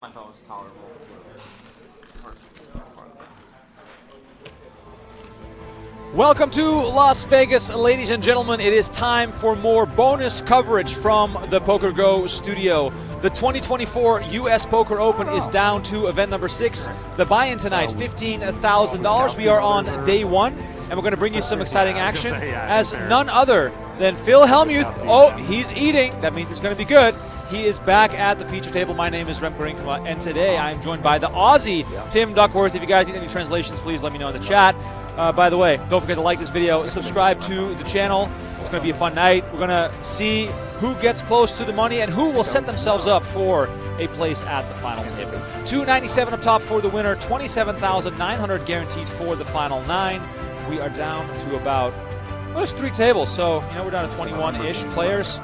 I thought it was tolerable. Welcome to Las Vegas, ladies and gentlemen. It is time for more bonus coverage from the PokerGO Studio. The 2024 U.S. Poker Open is down to event number 6. The buy-in tonight, $15,000. We are on day 1, and we're going to bring you some exciting action as none other than Phil Hellmuth. Oh, he's eating. That means it's going to be good. He is back at the feature table. My name is Remko, and today I am joined by the Aussie, Tim Duckworth. If you guys need any translations, please let me know in the chat. By the way, don't forget to like this video, subscribe to the channel. It's going to be a fun night. We're going to see who gets close to the money and who will set themselves up for a place at the final table. $297 up top for the winner, $27,900 guaranteed for the final 9. We are down to about, well, there's 3 tables, so we're down to 21-ish players.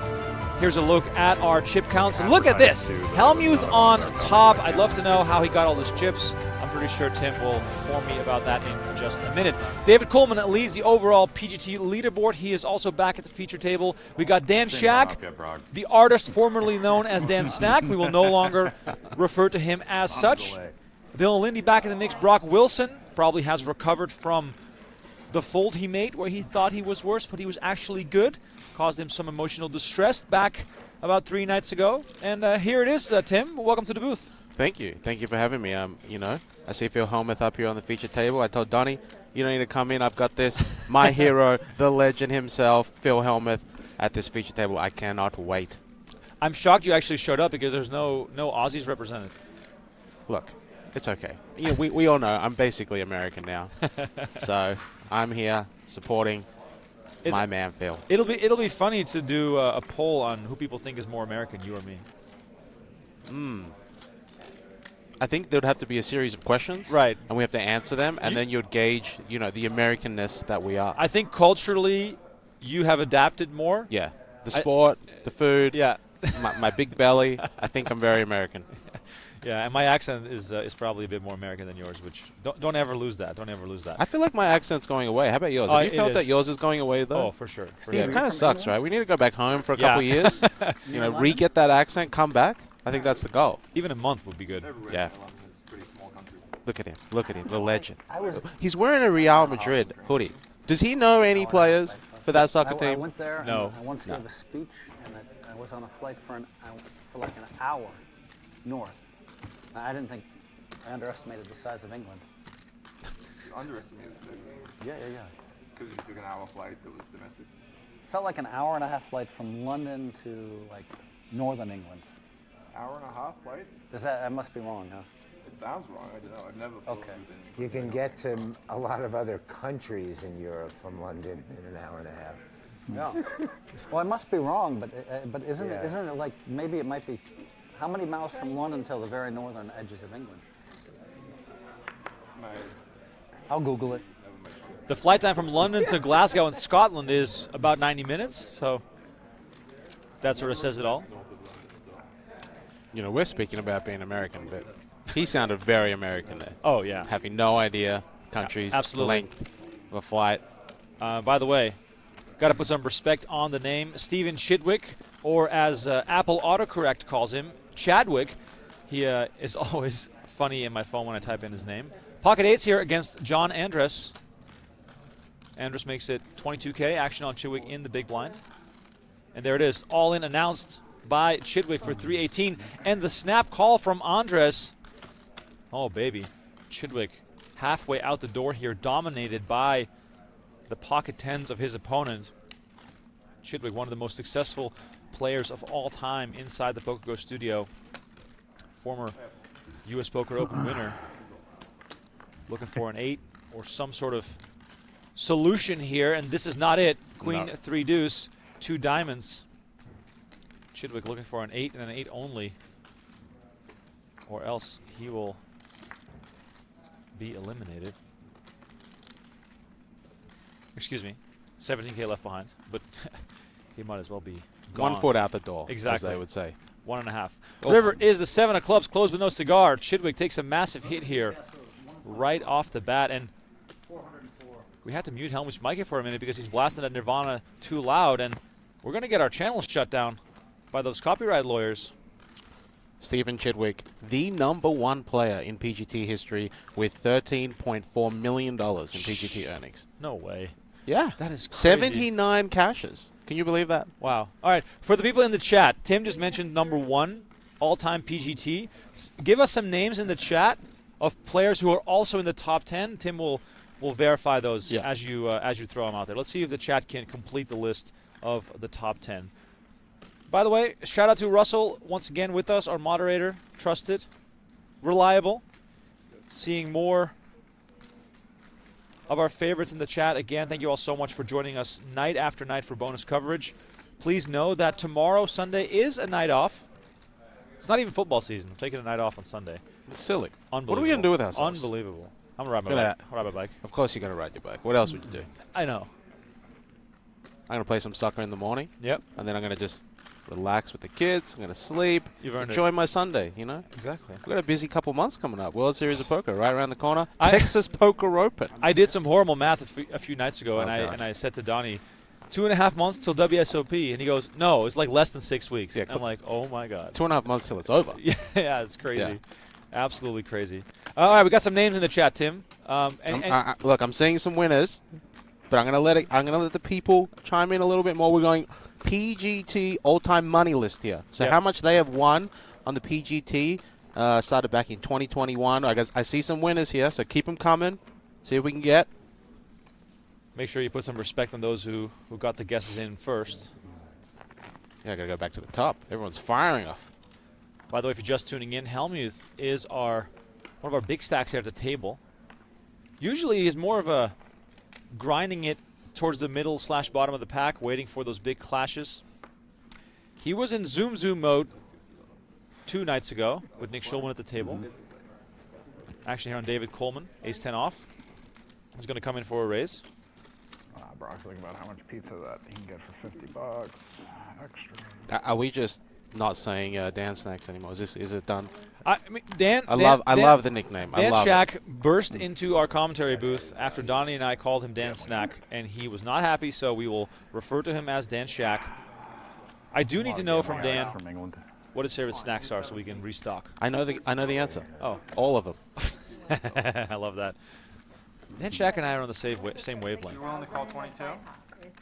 Here's a look at our chip counts. Look at this. Hellmuth on top. I'd love to know how he got all those chips. I'm pretty sure Tim will inform me about that in just a minute. David Coleman leads the overall PGT leaderboard. He is also back at the feature table. We got Dan Shack, the artist formerly known as Dan Snack. We will no longer refer to him as such. Dylan Lindy back in the mix. Brock Wilson probably has recovered from the fold he made where he thought he was worse, but he was actually good. Caused him some emotional distress back about 3 nights ago. And here it is, Tim. Welcome to the booth. Thank you. Thank you for having me. I see Phil Hellmuth up here on the feature table. I told Donnie, you don't need to come in. I've got this. My hero, the legend himself, Phil Hellmuth, at this feature table. I cannot wait. I'm shocked you actually showed up because there's no Aussies represented. Look, it's okay. We all know I'm basically American now. So I'm here supporting my man, Phil. It'll be funny to do a poll on who people think is more American, you or me. I think there would have to be a series of questions. Right. And we have to answer them, and then you'd gauge, the Americanness that we are. I think culturally you have adapted more. Yeah. The sport, the food, yeah. my big belly. I think I'm very American. Yeah, and my accent is probably a bit more American than yours, which don't ever lose that. Don't ever lose that. I feel like my accent's going away. How about yours? Have you felt that yours is going away, though? Oh, for sure. It kind of sucks, right? We need to go back home for a couple years, re-get that accent, come back. I think that's the goal. Even a month would be good. Yeah. Look at him. Look at him. The legend. He's wearing a Real Madrid hoodie. Does he know any players for that soccer team? I went there. No. I once gave a speech, and I was on a flight for like an hour north. I didn't think, I underestimated the size of England. You underestimated it. Yeah. Because you took an hour flight that was domestic. Felt like an hour and a half flight from London to like northern England. Hour and a half flight? I must be wrong, huh? It sounds wrong. I don't know. I've never flown within. You can get to a lot of other countries in Europe from London in an hour and a half. Yeah. Well, I must be wrong, but isn't it like maybe it might be? How many miles from London till the very northern edges of England? I'll Google it. The flight time from London to Glasgow in Scotland is about 90 minutes, so that sort of says it all. We're speaking about being American, but he sounded very American there. Oh, yeah. Having no idea countries, length of a flight. By the way, got to put some respect on the name. Stephen Chidwick, or as Apple autocorrect calls him, Chadwick. He is always funny in my phone when I type in his name. Pocket 8's here against John Andres. Andres makes it 22K. Action on Chidwick in the big blind. And there it is. All in announced by Chidwick for 318. And the snap call from Andres. Oh, baby. Chidwick halfway out the door here, dominated by the pocket 10s of his opponent. Chidwick, one of the most successful players of all time inside the PokerGO Studio. Former U.S. Poker Open winner. Looking for an 8 or some sort of solution here, and this is not it. Queen, 3 deuce, 2 diamonds. Chidwick looking for an 8 and an 8 only, or else he will be eliminated. Excuse me, 17K left behind, but he might as well be gone. 1 foot out the door, exactly. as they would say. 1.5. River is the 7 of clubs, closed with no cigar. Chidwick takes a massive hit here right off the bat, and we had to mute Hellmuth's mic for a minute because he's blasting that Nirvana too loud, and we're going to get our channel shut down by those copyright lawyers. Stephen Chidwick, the #1 player in PGT history with $13.4 million in PGT earnings. No way. Yeah. That is crazy. 79 cashes. Can you believe that? Wow. All right. For the people in the chat, Tim just mentioned #1 all-time PGT. Give us some names in the chat of players who are also in the top 10. Tim will verify those as you throw them out there. Let's see if the chat can complete the list of the top 10. By the way, shout out to Russell once again with us, our moderator, trusted, reliable. Seeing more of our favorites in the chat. Again, thank you all so much for joining us night after night for bonus coverage. Please know that tomorrow, Sunday, is a night off. It's not even football season. I'm taking a night off on Sunday. It's silly. Unbelievable. What are we going to do with ourselves? Unbelievable. I'm going to ride my bike. Of course you're going to ride your bike. What else would you do? I know. I'm going to play some soccer in the morning. Yep. And then I'm going to just relax with the kids. I'm going to sleep. You've earned enjoy my Sunday, you know? Exactly. We've got a busy couple months coming up. World Series of Poker right around the corner. Texas Poker Open. I did some horrible math a few nights ago, and I said to Donnie, 2.5 months till WSOP, and he goes, no, it's like less than 6 weeks. Yeah, I'm like, oh my god. 2.5 months till it's over. Yeah, it's crazy. Yeah. Absolutely crazy. All right, we got some names in the chat, Tim. Look, I'm seeing some winners, but I'm gonna let the people chime in a little bit more. We're going PGT all-time money list here. So how much they have won on the PGT started back in 2021. I guess I see some winners here, so keep them coming. See if we can get. Make sure you put some respect on those who got the guesses in first. Yeah, I gotta go back to the top. Everyone's firing off. By the way, if you're just tuning in, Hellmuth is one of our big stacks here at the table. Usually he's more of a grinding it towards the middle / bottom of the pack, waiting for those big clashes. He was in Zoom mode 2 nights ago with Nick Schulman at the table. Actually here on David Coleman, ace-10 off. He's going to come in for a raise. Brock's thinking about how much pizza that he can get for $50 extra. Are we just not saying Dan Snacks anymore? Is it done? I mean, Dan. I love the nickname. Dan I love Shack burst into our commentary booth after Donnie and I called him Dan Snack, and he was not happy. So we will refer to him as Dan Shack. I do need to know from Dan from England what his favorite snacks are, so we can restock. I know the answer. Oh, all of them. I love that. Dan Shack and I are on the same wavelength. You willing to call 22?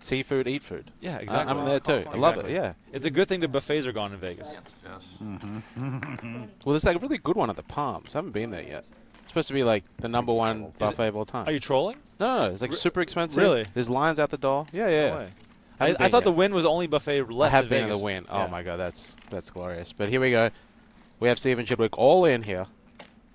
Seafood, eat food. Yeah, exactly. I'm there too. I love it. Yeah. It's a good thing the buffets are gone in Vegas. Yes. Well, there's like a really good one at the Palms. I haven't been there yet. It's supposed to be like the #1 buffet of all time. Are you trolling? No, it's like super expensive. Really? There's lines out the door. Yeah, yeah. No way. I thought the Wynn was the only buffet left. I have in been Vegas. to the Wynn. Yeah. Oh my god, that's glorious. But here we go. We have Stephen Chidwick all in here.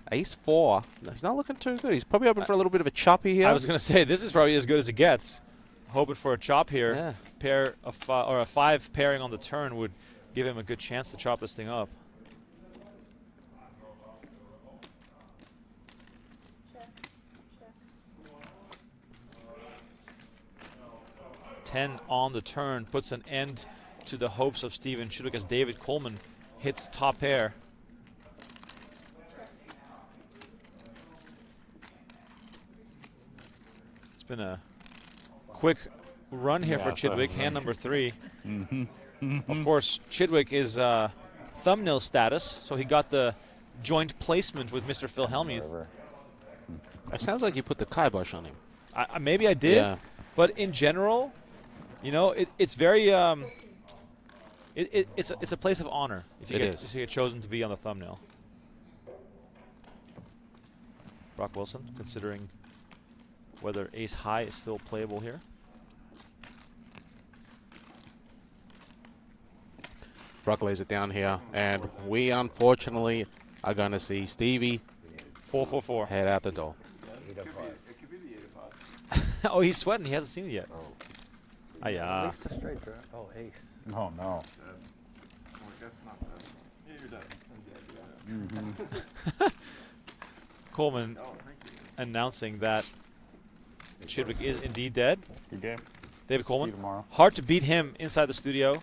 Ace-4. No, he's not looking too good. He's probably hoping for a little bit of a choppy here. I was going to say, this is probably as good as it gets. Hoping for a chop here. Yeah. Pair of or a 5 pairing on the turn would give him a good chance to chop this thing up. Ten on the turn puts an end to the hopes of Stephen Chidwick as David Coleman hits top pair. It's been a quick run here for Chidwick, hand number 3. Of course, Chidwick is thumbnail status, so he got the joint placement with Mr. Phil Hellmuth. It sounds like you put the kibosh on him. Maybe I did, Yeah. but in general, you know, it's very it's a place of honor if you if you get chosen to be on the thumbnail. Brock Wilson considering whether ace high is still playable here. Brock lays it down here, and we unfortunately are going to see Stevie 4-4-4 head out the door. It could be the 8 of hearts. Oh, he's sweating. He hasn't seen it yet. Ace to straight draw. Oh, ace. Oh, no. Well, I guess not dead. Yeah, you're dead. I'm dead. Coleman Oh, thank you. announcing that Chidwick is indeed dead. Good game. David See you Coleman, tomorrow. hard to beat him inside the studio.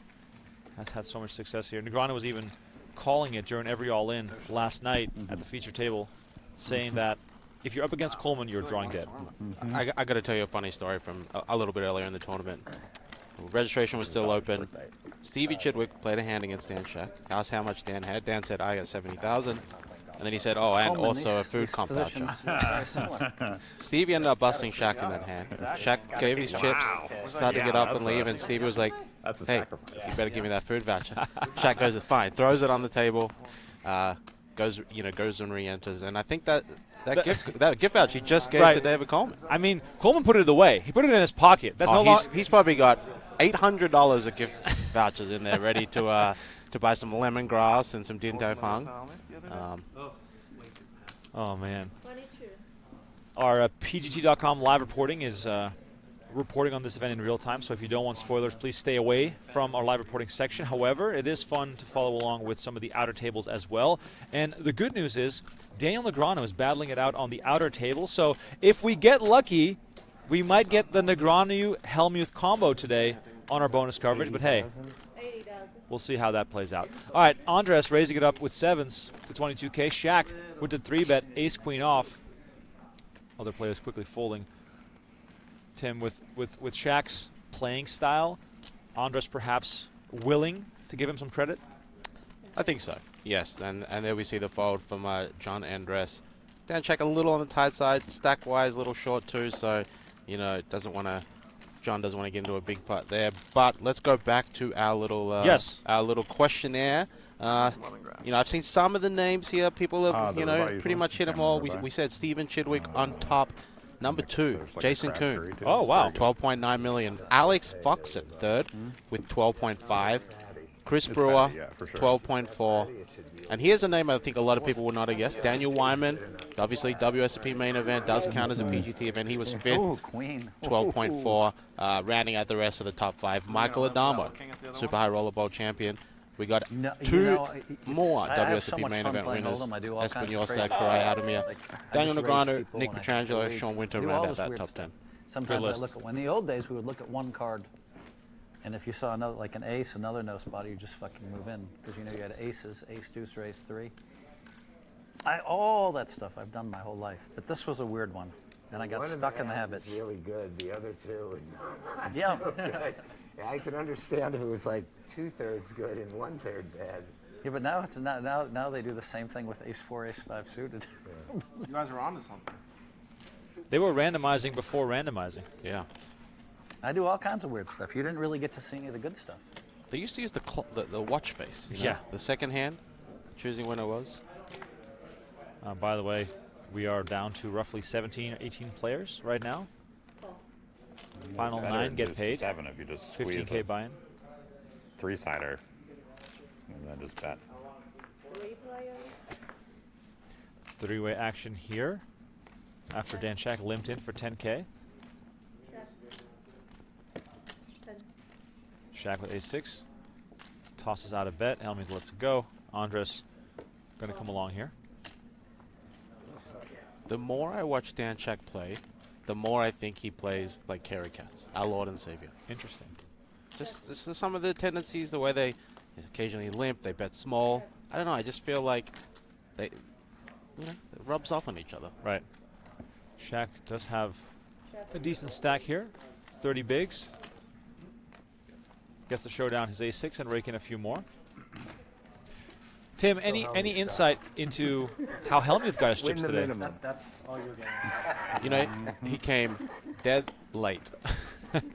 Has had so much success here. Negreanu was even calling it during every all-in last night at the feature table, saying that if you're up against Coleman, you're drawing dead. I got to tell you a funny story from a little bit earlier in the tournament. Registration was still open. Stevie Chidwick played a hand against Dan Shack. Asked how much Dan had. Dan said, I got 70,000. And then he said, oh, and Coleman, also a these food comp voucher. positions are very similar. Stevie ended up busting Shaq in that hand. Shaq gave his chips, started to get up and leave, and Stevie was like, hey, you better give me that food voucher. Shaq goes, fine, throws it on the table, goes and re-enters. And I think that gift voucher he just gave to David Coleman. I mean, Coleman put it away. He put it in his pocket. That's he's probably got $800 of gift vouchers in there ready to buy some lemongrass and some Din Tai Fung. Oh, man. 22. Our PGT.com live reporting is reporting on this event in real time, so if you don't want spoilers, please stay away from our live reporting section. However, it is fun to follow along with some of the outer tables as well. And the good news is Daniel Negreanu is battling it out on the outer table, so if we get lucky, we might get the Negreanu-Hellmuth combo today on our bonus coverage, but hey, 80,000. we'll see how that plays out. All right, Andres raising it up with 7s to 22K. Shaq went to 3-bet, ace-queen off. Other players quickly folding. Tim, with Shaq's playing style, Andres perhaps willing to give him some credit? I think so, yes. And there we see the fold from John Andres. Dan Shaq a little on the tight side, stack-wise, a little short too, so, John doesn't want to get into a big putt there. But let's go back to our little our little questionnaire. I've seen some of the names here. People have pretty much hit them all. We said Stephen Chidwick on top. Number 2, Jason Kuhn. Oh, wow. 12.9 million. Alex Foxen, third, with 12.5. Chris Brewer, 12.4. And here's a name I think a lot of people would not have guessed. Daniel Wyman, obviously WSOP main event, does count as a PGT event. He was 5th, 12.4, rounding out the rest of the top 5. Michael Adamo, Super High Rollerball champion. We got two more WSOP main event winners. Espanol, Sakurai, Adamir. Daniel Negreanu, Nick Petrangelo, Sean Winter round out that top 10. Sometimes I look at, in the old days, we would look at one card, and if you saw another, like an ace, another no spotter, you just fucking move in, because you had aces, ace deuce or ace 3. All that stuff I've done my whole life, but this was a weird one, and I got stuck in the habit. Really good. The other two. Yeah. Yeah, I can understand if it was like 2/3 good and 1/3 bad. Yeah, but now it's not. Now they do the same thing with ace 4, ace 5 suited. You guys are onto something. They were randomizing before randomizing. Yeah. I do all kinds of weird stuff. You didn't really get to see any of the good stuff. They used to use the watch face. Yeah. The second hand, choosing when it was. By the way, we are down to roughly 17 or 18 players right now. Final 9 get paid. 7 if you just squeeze 15K buy-in. 3-sider, and then just bet. 3 players. 3-way action here. After Dan Shack limped in for 10K. Check. 10. Shack with ace-6. Tosses out a bet. Hellmuth lets it go. Andres going to come along here. The more I watch Dan Shack play, the more I think he plays like Kerry Katz, our Lord and Savior. Interesting. Just some of the tendencies, the way they occasionally limp, they bet small. I don't know. I just feel like it rubs off on each other. Right. Shack does have a decent stack here. 30 bigs. Gets to show down his ace-6 and rake in a few more. Tim, any insight into how Hellmuth got his chips today? That's all you're getting. He came dead late.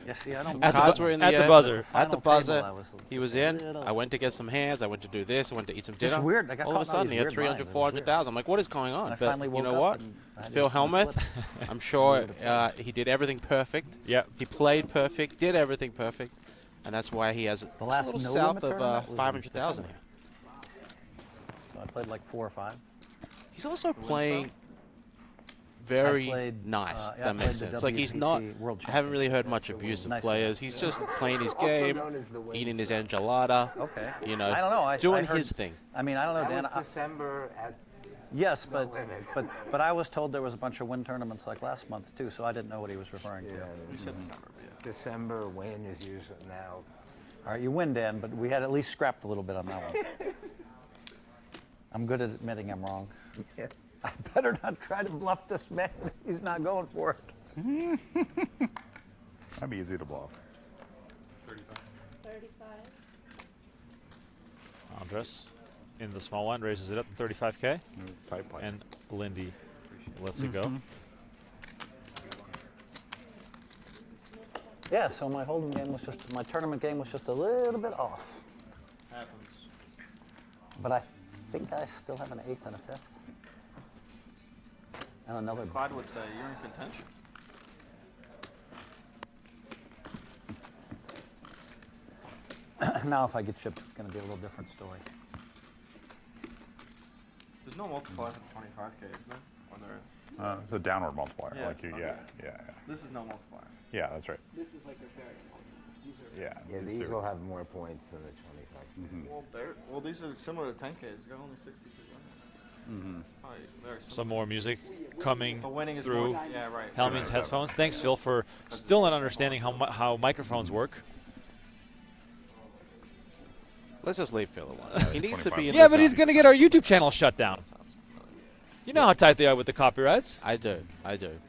Yeah, see, I don't. Cards were in the at the air. buzzer. At the Final buzzer, table, I was he was in. I went to get some hands. I went to do this. I went to eat some dinner. Just weird. I got All of a caught in all sudden, these he had weird 300, lines. It was 400,000. I'm like, what is going on? I But finally you woke know up what? and I had Phil to Hellmuth, flip. I'm sure he did everything perfect. Yep. He played perfect, did everything perfect, and that's why he has The last a little no south limit tournament of was in 500,000 here. So I played like 4 or 5. He's also playing very played, nice. yeah, I That makes played the sense. Like he's not. World I haven't really heard Championship. much abuse of Nice. players. He's just playing his Also game, known as the eating his Winston. enchilada. Okay. I I don't know. I doing heard, his thing. I mean, I don't know, Dan. That was December at Yes, No but, limit. but I was told there was a bunch of win tournaments like last month too, so I didn't know what he was referring to. December win is usually now. All right, you win, Dan, but we had at least scrapped a little bit on that one. I'm good at admitting I'm wrong. Yeah. I better not try to bluff this man. He's not going for it. That'd be easy to bluff. 35. Andres in the small line raises it up to 35K. Tight pipe. And Lindy lets it go. Yeah, so my hold'em game was just, my tournament game was just a little bit off. Happens. But I think I still have an 8th and a 5th. And another. Clyde would say you're in contention. Now if I get chipped, it's going to be a little different story. There's no multiplier for 25K, is there? Or there is? It's a downward multiplier. Yeah, Like you, okay. yeah. This is no multiplier. Yeah, that's right. This is like a variant. These are Yeah. Yeah, these these are- will have more points than the 25. Well, these are similar to 10Ks. They're only 62. Probably very similar. Some more music coming The winning is through more, yeah, right. Hellmuth's headphones. Thanks, Phil, for still not understanding how microphones work. Let's just leave Phil alone. He needs to be in Yeah, the but he's zone. going to get our YouTube channel shut down. You know how tight they are with the copyrights. I do,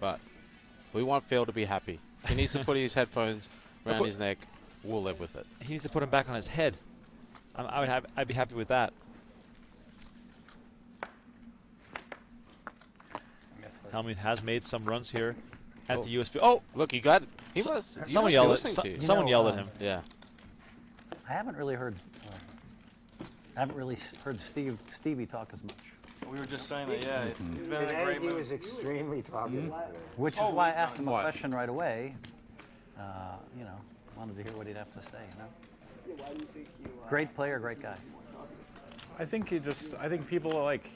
but we want Phil to be happy. He needs to put his headphones around put- his neck. We'll live with it. He needs to put them back on his head. I'd be happy with that. Hellmuth has made some runs here at the USB. Oh, Look, he got. He must. He someone must be yelled listening to you. at someone know, yelled at him. Yeah. I haven't really heard. I haven't really heard Stevie talk as much. We were just saying that, yeah. It's been a Today great he move. was extremely talkative. Which is Oh, why I asked him a what? question right away. You know, wanted to hear what he'd have to say. You know, Yeah, why do you think you? great player, great guy. I think people are like,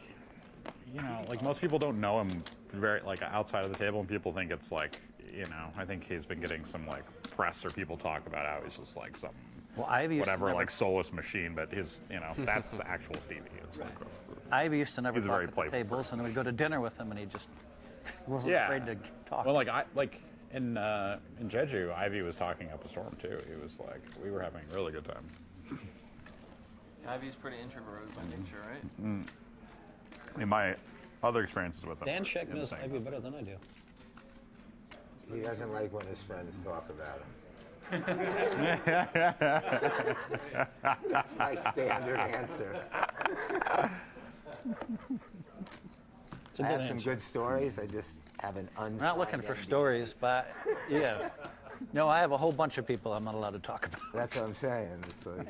you know, like most people don't know him very like outside of the table, and people think it's like, you know, I think he's been getting some like press or people talk about how he's just like some Well, Ivy used to whatever never, like soulless machine, but his, you know, that's the actual Stevie. It's like that's the, Ivy used to never he's a talk very at the playful tables, and we'd go to dinner with him, and he just wasn't yeah. afraid to talk. Well, like in Jeju, Ivy was talking up a storm too. He was like, we were having a really good time. Ivy's pretty introverted by nature, right? In my other experiences with him, Dan were Sheck knows insane. Ivy better than I do. He doesn't like when his friends talk about him. That's my standard answer. It's a I good have some answer. good stories. I just have an unsigned I'm not looking for NDA. stories, but yeah. No, I have a whole bunch of people I'm not allowed to talk about. That's what I'm saying. It's like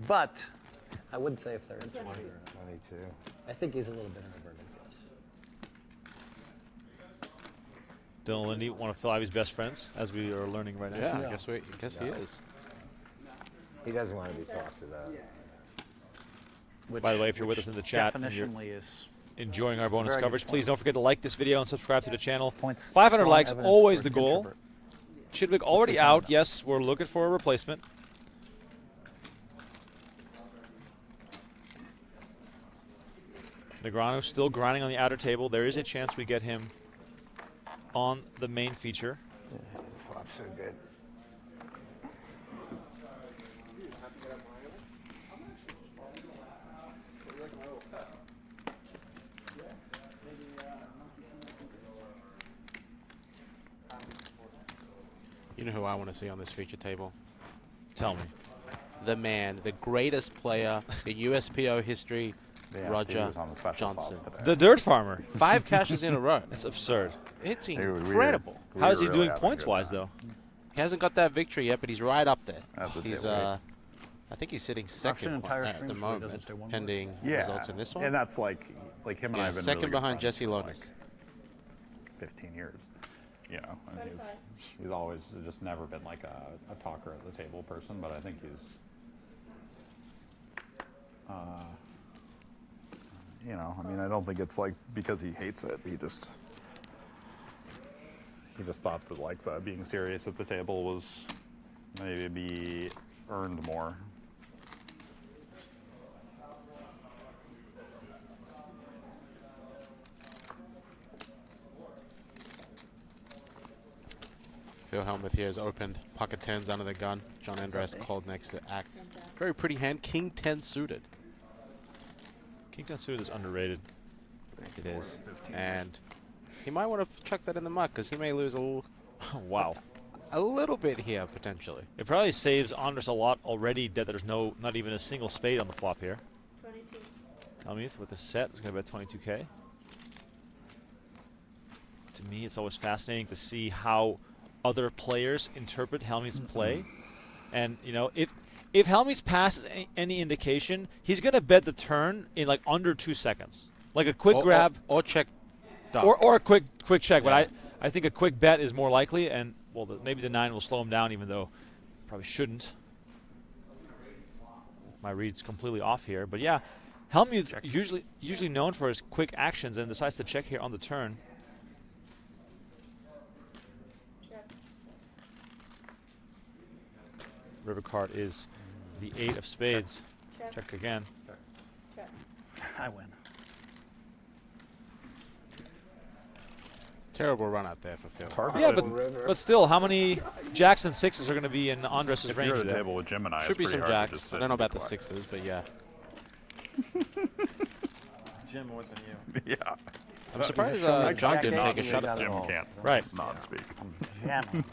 But I would say if they're interested. 22. I think he's a little bit introverted, yes. Dylan Lindy, one of Phil Ivy's best friends, as we are learning right now. Yeah, Yeah. I guess he is. He doesn't want to be talked about. Which, By the way, if you're with us in the chat and you're definitionally is enjoying our bonus Very good coverage, point. please don't forget to like this video and subscribe to the channel. points. 500 strong likes, evidence always for the an goal. introvert. Chidwick already out. Yes, we're looking for a replacement. Negreanu still grinding on the outer table. There is a chance we get him on the main feature. Flop's so good. You know who I want to see on this feature table? Tell me. The man, the greatest player in USPO history, Yeah, Steve Roger was on the special sauce Johnson. today. The Dirt Farmer. 5 cashes in a row. That's absurd. It's We were- incredible. we How is he really doing having a points good wise, time. though? He hasn't got that victory yet, but he's right up there. At the He's table. I think he's sitting Watched second an entire at stream the so he doesn't moment, say one word. pending Yeah, results in this one. and that's like him and I Yeah, have been second really good behind friends Jesse for, Lonis. like 15 years. You know, and he's always just never been like a talker at the table person, but I think he's, you know, I mean, I don't think it's like because he hates it. He just thought that like being serious at the table was maybe be earned more. Phil Hellmuth here has opened pocket 10s under the gun. John Andres called next to act. Very pretty hand. King 10 suited. King 10 suited is underrated. It is. And he might want to chuck that in the muck because he may lose Wow. a little bit here potentially. It probably saves Andres a lot already that there's not even a single spade on the flop here. 22. Hellmuth with a set is going to bet 22K. To me, it's always fascinating to see how other players interpret Hellmuth's play. And, you know, if Hellmuth passes any indication, he's going to bet the turn in like under 2 seconds. Like a quick grab. Or check duck. Or a quick check. Yeah. But I think a quick bet is more likely. And, well, maybe the 9 will slow him down, even though probably shouldn't. My read's completely off here. But, yeah, Hellmuth usually known for his quick actions and decides to check here on the turn. Check. River card is the 8 of spades. Check. Check again. Check. I win. Terrible run out there for Phil. Yeah, but still, how many jacks and sixes are going to be in Andres' If range you're at the today? table with Jim and I, Should it's be pretty some hard to jacks. just sit I don't know and be about the quiet. sixes, but yeah. Jim more than you. Yeah. I'm surprised Jack John didn't eight, take a you shot got at it Jim all. can't Right. not speak. Jamming.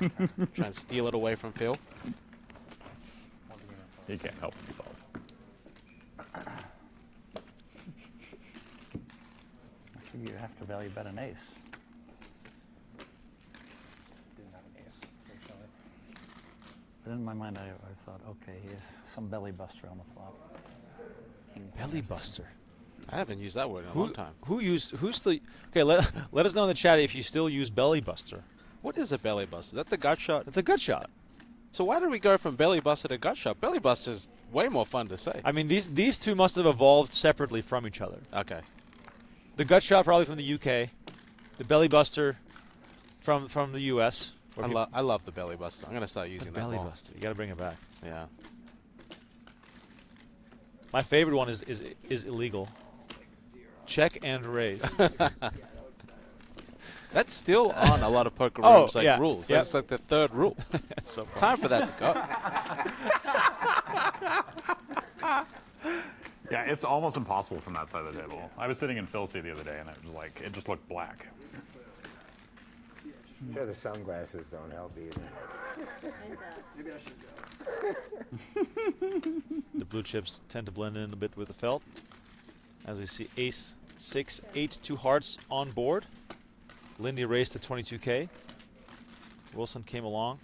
Trying to steal it away from Phil. He can't help himself. I think you have to value bet an ace. Didn't have an ace, fortunately. But in my mind, I thought, okay, he has some belly buster on the flop. King Belly buster. I haven't used that word in a long time. Who's still? Okay, let us know in the chat if you still use belly buster. What is a belly buster? Is that the gut shot? It's a gut shot. So why did we go from belly buster to gut shot? Belly buster is way more fun to say. I mean, these two must have evolved separately from each other. Okay. The gut shot probably from the UK, the belly buster from the US. I love the belly buster. I'm gonna start The using that belly more. buster. You got to bring it back. Yeah. My favorite one is illegal. Check and raise. That's still on a lot of poker Oh, rooms, like yeah. rules. Yep. That's like the third rule. That's so fun. Time for that to go. Yeah, it's almost impossible from that side of the table. I was sitting in Phil's seat the other day, and it was like it just looked black. Sure, the sunglasses don't help either. Maybe I should go. The blue chips tend to blend in a bit with the felt. As we see ace, 6, 8, 2 hearts on board. Lindy raised to 22K. Wilson came along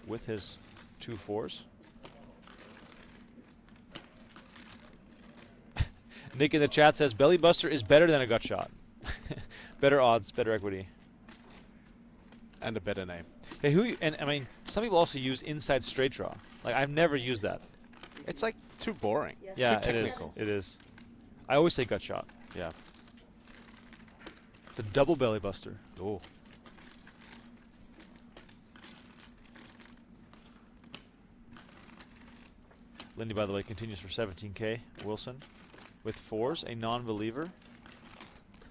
with his 2 4s. Nick in the chat says belly buster is better than a gut shot. Better odds, better equity. And a better name. Hey, I mean, some people also use inside straight draw. Like, I've never used that. It's like too boring. Yes. Yeah, too it is. technical. It is. I always say gut shot. Yeah. The double belly buster. Ooh. Lindy, by the way, continues for 17K. Wilson with 4s, a non-believer.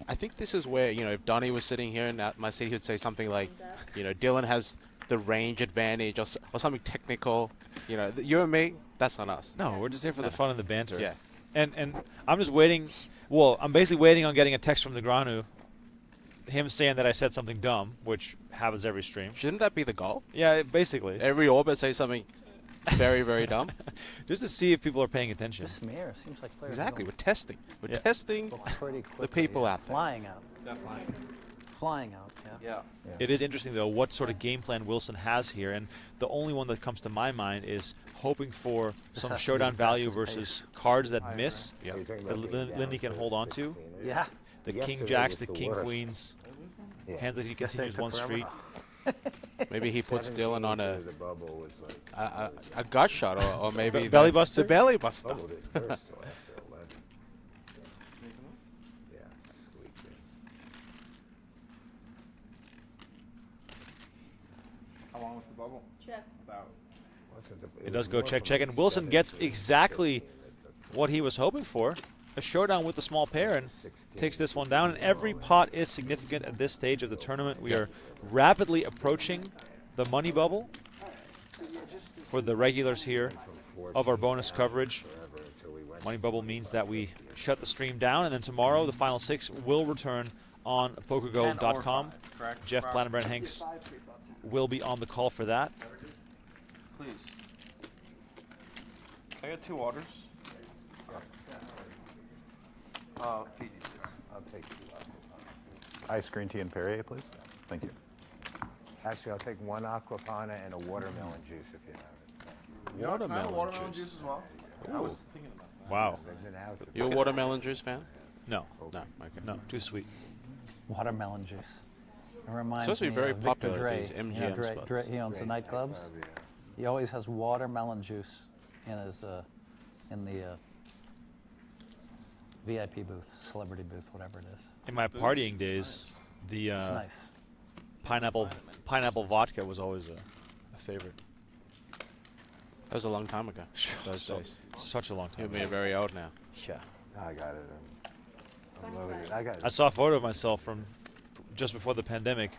I think this is where, you know, if Donnie was sitting here in my seat, he would say something like, you know, Dylan has the range advantage or something technical. You know, you and me, that's on us. No, we're just here for the fun and the banter. Yeah. And I'm just waiting. Well, I'm basically waiting on getting a text from Negreanu, him saying that I said something dumb, which happens every stream. Shouldn't that be the goal? Yeah, basically. Every orbit say something very, very dumb. Just to see if people are paying attention. This mirror seems like players Exactly. are We're testing. We're Yeah. testing going pretty quickly. people yeah. out there. Flying out. Definitely. Flying out, yeah. Yeah. It is interesting, though, what sort of game plan Wilson has here. And the only one that comes to my mind is hoping for some has to be showdown value fastest versus cards that miss Yeah. So you're talking that about being Lindy down can hold on to. 16ers? Yeah. The Yesterday king jacks, was the the king worst. queens, Yeah. hands that he Yesterday continues took one forever. street. Maybe he puts 17 Dylan on inches of the bubble was like, a gut shot or maybe Belly the buster? belly buster. bubbled it first, so after 11. Yeah, squeaked it. How long was the bubble? Check. About. Wasn't the- It was does go more check, from check, like and Wilson gets 17 to exactly 15 that took what he was hoping for. A showdown with the small pair and 16. takes this one down. And every pot is significant at this stage of the tournament. We are rapidly approaching the money bubble for the regulars here From of our 14 bonus down coverage. forever until we went Money to bubble 25 means that we years. shut the stream down. And then tomorrow, the final 6 will return on PokerGo.com. Correct. Jeff Plattenbrand Hanks will be on the call for that. Please. I got 2 waters. Fiji. I'll take 2 aquapana. Ice green tea and Perrier, please. Thank you. Actually, I'll take 1 aquapana and a watermelon juice if you have it. You know, can I have Watermelon watermelon juice. juice as well? I was thinking about that. Wow. They've been out. You a watermelon juice fan? No, No. Okay. no, too sweet. Watermelon juice. It reminds supposed to be me very of Victor popular at Dre. these You know, MGM spots. Dre, he owns the nightclubs. He always has watermelon juice in his in the VIP booth, celebrity booth, whatever it is. In my partying days, the It's nice. pineapple vodka was always a favorite. That was a long time ago. Those days. Such a long time. You're very old now. Yeah. I got it. I'm loaded. I got I it. saw a photo of myself from just before the pandemic,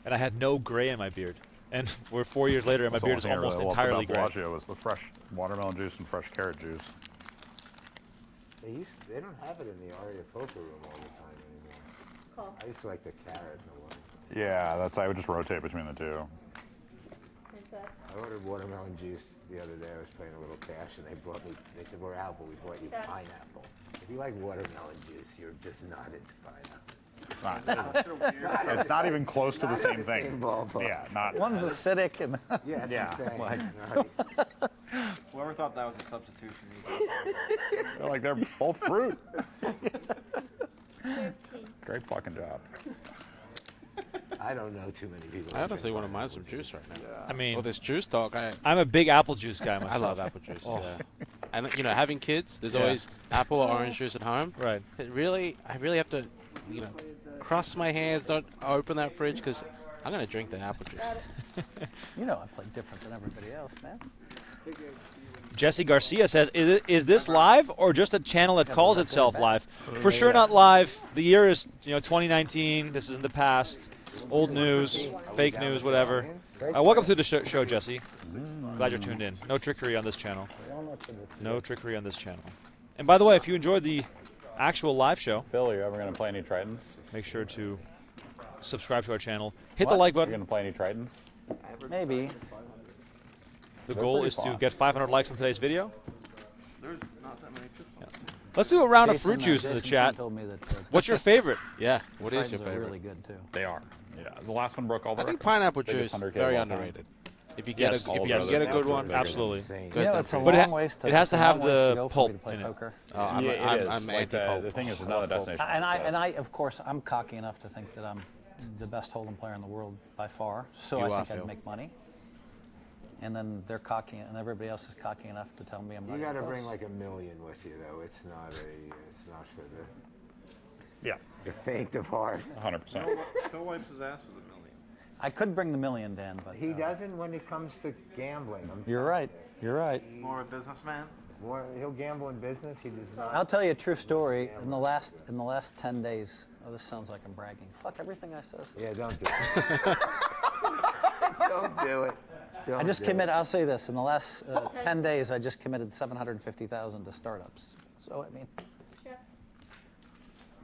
and I had no gray in my beard. And we're 4 years later, and my That's the beard only is thing I almost really loved entirely about gray. Bellagio was the fresh watermelon juice and fresh carrot juice. They don't have it in the Aria poker room all the time anymore. Call. I used to like the carrot the one. Yeah, I would just rotate between the two. What's that? I ordered watermelon juice the other day. I was playing a little cash, and they said, we're out, but we bought you Yeah. pineapple. If you like watermelon juice, you're just not into pineapple. It's not even close to the Not in same the thing. same ballpark. Yeah, not. One's acidic and Yeah, that's Yeah, what I'm like- saying. Right. Whoever thought that was a substitution. They're like they're both fruit. 13. Great fucking job. I don't know too many people. I that honestly drink want to mind pineapple some juice right now. I mean, All this juice talk, I'm a big apple juice guy myself. I love apple juice. Oh. Yeah. And you know, having kids, there's Yeah. always apple or orange juice at home. Right. I really have to, cross my hands, don't open that fridge because I'm gonna drink the apple juice. you know I play different than everybody else, man. Jesse Garcia says, is this live or just a channel that calls itself live? For sure not live. The year is 2019. This is in the past. Old news, fake news, whatever. Welcome to the show, Jesse. Glad you're tuned in. No trickery on this channel. No trickery on this channel. And by the way, if you enjoyed the actual live show, Phil, are you ever gonna play any Tritons? make sure to subscribe to our channel. Hit the What? like Are you button. gonna play any Tritons? Maybe. The They're goal pretty is to fun. get 500 likes on today's video. There's not that many chips on it. Let's do a round of Jason, fruit juice in the Jason chat. told me that What's your favorite? Yeah. What is Tritons your are favorite? really good too. They are. Yeah, the last one broke all the I think records. pineapple Biggest juice 100K very of all time. underrated. If you Yes, get a, if if you you get a good Absolutely. one, Absolutely. Insane. Goes Yeah, down it's a pretty But it long ha- ways to. it has it's to a have long ways the to go for pulp me to play in it. poker. Oh, I'm I'm anti pulp. The thing is, it's not a destination. And I, of course, I'm cocky enough to think that I'm the best hold'em player in the world by far. So You I are, think I'd Phil. make money. And then they're cocky, and everybody else is cocky enough to tell me I'm not. You got to close. bring like $1 million with you, though. It's not for Yeah, the faint of heart. 100%. Phil wipes his ass with $1 million. I could bring the $1 million, Dan, but He doesn't when it comes to gambling. You're right. You're right. More a businessman. He'll gamble in business. He does not. I'll tell you a true story. In the last 10 days. Oh, this sounds like I'm bragging. Fuck everything I says. Yeah, don't do it. Don't do it. I just committed. I'll say this: in the last 10 days, I just committed $750,000 to startups. So I mean, Check.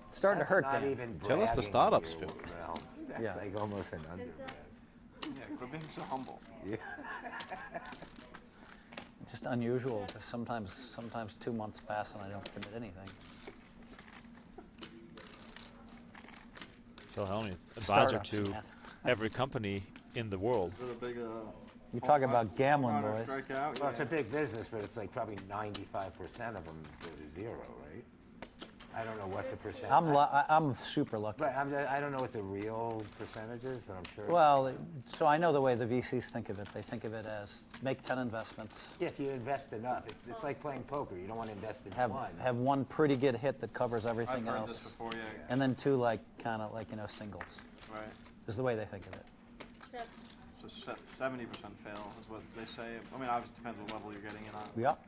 it's starting to hurt. Not Dan. even Tell us the bragging startups, you, Phil. Mel. That's Yeah. like almost an under. Heads up. Yeah, quit being so humble. Yeah. Just unusual because sometimes 2 months pass and I don't commit anything. Phil Hellmuth, advisor Startups, to man. every company in the world. Is it a big You talk about gambling, boys. strikeout? Well, it's a big business, but it's like probably 95% of them go to zero, right? I don't know what the percent. I'm super lucky. But I don't know what the real percentage is, but I'm sure. Well, so I know the way the VCs think of it. They think of it as make 10 investments, Yeah, if you invest enough, it's like playing poker. You don't want to invest in one. have one pretty good hit that covers I've everything heard else, this before, yeah. and then 2 like kind of like singles. Right. Is the way they think of it. Check. So 70% fail is what they say. I mean, obviously depends what level you're getting in on. Yep.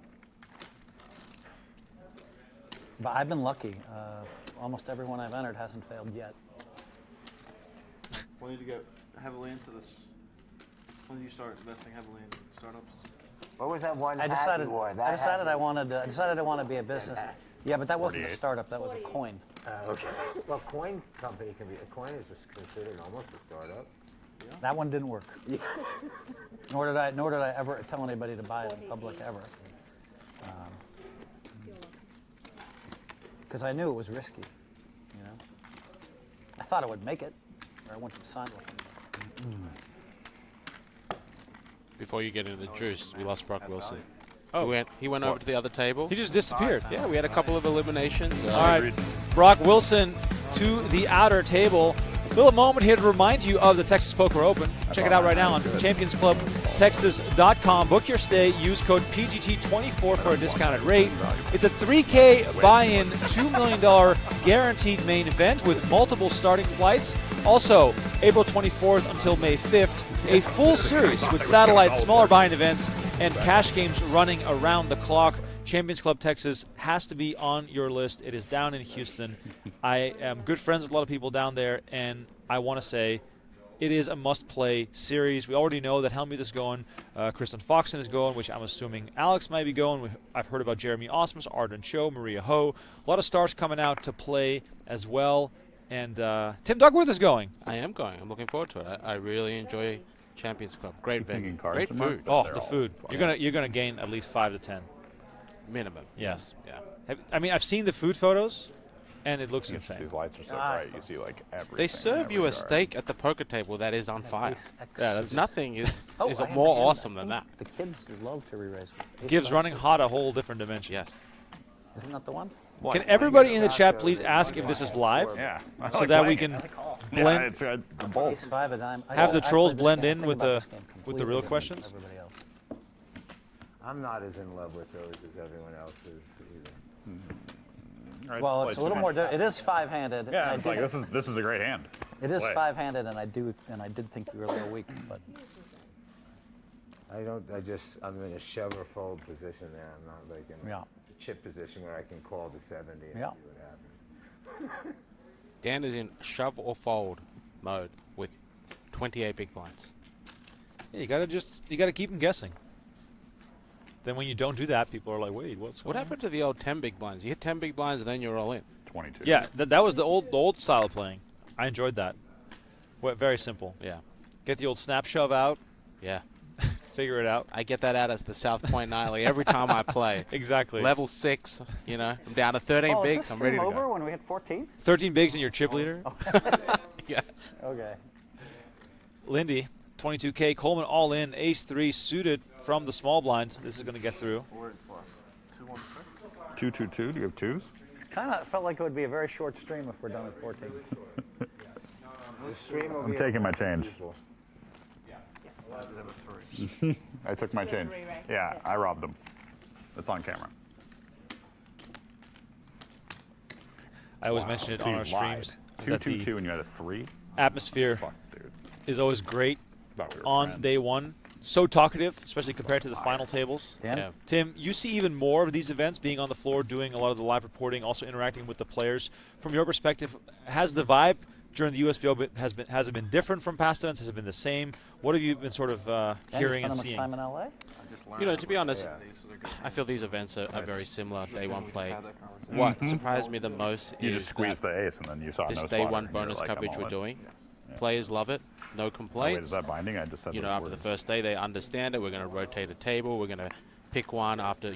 But I've been lucky. Almost everyone I've entered hasn't failed yet. When did you get heavily into this? When did you start investing heavily in startups? What was that one I hat decided you wore? I That decided hat I wanted to be a business. Yeah, but that wasn't a 48. startup. That was a coin. Okay. Well, coin company can be. A coin is just considered almost a startup. That one didn't work. Nor did I ever tell anybody to buy it in public ever. because I knew it was risky. You know, I thought I would make it, or I went to the side with him. Before you get into the juice, we lost Brock Wilson. Oh. He went over to the other table. He just disappeared. Yeah, we had a couple of eliminations. All right, Brock Wilson to the outer table. Little moment here to remind you of the Texas Poker Open. Check it out right now on championsclubtexas.com. Book your stay. Use code PGT24 for a discounted rate. It's a $3K buy-in, $2 million guaranteed main event with multiple starting flights. Also, April 24th until May 5th, a full series with satellite smaller buy-in events and cash games running around the clock. Champions Club Texas has to be on your list. It is down in Houston. I am good friends with a lot of people down there, and I want to say it is a must-play series. We already know that Hellmuth is going, Kristen Foxen is going, which I'm assuming Alex might be going. I've heard about Jeremy Osmus, Arden Cho, Maria Ho. A lot of stars coming out to play as well. And Tim Duckworth is going. I am going. I'm looking forward to it. I really enjoy Champions Club. Great venue. Thinking cards Great tomorrow? food. Oh, They're the all food. fun. You're gonna gain at least 5 to 10. Minimum. Yes. Yeah. I mean, I've seen the food photos, and it looks It's just insane. these lights are so Ah, bright. You see like everything. They in serve every you a card. steak at the poker table that is on fire. Ace X. Yeah, that's Nothing is, Oh, is I have more my hand. awesome I than think that. The kids love to re-raise. Ace Gives X. running hot a whole different dimension. Yes. Isn't that the one? Can everybody in the chat please ask if this is live, Yeah. I so like that we playing can it. blend, Yeah, it's Ace both. 5 a dime. have the I trolls played this blend game. I in think with about the this game with the completely real different questions? than everybody else. I'm not as in love with those as everyone else is either. Right, Well, play it's a two little more. hands. It is 5-handed. Yeah, and it's I like did- this is a great hand. It is play. 5-handed, and I did think you were a little weak, but I'm in a shove or fold position there. I'm not like in Yeah. a chip position where I can call the 70 and Yeah. see what happens. Dan is in shove or fold mode with 28 big blinds. Yeah, you gotta keep them guessing. Then when you don't do that, people are like, wait, what's What going on? happened to the old 10 big blinds? You hit 10 big blinds and then you're all in. 22. Yeah, that was the old style of playing. I enjoyed that. Very simple. Yeah. Get the old snap shove out, Yeah. figure it out. I get that out as the South Point Nightly every time I play. Exactly. Level 6, you know. I'm down to 13 oh, is bigs. this I'm ready to stream over go. when we hit 14? 13 bigs in your chip leader. Yeah. Okay. Lindy, 22K. Coleman all in. Ace-3 suited from the small blind. This is going to get through. 216. 222. Do you have twos? It kind of felt like it would be a very short stream if we're done at 14. The stream will I'm be taking my change. usual. I took my change. three, right? Yeah, I robbed them. It's on camera. I always mention it So on you our lied. streams. that 222 the and you had a 3? atmosphere Fuck, dude. is always great Thought we were on friends. day one. So talkative, especially compared to the final tables. Dan? Yeah. Tim, you see even more of these events, being on the floor, doing a lot of the live reporting, also interacting with the players. From your perspective, has the vibe during the USB Open has it been different from past events? Has it been the same? What have you been sort of Dan, hearing you and spend seeing? much time in LA? You know, to be honest, Yeah. I feel these events are very similar day one play. Had that conversation. What surprised me the most You is just squeezed that the ace and then you saw this no day spotter, one and you were bonus like, I'm coverage all we're in. doing. Yeah. Players love it. No Oh, wait, complaints. is that binding? I just said You know, those after the words. first day, they understand it. We're going to rotate a table. We're going to pick one after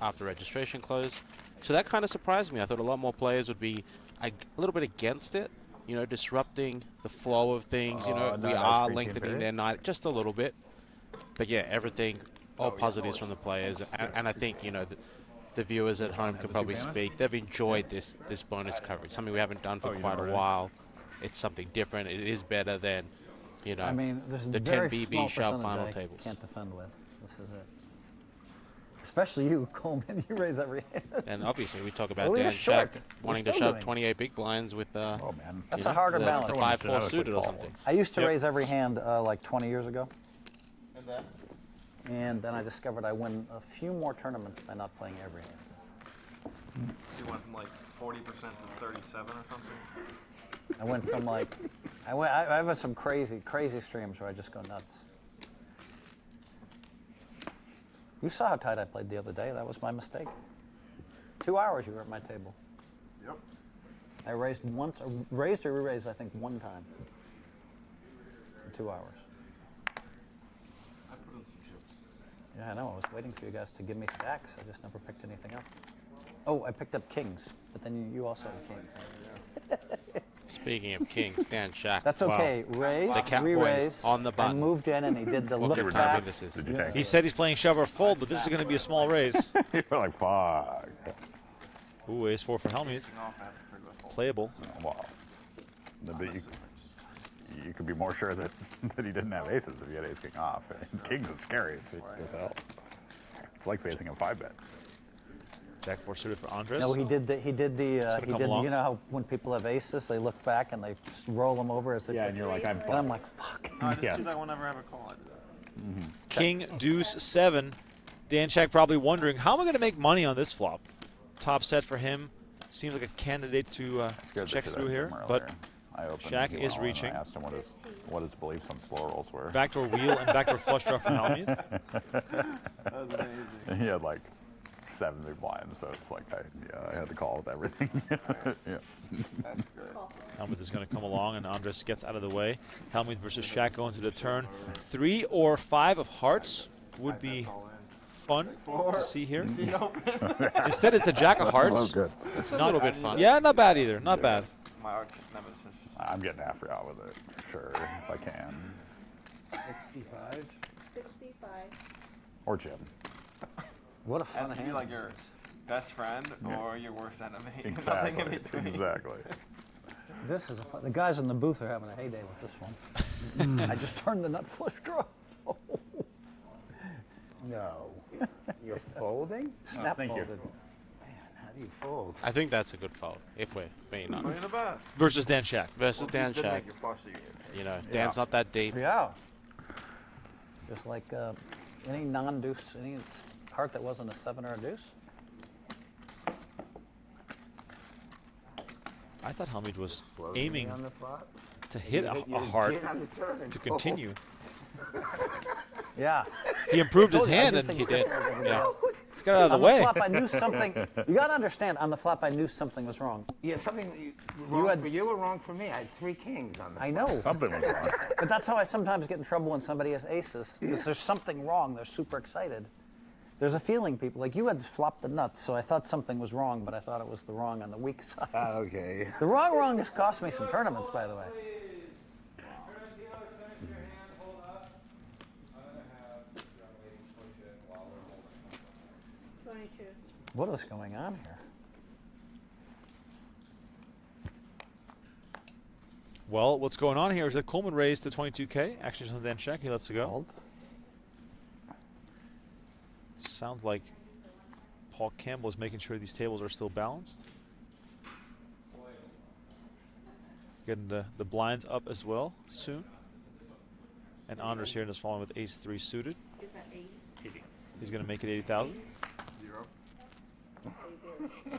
after registration close. So that kind of surprised me. I thought a lot more players would be a little bit against it. You know, disrupting the flow of things. You know, no, we no are screen lengthening period. their night just a little bit. But yeah, everything, all positives from the players, and I think the viewers at home can probably speak. They've enjoyed this bonus coverage, something we haven't done for quite a while. It's something different. It is better than, I mean, there's the very 10 BB small shove percentage final I tables. can't defend with. This is it. Especially you, Coleman. You raise every hand. And obviously, we talk about Well, we Dan were short. Schack We're wanting to still shove doing. 28 big blinds with Oh, man. That's a harder the balance. 5-4 Genetically suited or tall. something. I used to Yep. raise every hand like 20 years ago. And then I discovered I win a few more tournaments by not playing every hand. You went from like 40% to 37 or something. I went from like, I have some crazy streams where I just go nuts. You saw how tight I played the other day. That was my mistake. 2 hours you were at my table. Yep. I raised once, or raised or re-raised, I think, one time. In 2 hours. I put in some chips. Yeah, I know. I was waiting for you guys to give me stacks. I just never picked anything up. Oh, I picked up kings, but then you also have kings. Speaking of kings, Dan Shack. That's okay. Raise, The Cowboys re-raise, on the button. and moved in, and he did the What look kind of back. timing this is? Did you take He it? said he's playing shove or fold, but this is going to be a small raise. You're like, fuck. Ooh, ace 4 for Hellmuth. Playable. Wow. But you could be more sure that, that he didn't have aces if he had ace king off. And kings is scary as hell. It's like facing a 5-bet. Jack 4 suited for Andres. No, he did. come along. You know how when people have aces, they look back and they just roll them over as they. Yeah, and you're like, I'm And I'm fucked. like, fuck. No, I just Yes. choose I will never have a call. I do that. King, deuce, 7. Dan Shack probably wondering, how am I going to make money on this flop? Top set for him. Seems like a candidate to It's good check that through I here. asked him But earlier. I opened Shack he is went all in, and reaching. I asked him what his beliefs on slow rolls were. backdoor wheel and backdoor flush draw for Hellmuth. That was amazing. He had like 7 big blinds, so it's like I had to call with everything. Yeah. That's good. Hellmuth is going to come along, and Andres gets out of the way. Hellmuth versus Shack going to the turn. 3 or 5 of hearts would be That's all in. fun Four. to see here. See open. Instead, it's the Jack of Hearts. So good. It's a little bit fun. Yeah, not bad either. Not bad. My arch nemesis. I'm getting after out with it, for sure, if I can. 65. 65. Or Jim. What a Has fun to be hand. like your best friend or your worst enemy. Nothing Exactly. in between. Exactly. This is a fun. The guys in the booth are having a heyday with this one. I just turned the nut flush draw. No. You're folding? Snap thank you. folded. Man, how do you fold? I think that's a good fold, if we're being Play honest. the best. Versus Dan Shack. Versus Dan Did Shack. make your flush that you You know, Yeah. Dan's not that deep. Yeah. Just like any non-deuce, any heart that wasn't a 7 or a deuce. I thought Hellmuth was Close me aiming on the flop? to hit You a heart gin on the turn and to fold. continue. Yeah. He improved his Told you, I hand, do and things he did. different than everybody Yeah. else. Let's get out of the On way. the flop, I knew something. You got to understand, on the flop, I knew something was wrong. Yeah, something wrong had- for you or wrong for me. I had 3 kings on the I know. Something was wrong. But that's how I sometimes get in trouble when somebody has aces, because there's something wrong. They're super excited. There's a feeling, people, like you had flopped the nuts, so I thought something was wrong, but I thought it was the wrong on the weak side. Okay. The wrong has cost me some tournaments, by the way. What is going on here? Well, what's going on here is that Coleman raised to 22K. Actually, on Dan Shack, he lets it go. Fold. Sounds like Paul Campbell is making sure these tables are still balanced. Getting the blinds up as well soon. And Anders here in the small one with ace 3 suited. Is that 80? He's going to make it 80,000.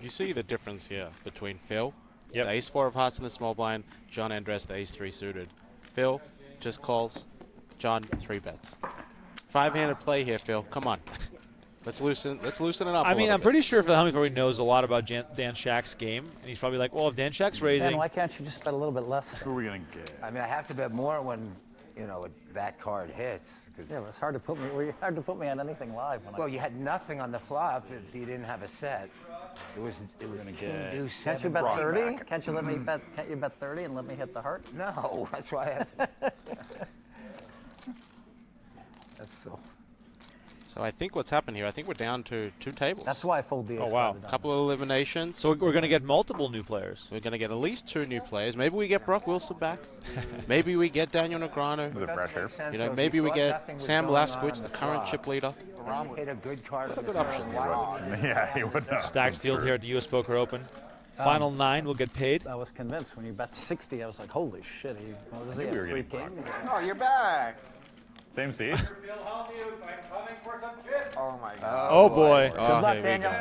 You see the difference here between Phil, Yep. the ace 4 of hearts in the small blind, John Andres, the ace 3 suited. Phil just calls, John 3 bets. 5-handed play here, Phil. Come on. Let's loosen it up. I a mean, little I'm bit. pretty sure Phil Hellmuth probably knows a lot about Dan Shack's game. And he's probably like, well, if Dan Shack's raising, Dan, why can't you just bet a little bit less? Who are we going to get? I mean, I have to bet more when, you know, that card hits. 'cause- Yeah, it's hard to put me. Well, hard to put me on anything live. When well, you had nothing on the flop if you didn't have a set. It was king, deuce, can't you 7 bet wrong 30? back. Can't you let me bet? Can't you bet 30 and let me hit the heart? No, that's why that's so. So I think what's happened here, I think we're down to 2 tables. That's why I fold the ace. Oh, wow. five of A couple diamonds. of eliminations. so we're going to get multiple new players. We're going to get at least 2 new players. Maybe we get Brock Wilson back. Maybe we get Daniel Negreanu. Is it pressure? You know, maybe we get Sam Blaskowicz, the current chip leader. Hit a good card on the good turn. options. Why would you- Yeah, he would know. Stacked field here at the U.S. Poker Open. Final 9 will get paid. I was convinced when you bet 60. I was like, holy shit! What does he we have? were 3 getting kings? Oh, you're back. Same seed? Oh my god. Oh boy, Oh, luck, here Daniel.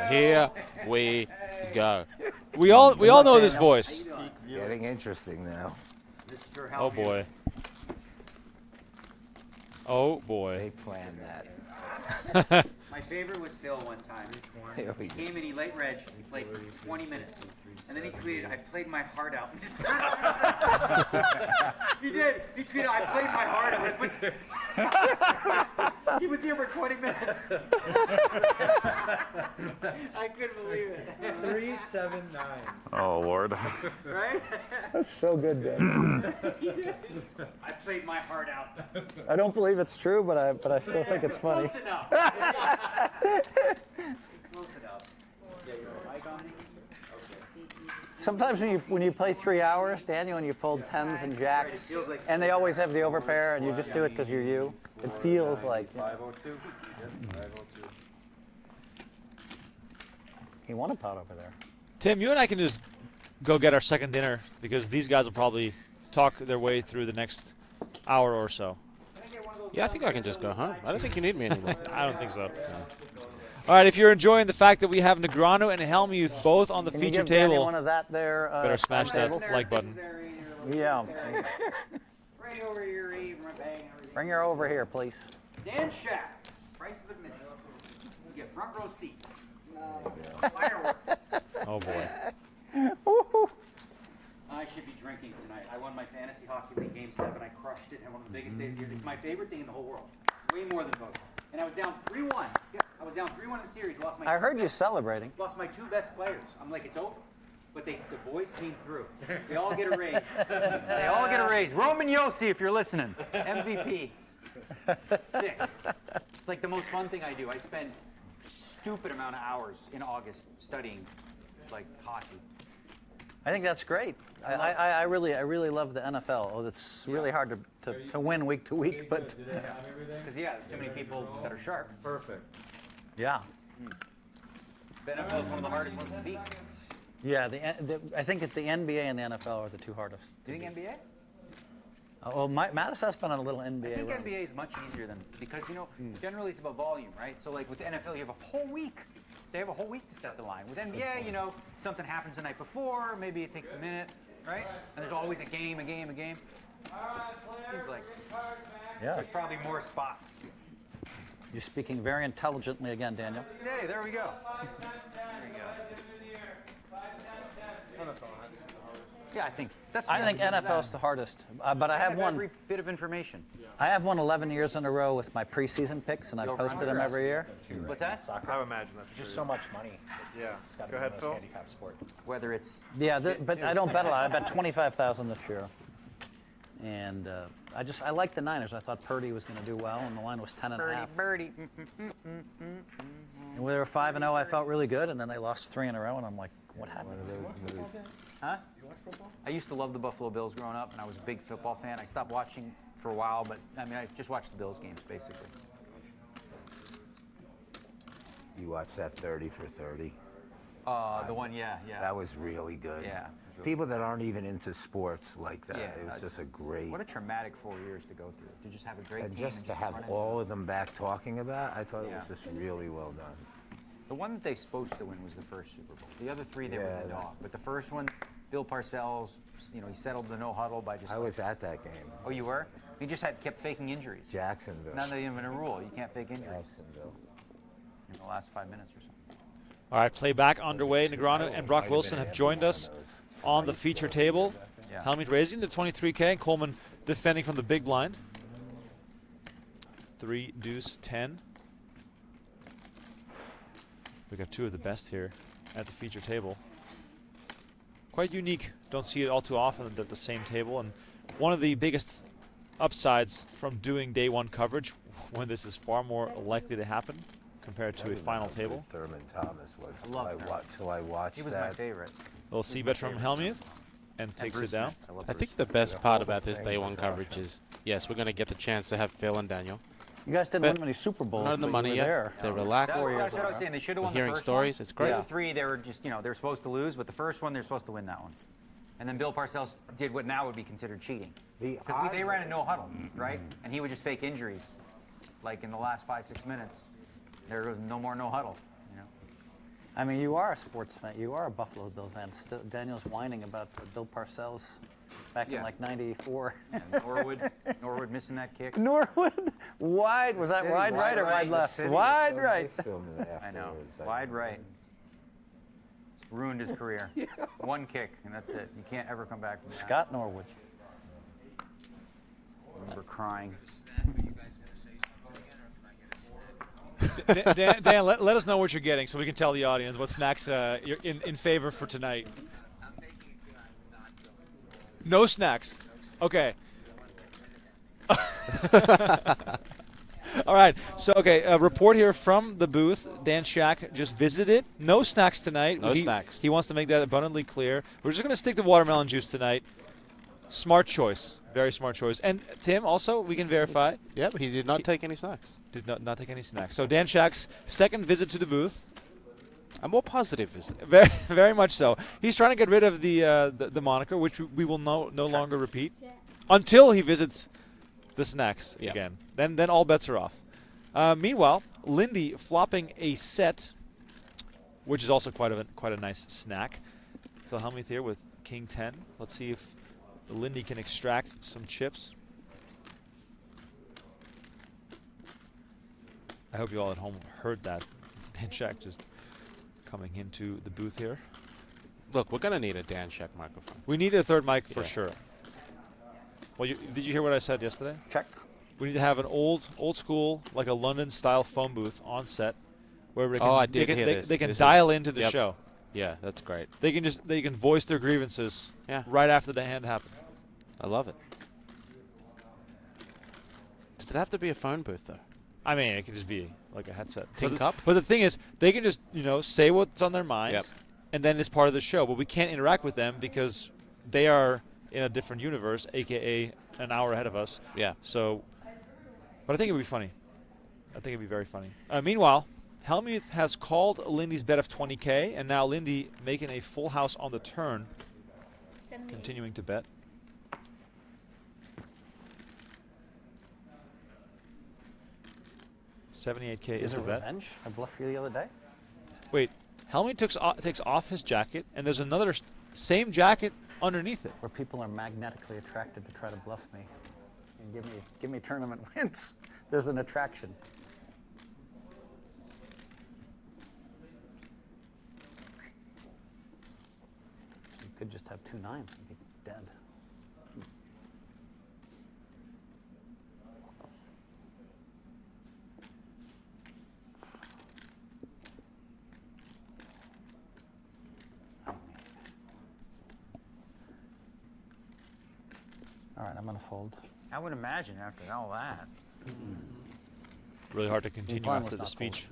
we go. Here we go. we all know this voice. Getting interesting now. Oh boy. Oh boy. They planned that. My favorite was Phil one time. Here we He go. came and he late reg. He played for 20 minutes. And then he tweeted, I played my heart out. He did. He tweeted, I played my heart out. He was here for 20 minutes. I couldn't believe it. 379. Oh Lord. Right? That's so good, Dan. I played my heart out. I don't believe it's true, but I still think it's funny. Close enough. Close enough. Yeah, you're mic on me? Okay. Sometimes when you play 3 hours, Daniel, and you fold tens and jacks, and they always have the overpair, and you just do it because you're you. It feels like 502. Yes, 502. he won a pot over there. Tim, you and I can just go get our second dinner because these guys will probably talk their way through the next hour or so. Yeah, I think I can just go home. I don't think you need me anymore. I don't think so. All right, if you're enjoying the fact that we have Negreanu and Hellmuth both on the Can you feature give Danny table, one of that there? better smash that tables? like button. Yeah. Right over here, Eve. Bang. Bring her over here, please. Dan Shack. Price of admission. You get front row seats. Fireworks. Oh boy. I should be drinking tonight. I won my fantasy hockey league game 7. I crushed it. Had one of the biggest days of the year. It's my favorite thing in the whole world. Way more than poker. And I was down 3-1. Yeah, I was down 3-1 in the series. I heard you celebrating. Lost my 2 best players. I'm like, it's over. But the boys came through. They all get a raise. They all get a raise. Roman Yossi, if you're listening. MVP. Sick. It's like the most fun thing I do. I spend stupid amount of hours in August studying like hockey. I think that's great. I really love the NFL. Oh, it's really hard to win week to week, but Because there's too many people that are sharp. Perfect. yeah. The NFL is one of the hardest ones to beat. Yeah, I think the NBA and the NFL are the two hardest. Do you think NBA? Oh, Mattis has been on a little NBA I think run. NBA is much easier than because generally it's about volume, right? So like with the NFL, you have a whole week. They have a whole week to set the line. With NBA, something happens the night before, maybe it takes a minute, right? And there's always a game. Seems like Yeah. there's probably more spots. You're speaking very intelligently again, Daniel. Hey, there we go. Yeah, I think I think NFL is the hardest, but I have one. every bit of information. I have won 11 years in a row with my preseason picks, and I posted them every year. What's that? I would imagine that's Just true. so much money. Yeah. Gotta Go be ahead, the most Phil. handicap sport. Whether it's Yeah, but I don't bet a lot. I bet 25,000 this year, and I like the Niners. I thought Purdy was going to do well, and the line was 10.5. birdie. And when they were 5-0, I felt really good, and then they lost 3 in a row, and I'm like, what happened? Huh? I used to love the Buffalo Bills growing up, and I was a big football fan. I stopped watching for a while, but I mean, I just watched the Bills games basically. You watched that 30 for 30? The one, yeah. That was really good. Yeah. People that aren't even into sports like that, Yeah, it was just a great. What a traumatic 4 years to go through. To just have a great And team just and to have run all of them back talking about, I thought Yeah. it was just really well done. The one that they supposed to win was the first Super Bowl. The other 3 they were Yeah, the dog. But the first one, Bill Parcells, he settled the no huddle by just. I was at that game. Oh, you were? He just kept faking injuries. Jacksonville. Not even a rule. You can't fake injuries Jacksonville. in the last 5 minutes or something. All right, play back underway. Negreanu and Brock Wilson have joined us on the feature table. Yeah. Hellmuth raising to 23K, and Coleman defending from the big blind. 3 deuce 10. We got 2 of the best here at the feature table. Quite unique. Don't see it all too often at the same table. And one of the biggest upsides from doing day 1 coverage, when this is far more likely to happen compared to a final table. Thurman Thomas was. I love Thurman. Till I watched He was that. my favorite. Little C-bet from Hellmuth and takes Bruce it down. Smith. love I Bruce think the Smith. best part about this day 1 coverage is, yes, we're going to get the chance to have Phil and Daniel. You guys didn't But win many Super Bowls, Not in the but money you were yet. there. They're relaxed. That's what I was saying. They should have We're won the hearing first stories. one. It's great. The other 3, they were just, they were supposed to lose, but the first one, they're supposed to win that one. And then Bill Parcells did what now would be considered cheating. Because they ran a no huddle, right? And he would just fake injuries. Like in the last 5-6 minutes, there was no more no huddle. I mean, you are a sports fan. You are a Buffalo Bills fan. Daniel's whining about Bill Parcells back in Yeah. like '94. Yeah, Norwood missing that kick. Norwood, wide. Was that wide right or wide left? Wide right. I know. Wide right. It's ruined his career. 1 kick, and that's it. You can't ever come back from that. Scott Norwood. I remember crying. Dan, let us know what you're getting so we can tell the audience what snacks you're in favor for tonight. No snacks. Okay. All right. So, okay, a report here from the booth. Dan Shack just visited. No snacks tonight. No snacks. He wants to make that abundantly clear. We're just going to stick to watermelon juice tonight. Smart choice. Very smart choice. And Tim, also, we can verify. Yep, he did not take any snacks. Did not take any snacks. So Dan Shack's second visit to the booth. A more positive visit. Very, very much so. He's trying to get rid of the moniker, which we will no longer repeat until he visits the snacks again. Then all bets are off. Meanwhile, Lindy flopping a set, which is also quite a nice snack. Phil Hellmuth here with King 10. Let's see if Lindy can extract some chips. I hope you all at home heard that. Dan Shack just coming into the booth here. Look, we're going to need a Dan Shack microphone. We need a third mic for sure. Well, did you hear what I said yesterday? Check. We need to have an old school, like a London-style phone booth on set, where they can, they can dial into the show. Yeah, that's great. They can voice their grievances right after the hand happens. I love it. Does it have to be a phone booth though? I mean, it could just be like a headset. Tin cup? But the thing is, they can just say what's on their mind, and then it's part of the show. But we can't interact with them because they are in a different universe, aka an hour ahead of us. Yeah. So, but I think it'd be funny. I think it'd be very funny. Meanwhile, Hellmuth has called Lindy's bet of 20K, and now Lindy making a full house on the turn, continuing to bet. $78K is the bet. Revenge? I bluffed you the other day. Wait, Hellmuth takes off his jacket, and there's another same jacket underneath it. Where people are magnetically attracted to try to bluff me and give me tournament wins. There's an attraction. You could just have 2 9s and be dead. All right, I'm going to fold. I would imagine after all that. Really hard to continue plan after was the not speech.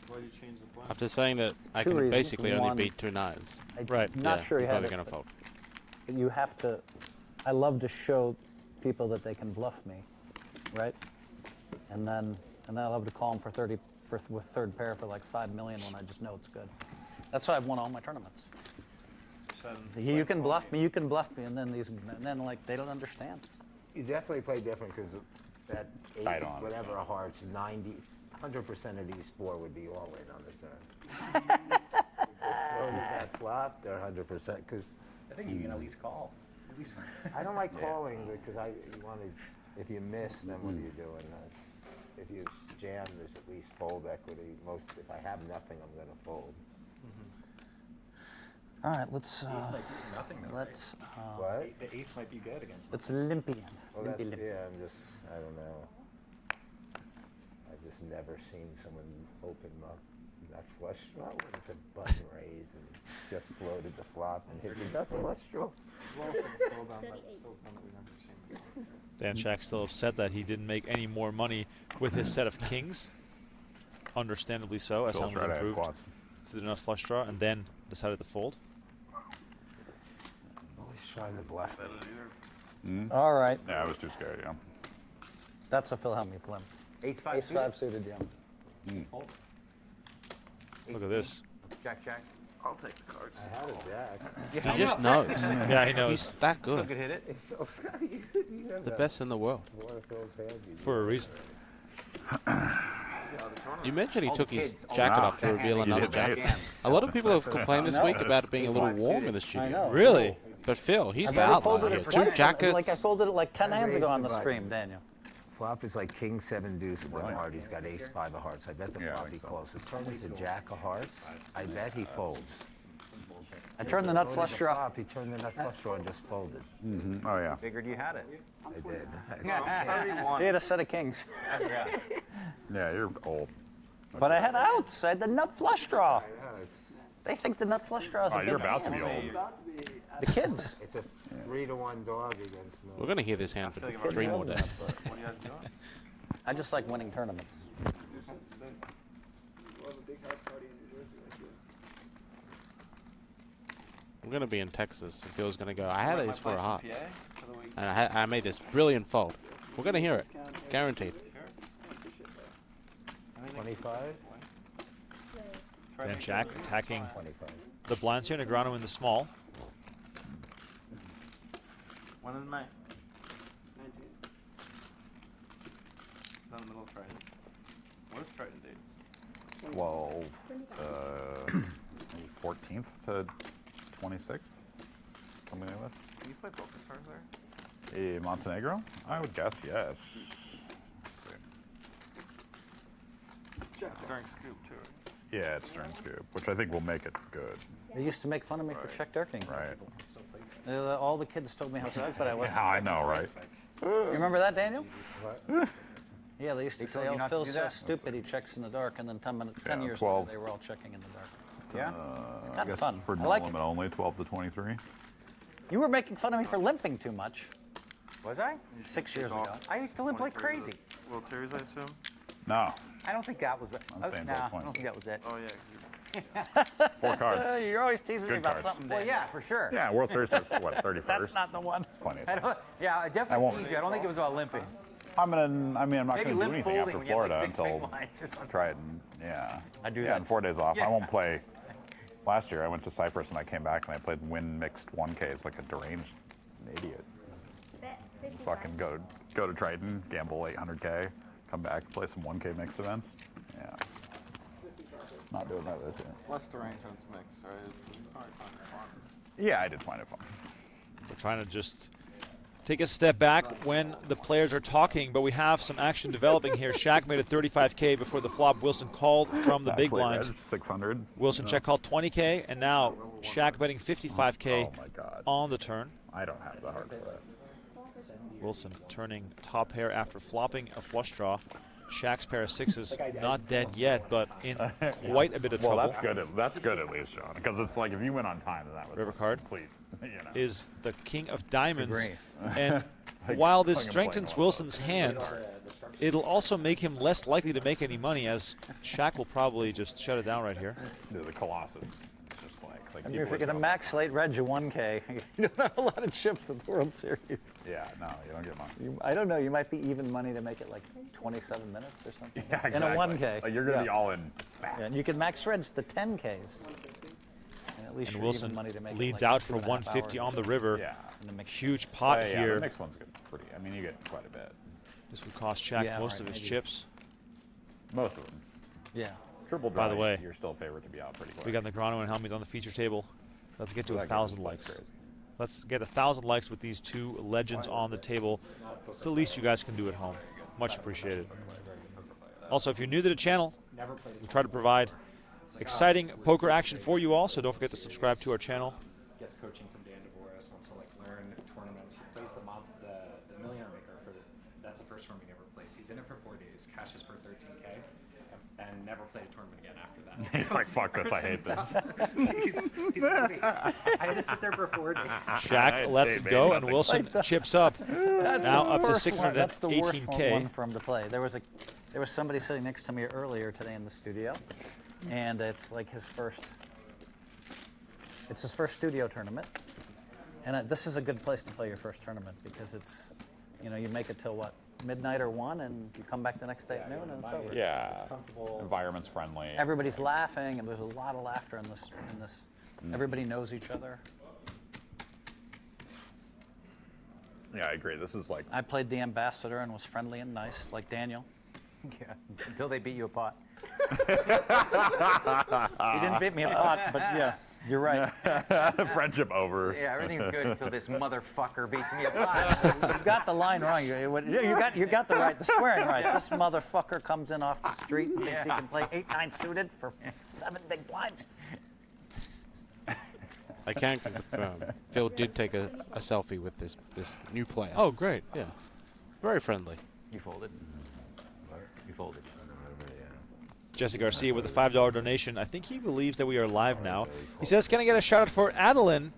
Why do you change the plan? After saying that I Two can reasons. basically One, only beat 2 9s. Right. I'm not sure you you're have probably it. going to fold. But you have to. I love to show people that they can bluff me, right? And then I love to call them with third pair for like 5 million when I just know it's good. That's why I've won all my tournaments. You can bluff me, and then like they don't understand. You definitely play different because that Tight 8, on, whatever a hearts, 100% of these 4 would be all in on the turn. If that flop, they're 100% because I think you can at least call. At least. I don't like calling because if you miss, then what are you doing? If you jam, there's at least fold equity. If I have nothing, I'm going to fold. All right, let's. Nothing though, Let's. What? The ace might be good against Let's limpy. Well, Limpy, that's, limpy. I don't know. I've just never seen someone open up nut flush draw when it's a button raise and just floated the flop and hit the nut flush draw. Dan Shack's still upset that he didn't make any more money with his set of kings. Understandably so, as Phil's Hellmuth right, I have improved quads. to the nut flush draw and then decided to fold. He's trying to bluff it. All right, Yeah, I was too scared, yeah. that's a Phil Hellmuth limp. Ace 5 Ace 5 suited, yeah. Fold. Look at this. Jack, Jack. I'll take the cards. I had a jack. He just knows. Yeah, he knows. He's that Still good. could hit it. You have The that best in the world. one of Phil's hands, you For a reason. You mentioned he All took the his kids, all jacket the off to kids. reveal He another did jacket. nice. A lot of people have complained this week about it being a little warm in the I studio. know. Really? But Phil, he's I've the already outlier folded here. it 2 twice. jackets. Like I folded it like 10 hands ago on the Raised the stream, Daniel. Flop is like king 7 deuce with a heart. He's got ace 5 of hearts. I bet the Yeah, I flop think he so. calls. It turns to jack of hearts. I bet he folds. I turned the nut Loaded flush the draw. flop, he turned the nut flush draw and just folded. Oh, yeah. Figured you had it. I did. He had a set of kings. Yeah, you're old. But I had outs. I had the nut flush draw. I know, They think the nut flush draw is Oh, a big you're about to hand. be old. The kids. it's a 3-to-1 dog against me. We're gonna hear this hand for feel like I'm 3 more already days. What are you guys doing? I just like winning tournaments. We'll have a big house party in New Jersey like you. I'm gonna be in Texas. And Phil's gonna go. I had these for a heart, PA for the week. and I made this brilliant fold. We're gonna hear it, guaranteed. 25? Dan Jack attacking 25. the blinds here. Negreanu in the small. When in May? 19. Down the middle of Triton. What is Triton dates? 14th to 26th. Something like that. Can you play Poker Stars there? Montenegro? I would guess yes. It's during Scoop too. Right? Yeah, it's during Scoop, which I think will make it good. They used to make fun of me for check dirking. Right. All the kids told me how stupid I was. Yeah, I know, right? You remember that, Daniel? What? Yeah, they used to They say, told you "Oh, not to Phil's do so that?" stupid. He checks in the dark." And then 10 Yeah, years 12. later, they were all checking in the dark. Yeah? It's I kind of guess fun. for I no like limit it. only, 12 to 23. You were making fun of me for limping too much Was I? 6 years ago. I used to limp like 23 crazy. World Series, I assume. No, I don't think that was it. I'm saying Nah, about I don't think that was it. Oh yeah. 'Cause 4 cards. You're always teasing me Good about cards. something. Well, Dan. yeah, for sure. Yeah, World Series is what, 31st? That's not the one. Plenty of I time. don't, yeah, I I definitely won't- tease you. I don't think it was about limping. I'm not Maybe gonna do limp anything folding after when you have Florida like 6 big until blinds or something. try it. And, yeah, I do yeah, that and 4 days off. Yeah. I won't play. Last year I went to Cyprus and I came back and I played win mixed 1Ks like a deranged idiot. Fucking go to Triton, gamble 800K, come back, play some 1K mixed events. Yeah, not doing that this year. less arrangements mix, right? It's probably kind of fun. Yeah, I did find it fun. We're trying to just take a step back when the players are talking, but we have some action developing here. Shaq made a 35K before the flop. Wilson called from the big That's like blind. 600. Wilson check called 20K, and now Shaq betting 55K Oh my God, on the turn. I don't have the heart for that. Wilson turning top pair after flopping a flush draw. Shaq's pair of sixes not dead yet, but in quite a bit of Well, trouble. that's good. That's good at least, John. Because it's like if you went on time, then that was River card. complete. You know. Is the king of diamonds. Agree. And while this strengthens Wilson's hand, it'll also make him less likely to make any money, as Shaq will probably just shut it down right here. The Colossus. It's just like I mean, people if you're are gonna so- max slate reg you 1K, you don't have a lot of chips at the World Series. Yeah, no, you don't get much. I don't know. You might be even money to make it like 27 minutes or something. Yeah, In a exactly. 1K. Like you're gonna Yeah. be all in fast. Yeah, and you can max reg the 10Ks. And at least And you're Wilson even money to make leads it like out for 2.5 150 hours. on the river. Yeah. In the mix. Huge pot Yeah, here. The next one's good. Pretty. I mean, you get quite a bit. This would cost Shaq Yeah, most right, of his maybe. chips. Most of them. Yeah. Triple By the draw, way, you're still favored to be out pretty quick. We got Negreanu and Hellmuth on the feature table. Let's get to That 1,000 game is likes. crazy. Let's get 1,000 likes with these two legends on the table. It's the least you guys can do at home. Much appreciated. Also, if you're new to the channel, we try to provide exciting poker action for you all, so don't forget to subscribe to our channel. Gets coaching from Dan DeVoris, wants to like learn tournaments. He plays the Millionaire Maker for that's the first tournament he ever plays. He's in it for 4 days, cashes for 13K, and never played a tournament again after that. He's like, fuck this, I hate this. he's like, I had to sit there for 4 days. Shaq lets it go, and Wilson chips up. That's Now the up to worst one. That's the worst 618K. one for him to play. There was somebody sitting next to me earlier today in the studio, and it's like his first. It's his first studio tournament, and this is a good place to play your first tournament because it's, you make it till what, midnight or 1, and you come back the next day at noon, and it's over. Yeah. Environment's friendly. Everybody's laughing, and there's a lot of laughter in this. Everybody knows each other. Yeah, I agree. This is like. I played the ambassador and was friendly and nice, like Daniel. Yeah, until they beat you a pot. He didn't beat me a pot, but yeah, you're right. Friendship over. Yeah, everything's good until this motherfucker beats me a pot. You got the line wrong. You got the swearing right. This motherfucker comes in off the street and thinks he can play 8-9 suited for 7 big blinds. I can confirm. Phil did take a selfie with this new player. Oh, great. Yeah. Very friendly. You folded. You folded. Jesse Garcia with a $5 donation. I think he believes that we are live now. He says, "Can I get a shout out for Adeline?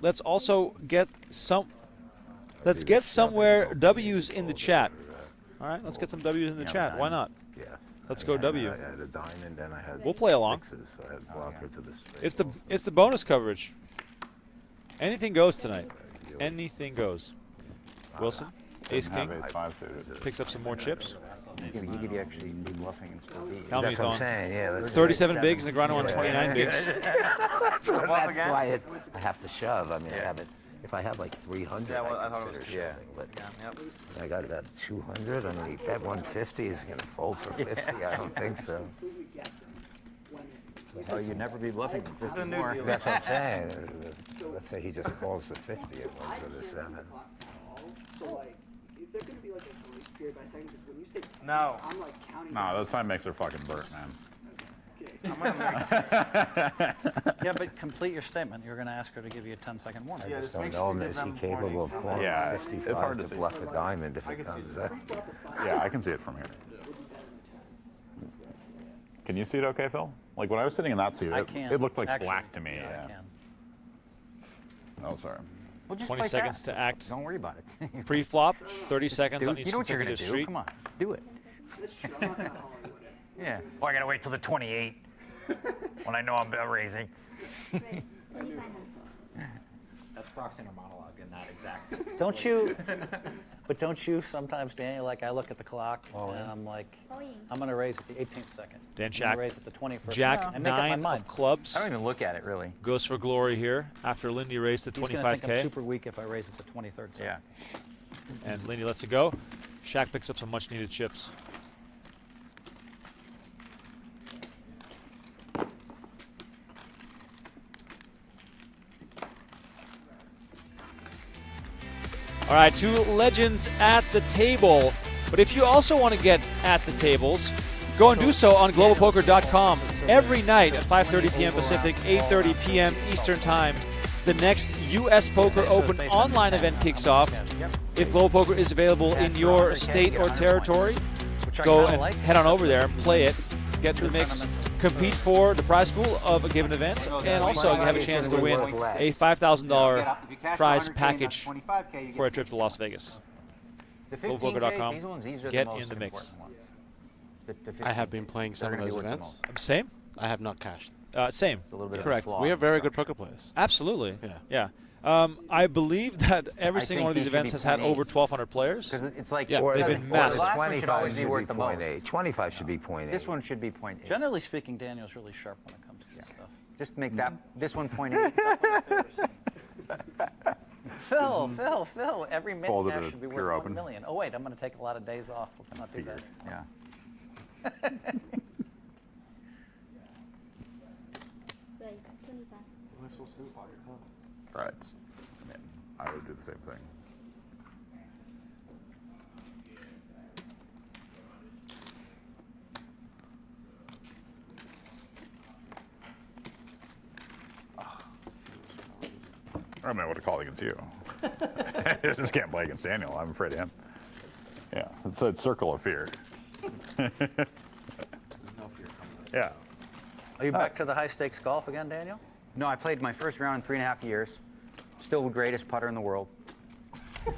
Let's also get some. Let's get somewhere W's in the chat. All right, let's get some W's in the chat. Why not? Yeah. Let's go W. I had a diamond, then I had We'll play along. sixes, so I had blocker to the straight. It's the bonus coverage. Anything goes tonight. Anything goes. Wilson, ace king, picks up some more chips. He could actually be bluffing and still be. Tell me, That's what I'm Thon. saying, yeah. That's 37 bigs, Negreanu on 29 bigs. that's why I have to shove. I mean, I have it. If I have like 300, I consider shoving. But I got that 200. I mean, that 150 is going to fold for 50. I don't think so. So you'd never be bluffing for 50 more. That's what I'm saying. Let's say he just falls to 50 at one for the 7. So like, is there gonna be like a grace period by second? Because when you say No. I'm like counting. No, those time makes are fucking burnt, man. Yeah, but complete your statement. You're going to ask her to give you a 10-second warning. I just don't know him. Is he capable of pulling Yeah, 55 it's hard to to see. bluff a diamond if it comes up? Yeah, I can see it from here. Can you see it okay, Phil? Like when I was sitting in that seat, I can. it looked like Actually, black to me. Yeah, Yeah. I can. Oh, sorry. Well, just 20 play seconds fast. to act. Don't worry about it. Pre-flop, 30 seconds Do, on each you know what you're gonna consecutive do? street. Come on, do it. That's true. I'm not gonna Hollywood it. Yeah. Oh, I gotta wait till the 28 when I know I'm raising. That's Brock's inner monologue in that exact. Don't you? But don't you sometimes, Daniel? Like I look at the clock and I'm like, I'm going to raise at the 18th second. Dan I'm Shack, gonna raise at the 21st. Jack and make up my 9 mind. of clubs. I don't even look at it really. Goes for glory here after Lindy raised the He's going to think I'm 25K. super weak if I raise at the 23rd second. Yeah. And Lindy lets it go. Shaq picks up some much needed chips. All right, two legends at the table. But if you also want to get at the tables, go and do so on globalpoker.com every night at 5:30 p.m. Pacific, 8:30 p.m. Eastern Time. The next U.S. Poker Open online event kicks off. If Global Poker is available in your state or territory, go and head on over there and play it. Get to the mix, compete for the prize pool of a given event, and also you have a chance to win a $5,000 prize package for a trip to Las Vegas. The globalpoker.com. 15K, these ones, these are Get the most in the mix. important ones. The I have 15K, been playing some they're of gonna those be worth the events. most. Same? I have not cashed. Same. It's a little bit of a Correct. flaw We in are very good structure. poker players. Absolutely. Yeah. I believe that every I single one of think these these should events be has had 0.8. over 1,200 players. Because it's like, Yeah, they've been the massive. last one should 25 always be should be worth the most. 0.8. 25 should be 0.8. This one should be 0.8. Generally speaking, Daniel's really sharp when it comes to this stuff. Just make that, this one 0.8. Phil, every minute Folded cash a should be pure worth open. 1 million. Oh wait, I'm going to take a lot of days off. Let's not do that. Yeah. Right. I mean, I would do the same thing. I mean, I would have called against you. I just can't play against Daniel. I'm afraid of him. Yeah, it's a circle of fear. Yeah. Are you back to the high stakes golf again, Daniel? No, I played my first round in 3.5 years. Still the greatest putter in the world.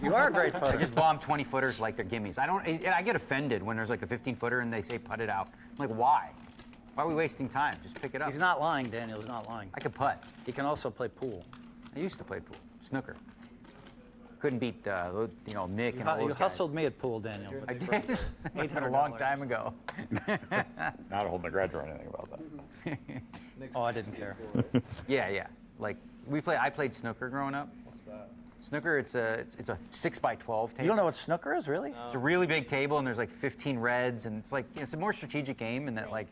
You are a great I putter. just bomb 20 footers like they're gimmies. I get offended when there's like a 15 footer and they say put it out. I'm like, why? Why are we wasting time? Just pick it up. He's not lying, Daniel. He's not lying. I can putt. He can also play pool. I used to play pool, snooker. Couldn't beat, Nick and all You those guys. hustled me at pool, Daniel. I did. It's been a long $800. time ago. Not holding a grudge or anything about that. Oh, I didn't care. Yeah. Like I played snooker growing up. What's that? Snooker, it's a 6x12 table. You don't know what snooker is, really? It's a really big table, and there's like 15 reds, and it's like it's a more strategic game, in that like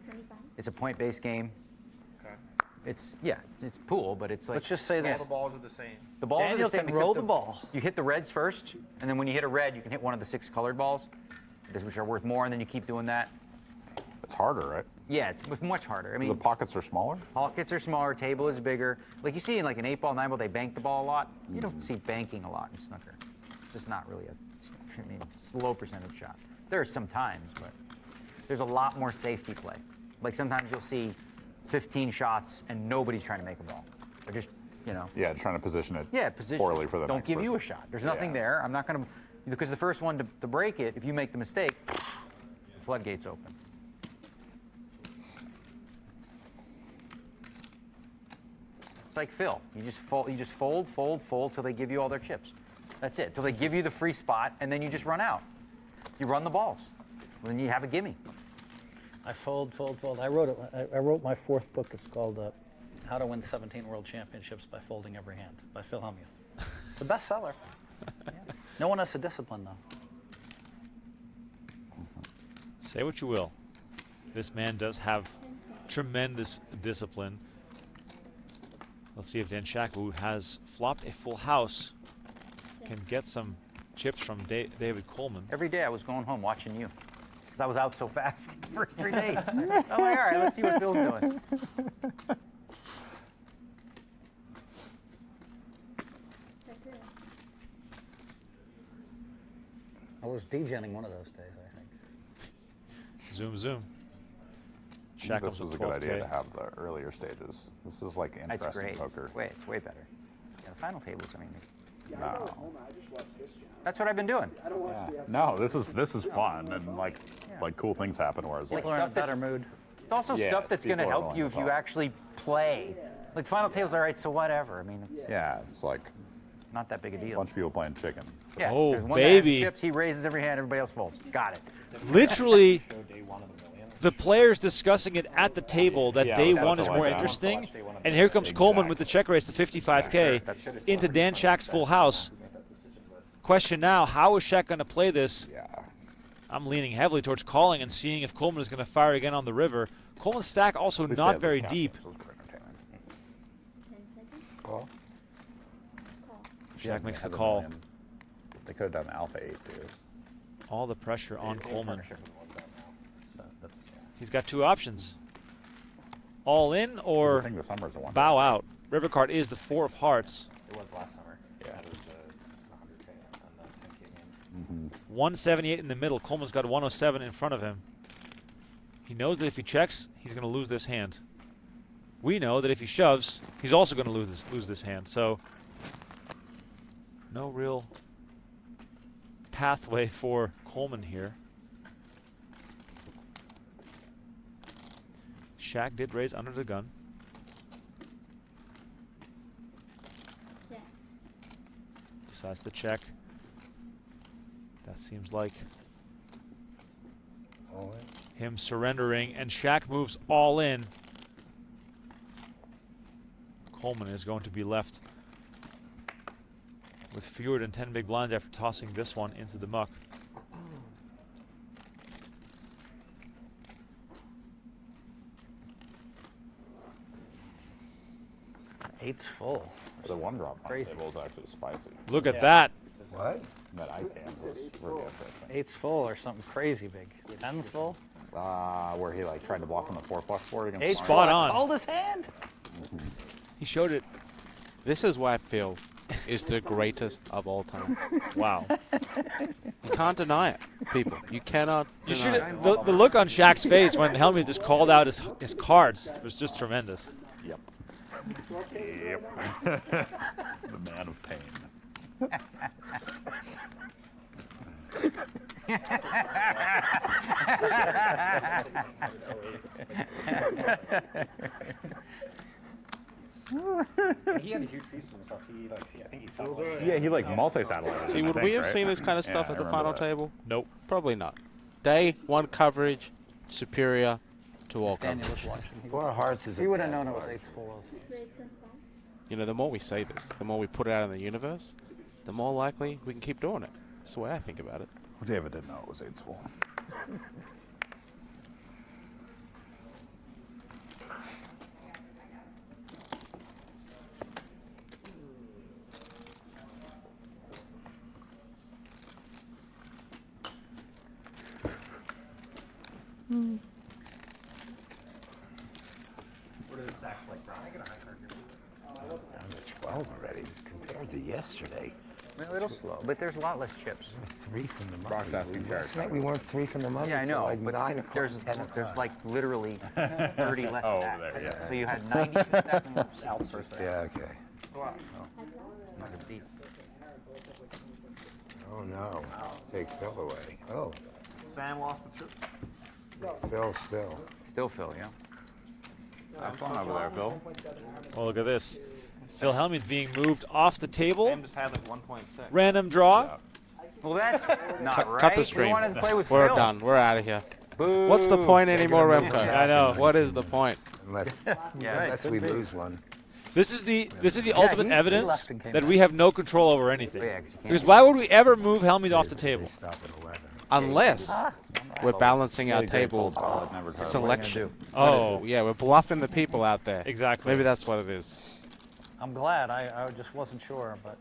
it's a point-based game. Okay. It's pool, but it's like Let's just say All this. the balls are the same. the balls Daniel are the same. can except roll the ball. You hit the reds first, and then when you hit a red, you can hit one of the 6 colored balls, which are worth more, and then you keep doing that. It's harder, right? Yeah, it's much harder. I The mean, pockets are smaller? pockets are smaller, table is bigger. Like you see in like an 8-ball, 9-ball, they bank the ball a lot. You don't see banking a lot in snooker. It's just not really it's low percentage shot. There are some times, but there's a lot more safety play. Like sometimes you'll see 15 shots and nobody's trying to make them all. They're just, you know. Yeah, trying to position it Position. poorly for the Don't next give you a person. shot. There's nothing Yeah. there. I'm not going to, because the first one to break it, if you make the mistake, the floodgates open. It's like Phil. You just fold till they give you all their chips. That's it. Till they give you the free spot, and then you just run out. You run the balls. Then you have a gimme. I fold. I wrote my 4th book. It's called How to Win 17 World Championships by Folding Every Hand by Phil Hellmuth. It's a bestseller. Yeah. No one has the discipline, though. Say what you will. This man does have tremendous discipline. Let's see if Dan Shack, who has flopped a full house, can get some chips from David Coleman. Every day I was going home watching you. Because I was out so fast the first 3 days. I'm like, all right, let's see what Phil's doing. I was DJing one of those days, I think. Zoom. I Shack think this comes was with a good idea 12K. to have the earlier stages. This is like That's interesting great. poker. It's way better. Yeah, the final tables, I mean, Yeah, I go home. I just watch this channel. that's what I've been doing. I don't watch the episode. No, this is fun and like cool things happen. Whereas like People are in a better mood. It's also Yeah, stuff that's going to people are help willing you to if you talk. actually play. Like final tables, all right, so whatever. I mean, it's yeah, it's like not that big a a deal. bunch of people playing chicken. Yeah, Oh, there's one guy has the baby. chips, he raises every hand, everybody else folds. Got it. Literally, Show day 1 of the million. the players discussing it at the table that Yeah, day that's one what is I more like that. interesting. And here comes Coleman with the check raise to 55K into Dan Shack's full house. Question now, how is Shack going to play this? Yeah. I'm leaning heavily towards calling and seeing if Coleman is going to fire again on the river. Coleman's stack also They not said very this deep. was pretty entertaining. 10 seconds. Call. Call. Shack makes the Had a call. million. They could have done Alpha 8 too. All the pressure on Coleman. So that's He's got 2 options. All in I or think the summer's the one. bow out. River card is the 4 of hearts. It was last summer. Yeah. That was the 100K on the 10K game. 178 in the middle. Coleman's got 107 in front of him. He knows that if he checks, he's going to lose this hand. We know that if he shoves, he's also going to lose this hand. So no real pathway for Coleman here. Shack did raise under the gun. Yeah. Decides to check. That seems like him surrendering, and Shack moves all in. Coleman is going to be left with fewer than 10 big blinds after tossing this one into the muck. Eight's full. The one drop on the Crazy. table is actually spicy. Look at that. What? That I can was really interesting. Eight's full or something crazy big. Ten's full. Where he like tried to block on the 4 flush board against. Eight's Spot full. on. Hold his hand. He showed it. This is why Phil is the greatest of all time. Wow. You can't deny it, people. You cannot You deny should it. the look on Shack's face when Hellmuth just called out his cards was just tremendous. Yep. Yep. The man of pain. He had a huge piece of himself. He like, I think he satellite. Yeah, he like multi-satellite. See, would we have seen this kind of stuff at the final table? Nope. Probably not. Day 1 coverage, superior to all Daniel coverage. was watching. Four hearts is He a would have bad known it was card. eight's full. Raise the phone. You know, the more we say this, the more we put it out in the universe, the more likely we can keep doing it. That's the way I think about it. David didn't know it was 8's full. What are the sacks like, Brian? I get a high card here. Down to 12 already compared to yesterday. A little slow, but there's a lot less chips. 3 from the Brock's money. asking Jared. Last night we weren't 3 from the money. Yeah, I till know, like but 9 o'clock, there's 10 o'clock. there's like literally 30 less Oh, stacks. there, yeah. So you had 92 stacks and 62 stacks. Yeah, okay. Like a beat. Oh no. Take Phil away. Oh, Sam lost the chip. Phil still. Still Phil, yeah. Have fun over there, Phil. Oh, look at this. Phil Hellmuth being moved off the table. Sam just had like 1.6. Random draw. Well, that's not right. Cut the We stream. wanted to play with We're Phil. done. We're out of here. Boo. What's the point anymore, gonna move Remko? them I know. What is the point? Unless, Yeah, unless we lose one. This is the ultimate he evidence left and came that back. we have no control over anything. Yeah, 'cause you can't- Because why would we ever move Hellmuth off the table? They stop at 11. Unless we're balancing our Really great table fold call, I'd never call it. selection. Oh, Yeah, we're bluffing the people out there. exactly. Maybe that's what it is. I'm glad. I just wasn't sure, but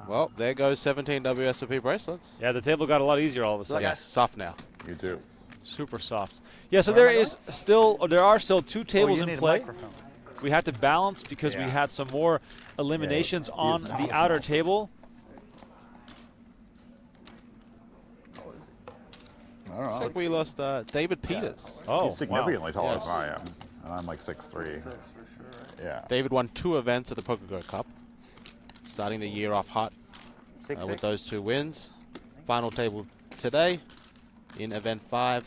Well, there goes 17 WSOP bracelets. Yeah, the table got a lot easier all of a sudden. Yeah, soft now. You too. Super soft. Yeah, so there are still 2 tables you in need a play. microphone. We had to balance because we Yeah. had some more eliminations on the outer table. I don't know. I think we lost David Peters. Oh, He's significantly taller Yes. than I am. And I'm like 6'3". 6 for sure, right? Yeah. David won 2 events at the PokerGO Cup, starting the year off hot 6-6. with those 2 wins. Final table today in event 5,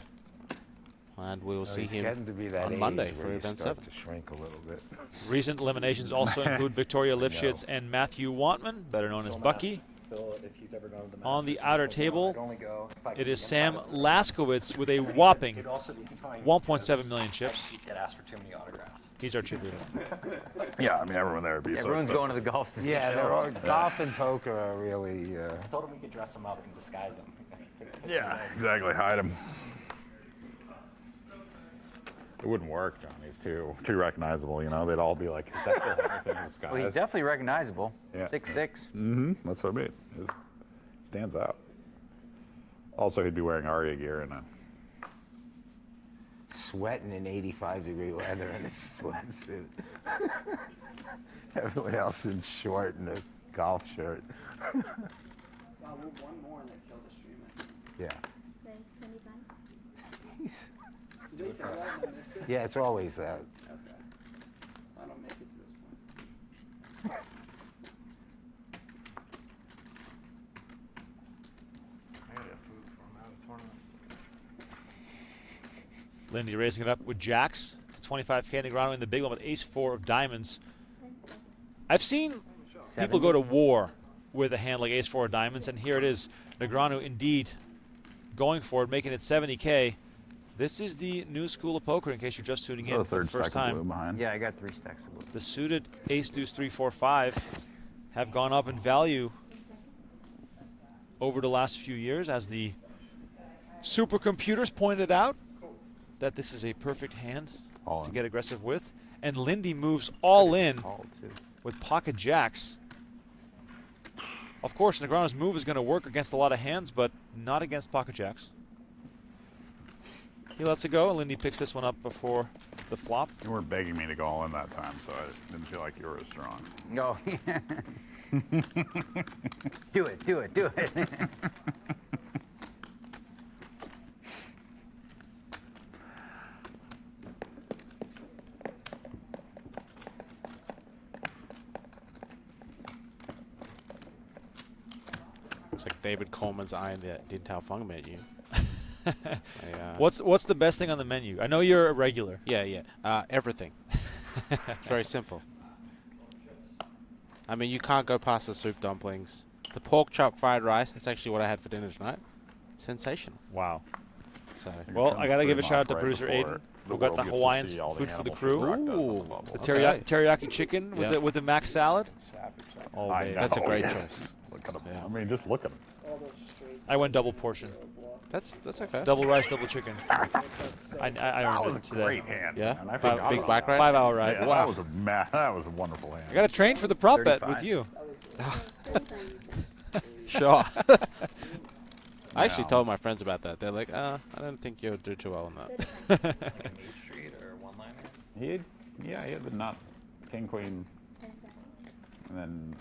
and we will see He's him getting to be that on age Monday where for you event start 7. to shrink a little bit. Recent eliminations also include Victoria Lifshitz and Matthew Wantman, better known as Bucky. Phil, if he's ever gone to the On the Masters, outer he'll say, table, I'd only go if I It could is be Sam inside of it." Laskowitz with a But he said whopping it'd also be fine 1.7 because million chips. He'd get asked for too many autographs. He's our cheerleader. Yeah, I mean, everyone there would be so Everyone's stoked. going to the golf. Yeah, they're all, golf and poker are really. I told him we could dress him up and disguise him. Yeah, exactly. Hide him. It wouldn't work, John. He's too recognizable. You know, they'd all be like, "Is that Phil Hellmuth in disguise?" Well, he's definitely recognizable. Yeah. 6'6". Mm-hmm. That's what I mean. He stands out. Also, he'd be wearing Aria gear and a. Sweating in 85-degree weather in a sweatsuit. Everyone else in short and a golf shirt. Wow, we're one more and they killed the streamer. Yeah. There's 25. Did you say that and I missed it? Yeah, it's always that. Okay. I don't make it to this point. I gotta get food before I'm out of the tournament. Lindy raising it up with jacks to 25K. Negreanu in the big one with ace-4 of diamonds. I've seen people go to war with a hand like ace-4 of diamonds, and here it is. Negreanu indeed going for it, making it 70K. This is the new school of poker, in case you're just tuning So in the for the third first stack of blue time. behind. Yeah, I got 3 stacks of blue. The suited ace, deuce, 3, 4, 5 have gone up in value over the last few years, as the supercomputers pointed out that this is a perfect hand All to in. get aggressive with. And Lindy moves all in Called, too. with pocket jacks. Of course, Negreanu's move is going to work against a lot of hands, but not against pocket jacks. He lets it go, and Lindy picks this one up before the flop. You weren't begging me to go all in that time, so I didn't feel like you were as strong. No. Do it, do it, do it. Looks like David Coleman's eyeing the Din Tao Fung menu. What's the best thing on the menu? I know you're a regular. Yeah. Everything. It's very simple. I mean, you can't go past the soup dumplings. The pork chop fried rice, that's actually what I had for dinner tonight. Sensational. Wow. So, Well, I got to give a shout out to right producer before Aiden. the We've got world the gets to Hawaiian see all the food for the animal crew. food Rock does on the Ooh. level. The Okay. teriyaki chicken with Yeah. the mac salad. All I day. know, That's a great yes. choice. Look at him. Yeah. I mean, just look at him. All those straights. I went double portion. That's okay. Double rice, double chicken. I That earned was it a today. great hand. Yeah? man. I Five- forgot big about black that. ride? 5-hour ride. Yeah, Wow. that was a wonderful hand. I got to train for the prop bet 35. with you. Sure. I actually No. told my friends about that. They're like, I don't think you'll do too well on that. Like an 8th Street or one liner. He had the nut, king, queen, and then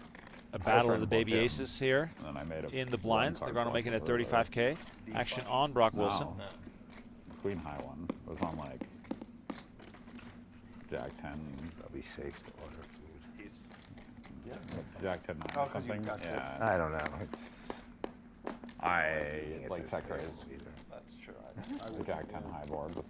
a battle trying of the to book baby him, aces here and then I made a in the one blinds. card Negreanu book making it for the 35K. Action on Brock Wilson. No. Queen high one. It was on like Jack 10. I'll be safe to order food. Jack 10 9 Oh, or 'cause you something. got chips. Yeah. I don't know. I Eating at like this check table raise either. That's true. the Jack 10 high board with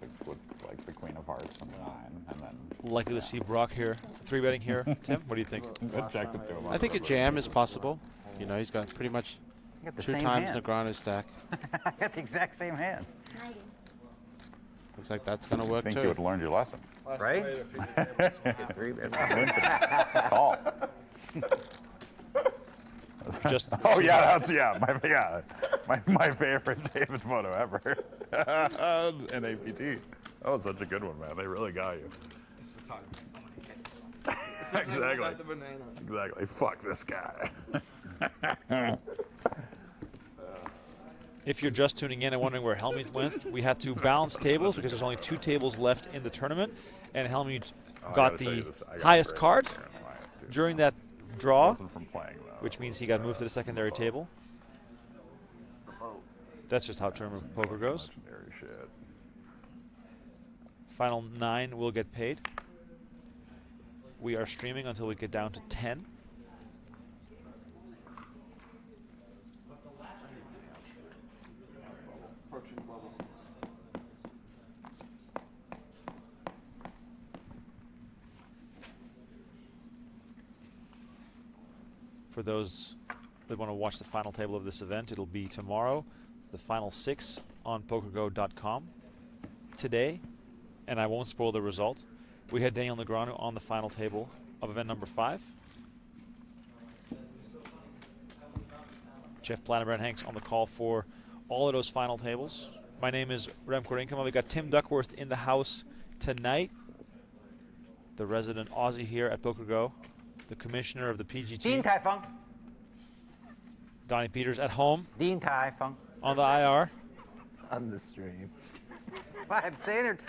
like the Queen of Hearts and the 9, and then Likely to see Brock here, 3-betting here. Tim, what do you think? check the 2 of them. I think a jam is possible. You know, he's got pretty much I got the 2 same times hand. Negreanu's stack. I got the exact same hand. 90. Looks like that's going to I work think too. you would learned your lesson. Right? Call. Just Oh yeah, that's my favorite David photo ever. In APT. Oh, such a good one, man. They really got you. Exactly. The banana. Exactly. Fuck this guy. If you're just tuning in and wondering where Hellmuth went, we had to balance tables because there's only 2 tables left in the tournament, and Hellmuth got the highest card during that draw, Wasn't from playing though. which means he got moved to the secondary table. That's just how tournament poker goes. Legendary shit. Final 9 will get paid. We are streaming until we get down to 10. Approaching bubbles. For those that want to watch the final table of this event, it'll be tomorrow, the final 6 on PokerGo.com. Today, and I won't spoil the result, we had Daniel Negreanu on the final table of event number 5. Jeff Plattenbrand Hanks on the call for all of those final tables. My name is Remko Rinkema. We got Tim Duckworth in the house tonight, the resident Aussie here at PokerGo, the commissioner of the PGT. Dean Tai Fung. Donnie Peters at home Dean Tai Fung. on the IR. On the stream. I'm saying it.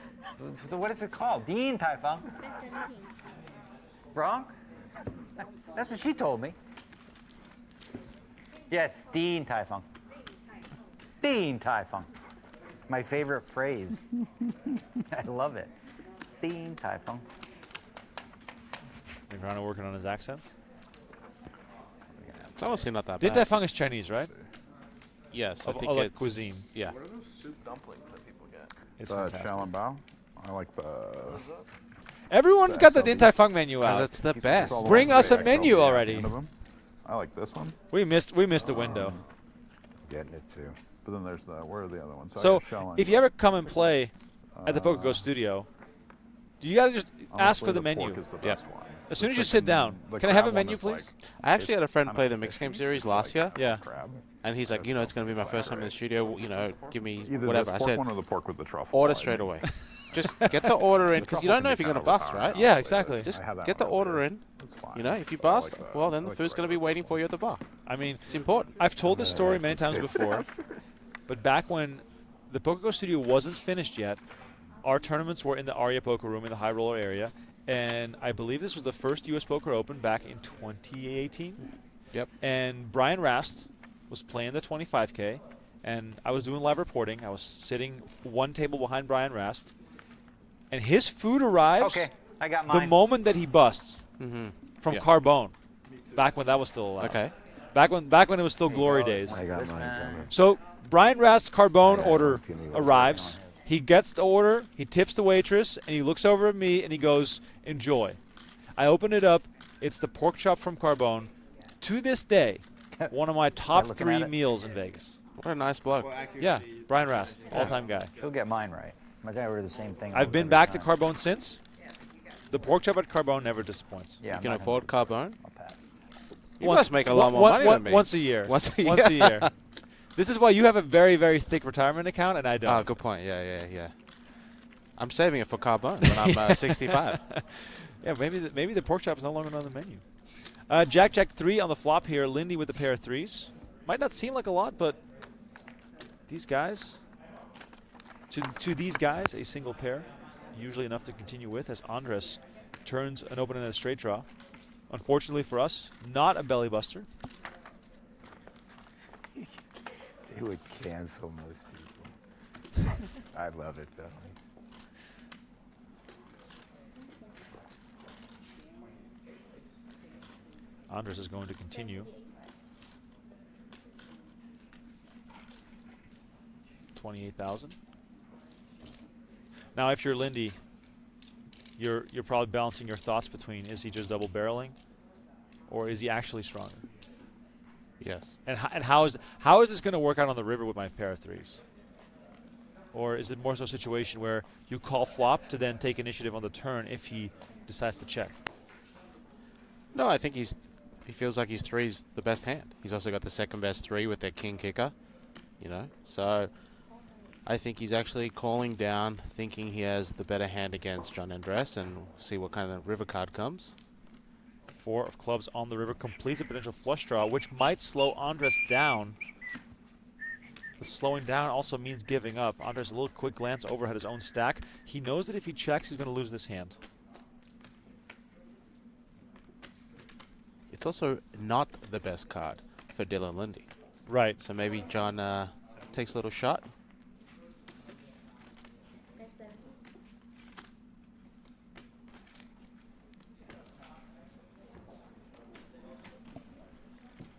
What is it called? Dean Tai Fung. Wrong? That's what she told me. Yes, Dean Tai Fung. Dean Tai Fung. My favorite phrase. I love it. Dean Tai Fung. Negreanu working on his accents. It's honestly not that Din bad. Tai Fung is Chinese, right? Yes, Of I think like it's cuisine. Yeah. What are those soup dumplings that people get? It's The fantastic. Shaolin I like the. Everyone's got the Din Tai Fung menu Because out. it's the best. all the Bring ones us a with menu XLB at the already. end of them. I like this one. We missed the window. Getting it too. But then there's the, where are the other ones? So Shaolin. if you ever come and play at the PokerGo Studio, you gotta just ask Honestly, for the menu. pork is the Yeah. best one. As soon The as you sit chicken- down, the can I have a crab one menu, is like- please? I actually had a friend kind play of the mixed game fishy. series It's last like year, Yeah. crab. and he's like, That's you know, the it's going to be my it's first like time in the studio. You know, give me Either whatever. this I pork said, one or the pork with the truffle. order I straight think. away. Just get the order in, because you don't know if you're going to bust, right? Yeah, exactly. Just I have that get the one over order there. in. That's fine. You know, if you I like bust, that. well, then I the like food's going to be waiting for you at the bar. I mean, It's important. I've told this story many times before, but back when the PokerGo Studio wasn't finished yet, our tournaments were in the Aria Poker Room in the High Roller area, and I believe this was the first U.S. Poker Open back in 2018. Yep. And Brian Rast was playing the 25K, and I was doing live reporting. I was sitting one table behind Brian Rast, and his food arrives Okay, I got the mine. moment that he busts Mm-hmm. from Yeah. Carbone, back when that was still allowed. Okay. Back when it was still glory days. I got This mine man. coming. So Brian Rast's Carbone Yeah, order if you need one. arrives. He gets the order, he tips the waitress, and he looks over at me and he goes, "Enjoy." I open it up. It's the pork chop from Carbone. To this day, one of my top looking 3 at it? meals in Vegas. What a nice bloke. Yeah, Brian Rast, all-time guy. She'll get mine right. My guy ordered the same thing. I've been every back to time. Carbone since. The pork chop at Carbone never disappoints. Yeah, You I'm can not afford Carbone. I'll pass. You must make a lot more money than me. Once a year. Once a Once a year. year. This is why you have a very, very thick retirement account, and I don't. Oh, good point. Yeah. I'm saving it for Carbone when I'm 65. Yeah, maybe the pork chop is no longer on the menu. Jack 3 on the flop here. Lindy with a pair of 3s. Might not seem like a lot, but these guys, to these guys, a single pair, usually enough to continue with, as Andres turns an open and a straight draw. Unfortunately for us, not a belly buster. They would cancel most people. I love it though. Andres is going to continue. 28,000. Now, if you're Lindy, you're probably balancing your thoughts between, is he just double barreling, or is he actually stronger? Yes. And how is this going to work out on the river with my pair of threes? Or is it more so a situation where you call flop to then take initiative on the turn if he decides to check? No, I think he feels like his three's the best hand. He's also got the second best three with their king kicker, you know. So I think he's actually calling down, thinking he has the better hand against John Andres, and see what kind of river card comes. 4 of clubs on the river completes a potential flush draw, which might slow Andres down. But slowing down also means giving up. Andres, a little quick glance over at his own stack. He knows that if he checks, he's going to lose this hand. It's also not the best card for Dylan Lindy. Right. So maybe John takes a little shot.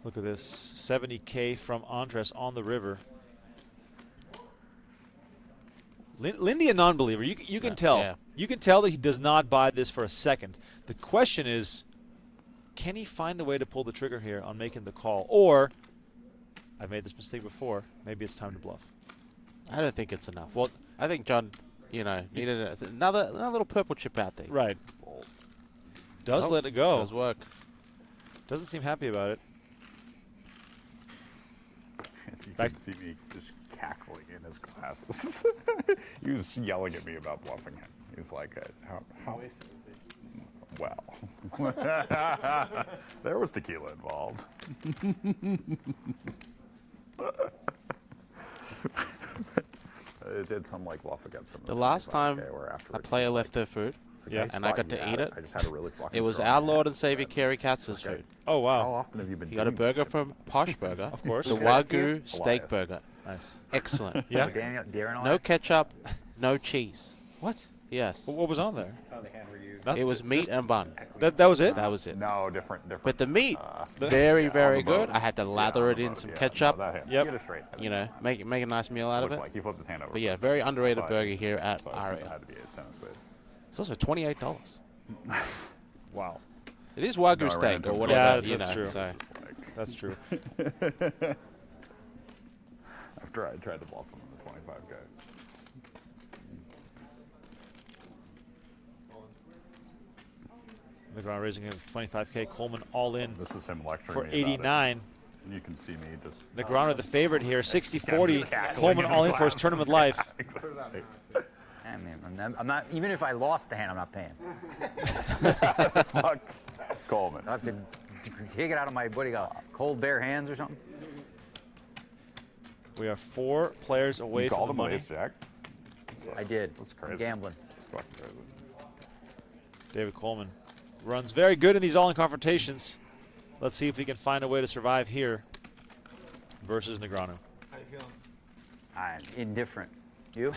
Look at this, 70K from Andres on the river. Lindy, a non-believer. You can tell. Yeah. You can tell that he does not buy this for a second. The question is, can he find a way to pull the trigger here on making the call? Or, I've made this mistake before, maybe it's time to bluff. I don't think it's enough. Well, I think John, you know, needed another little purple chip out there. Right. Does let it go. Does work. Doesn't seem happy about it. You Back can see me just cackling in his glasses. He was yelling at me about bluffing him. He's like, how well, there was tequila involved. It did some like bluff against him. The last time where a afterwards player he's left their food, like, and I got to eat it, I just had a really fucking it was strong our hand. Lord and Savior Kerry Katz's Okay. food. Oh, wow. How often have you been He got a doing this? burger from Posh Burger. Of course. The Okay. Wagyu steak Elias. burger. Nice. Excellent. Yeah. Darren No ketchup, no cheese. What? Yes. What was on there? Oh, the hand where you. Nothing. It was meat and bun. That was it? That was it. No, different. But the meat, The- very, Yeah, on very the good. boat. I had to lather on it the in boat, some yeah. ketchup. No, that hand. Yep. Get it straight. You know, make a nice meal out of Looked it. like he flipped his hand over. But yeah, first. very underrated So burger here at so I assumed Aria. it had to be ace 10 of spades. It's also $28. Wow. It is Wagyu No, I ran steak into or him. whatever, Yeah, you that's know. true. So Just like, That's true. after I tried to bluff him in the 25K. Negreanu raising him 25K. Coleman all in This is him lecturing for me about it. 89. And you can see me just. Negreanu the favorite here, 60-40. cackling Coleman in all his in for his glasses. tournament life. Exactly. I mean, I'm not. Even if I lost the hand, I'm not paying. Fuck Coleman. I have to take it out of my what do you got? Cold bare hands or something. We are 4 players away You from called the him money. ace jack. I did. That's I'm crazy. gambling. That's fucking crazy. David Coleman runs very good in these all-in confrontations. Let's see if he can find a way to survive here versus Negreanu. How you feeling? I'm indifferent. You?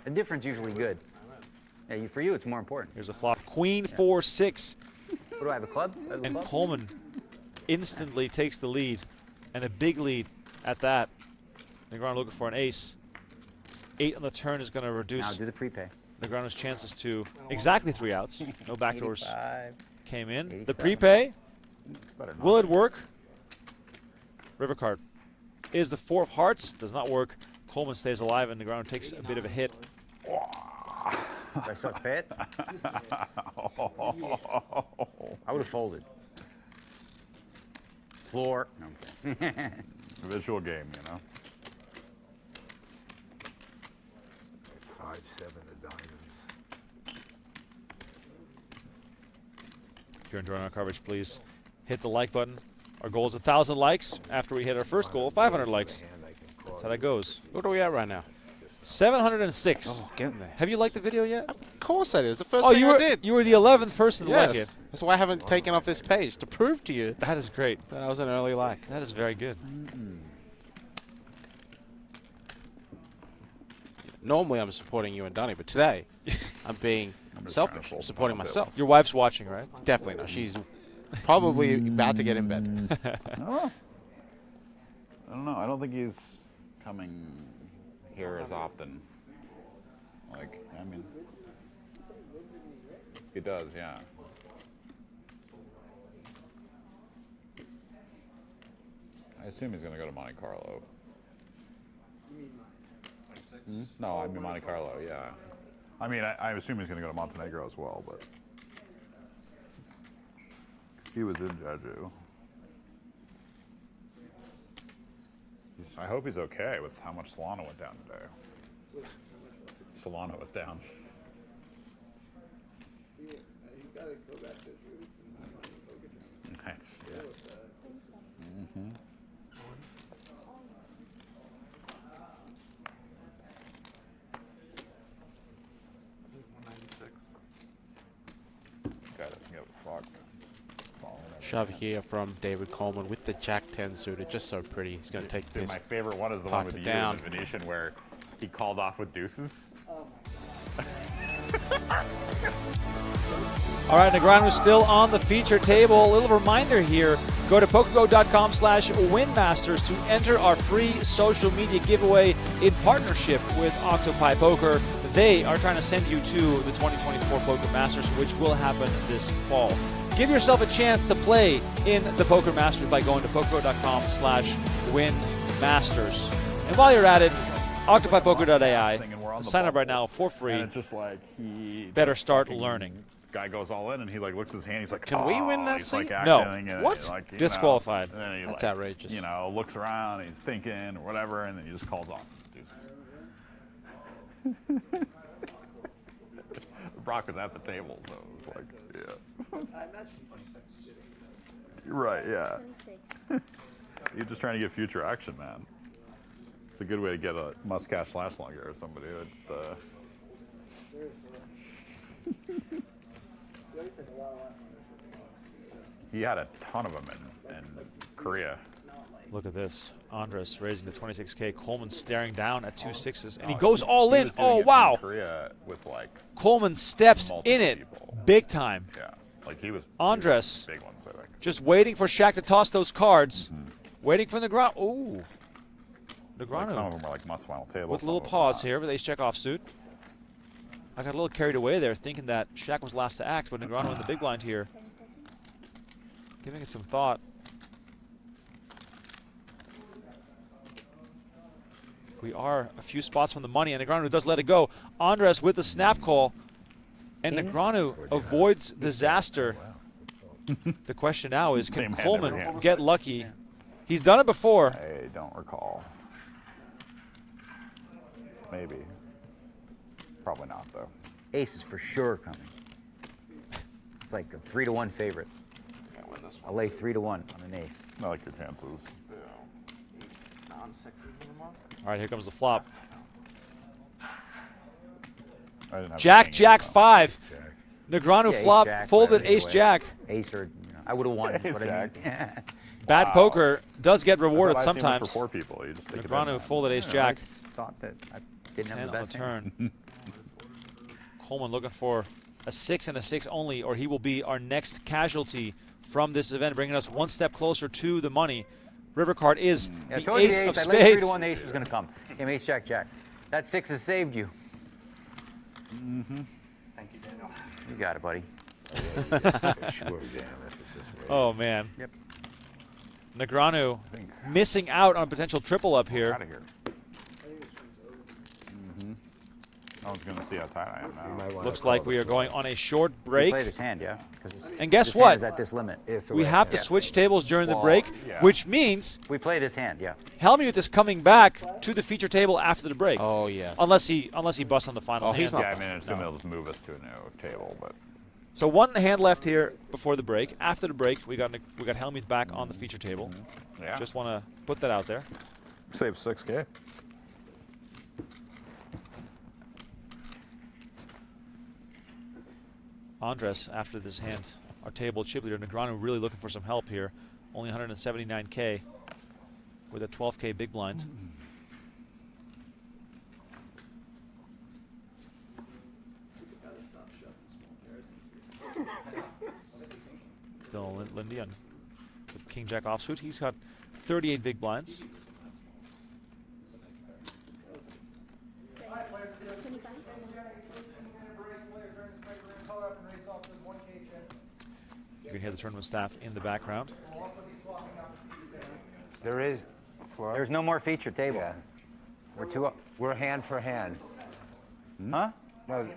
Indifferent's usually good. Yeah, for you, it's more important. Here's a flop. Queen 4-6, What do I have, a club? I have a and club? Coleman instantly takes the lead, and a big lead at that. Negreanu looking for an ace. 8 on the turn is going to Now reduce do the prepay. Negreanu's chances to exactly 3 outs. No backdoors 85. came in. The 87. prepay, Better not. will it work? River card is the 4 of hearts. Does not work. Coleman stays alive, and Negreanu takes a bit of a hit. Do I suck pay it? I would have folded. Floor. No, I'm kidding. Visual game, you know. 5-7 of diamonds. If you're enjoying our coverage, please hit the like button. Our goal is 1,000 likes. After we hit our first goal, 500 likes. That's how that goes. what are we at right now? 706. Oh, getting there. Have you liked the video yet? Of course that is. The first Oh, thing I did. you were the 11th person to Yes. like it. That's why I haven't taken off this page, to prove to you That is great. that I was an early like. That is very good. Normally I'm supporting you and Donnie, but today I'm being just selfish. trying to I'm fold supporting the bottom myself. Your wife's watching, right? Definitely not. She's probably about to get in bed. Oh. I don't know. I don't think he's coming here as often. Like, I mean, he does, yeah. I assume he's going to go to Monte Carlo. No, I mean Monte Carlo, yeah. I mean, I assume he's going to go to Montenegro as well, but he was in Jeju. I hope he's okay with how much Solana went down today. Solana was down. He's got to go back to his roots and find the poker tournament. Nice. Deal with that. Guy doesn't give a fuck. Shove here from David Coleman with the Jack 10 suited, just so pretty. He's going to take Dude, this. my favorite one is the one Pocket with you down. in the Venetian where he called off with deuces. All right, Negreanu is still on the feature table. A little reminder here, go to PokerGo.com/winmasters to enter our free social media giveaway in partnership with Octopi Poker. They are trying to send you to the 2024 Poker Masters, which will happen this fall. Give yourself a chance to play in the Poker Masters by going to PokerGo.com/winmasters. And while you're at it, OctopiPoker.ai. Sign up right now for free. And it's just like he Better just start fucking- learning. Guy goes all in and he like looks at his hand. He's like, Can we "Oh," win that he's like thing? No. acting and What? like, you Disqualified. Know, and then he That's like, outrageous. You know, looks around, he's thinking or whatever, and then he just calls off. Brock was at the table, so it was like, yeah. I imagine 26 sitting. Right, yeah. You're just trying to get future action, man. It's a good way to get a must cash last longer or somebody that. Seriously. He always had a lot of last numbers with Fox. He had a ton of them in Korea. Look at this. Andres raising to 26K. Coleman staring down at 2 6s. And he goes all in. Was doing Oh, it wow. In Korea with like Coleman steps multiple in it people. big time. Yeah, like he was. Andres. Big ones, I think. Just waiting for Shaq to toss those cards. Waiting for Negreanu. Ooh. Like Negreanu some of them are like must final table. with a some little of them pause not. here with ace-check offsuit. I got a little carried away there thinking that Shaq was last to act, but Negreanu in the big blind here. Giving it some thought. We are a few spots from the money, and Negreanu does let it go. Andres with the snap call, and Negreanu avoids disaster. The question now is, Same can hand, Coleman every hand. get lucky? He's done it before. I don't recall. Maybe. Probably not though. Ace is for sure coming. It's like a 3-to-1 favorite. I'll lay 3-to-1 on an ace. I like your chances. All right, here comes the flop. I didn't have Jack, a king Jack, in it, 5. Negranu Yeah, ace flop, jack, folded whatever, ace either way. jack. Ace or, I would have won. Ace but I mean, Bad poker does get so. rewarded I thought I seen this sometimes. for 4 people. You just take it Negranu in. folded ace I jack. thought that I didn't have And the on best the hand. turn. Coleman looking for a 6 and a 6 only, or he will be our next casualty from this event, bringing us one step closer to the money. River card is Yeah, I the told you ace the of ace. I laid spades. 3-to-1. The ace was going to come. Came ace, jack, jack. That 6 has saved you. Thank you, Daniel. You got it, buddy. Sure, damn, this is just Oh, man. Yep. Negranu missing out on a potential triple up here. Out of here. No one's gonna see how tight I am now. Looks like we are going on a short We break. play this hand, yeah? 'Cause And guess this what? hand is at this limit. We have to switch tables during the Well, break, yeah. which means We play this hand, yeah. Hellmuth is coming back to the feature table after the break. Oh, yeah. Unless he busts on the final Oh, hand. he's not Yeah, I mean, I assume No. they'll just move us to a new table, but So one hand left here before the break. After the break, we got Hellmuth back on the feature table. yeah. Just want to put that out there. save 6K. Andres after this hand. Our table chip leader, Negreanu, really looking for some help here. Only 179K with a 12K big blind. Dylan Lindy on with King Jack offsuit. He's got 38 big blinds. You can hear the tournament staff in the background. There is, Flora. There's no more feature table. Yeah. We're two up. We're hand for hand. Huh? No.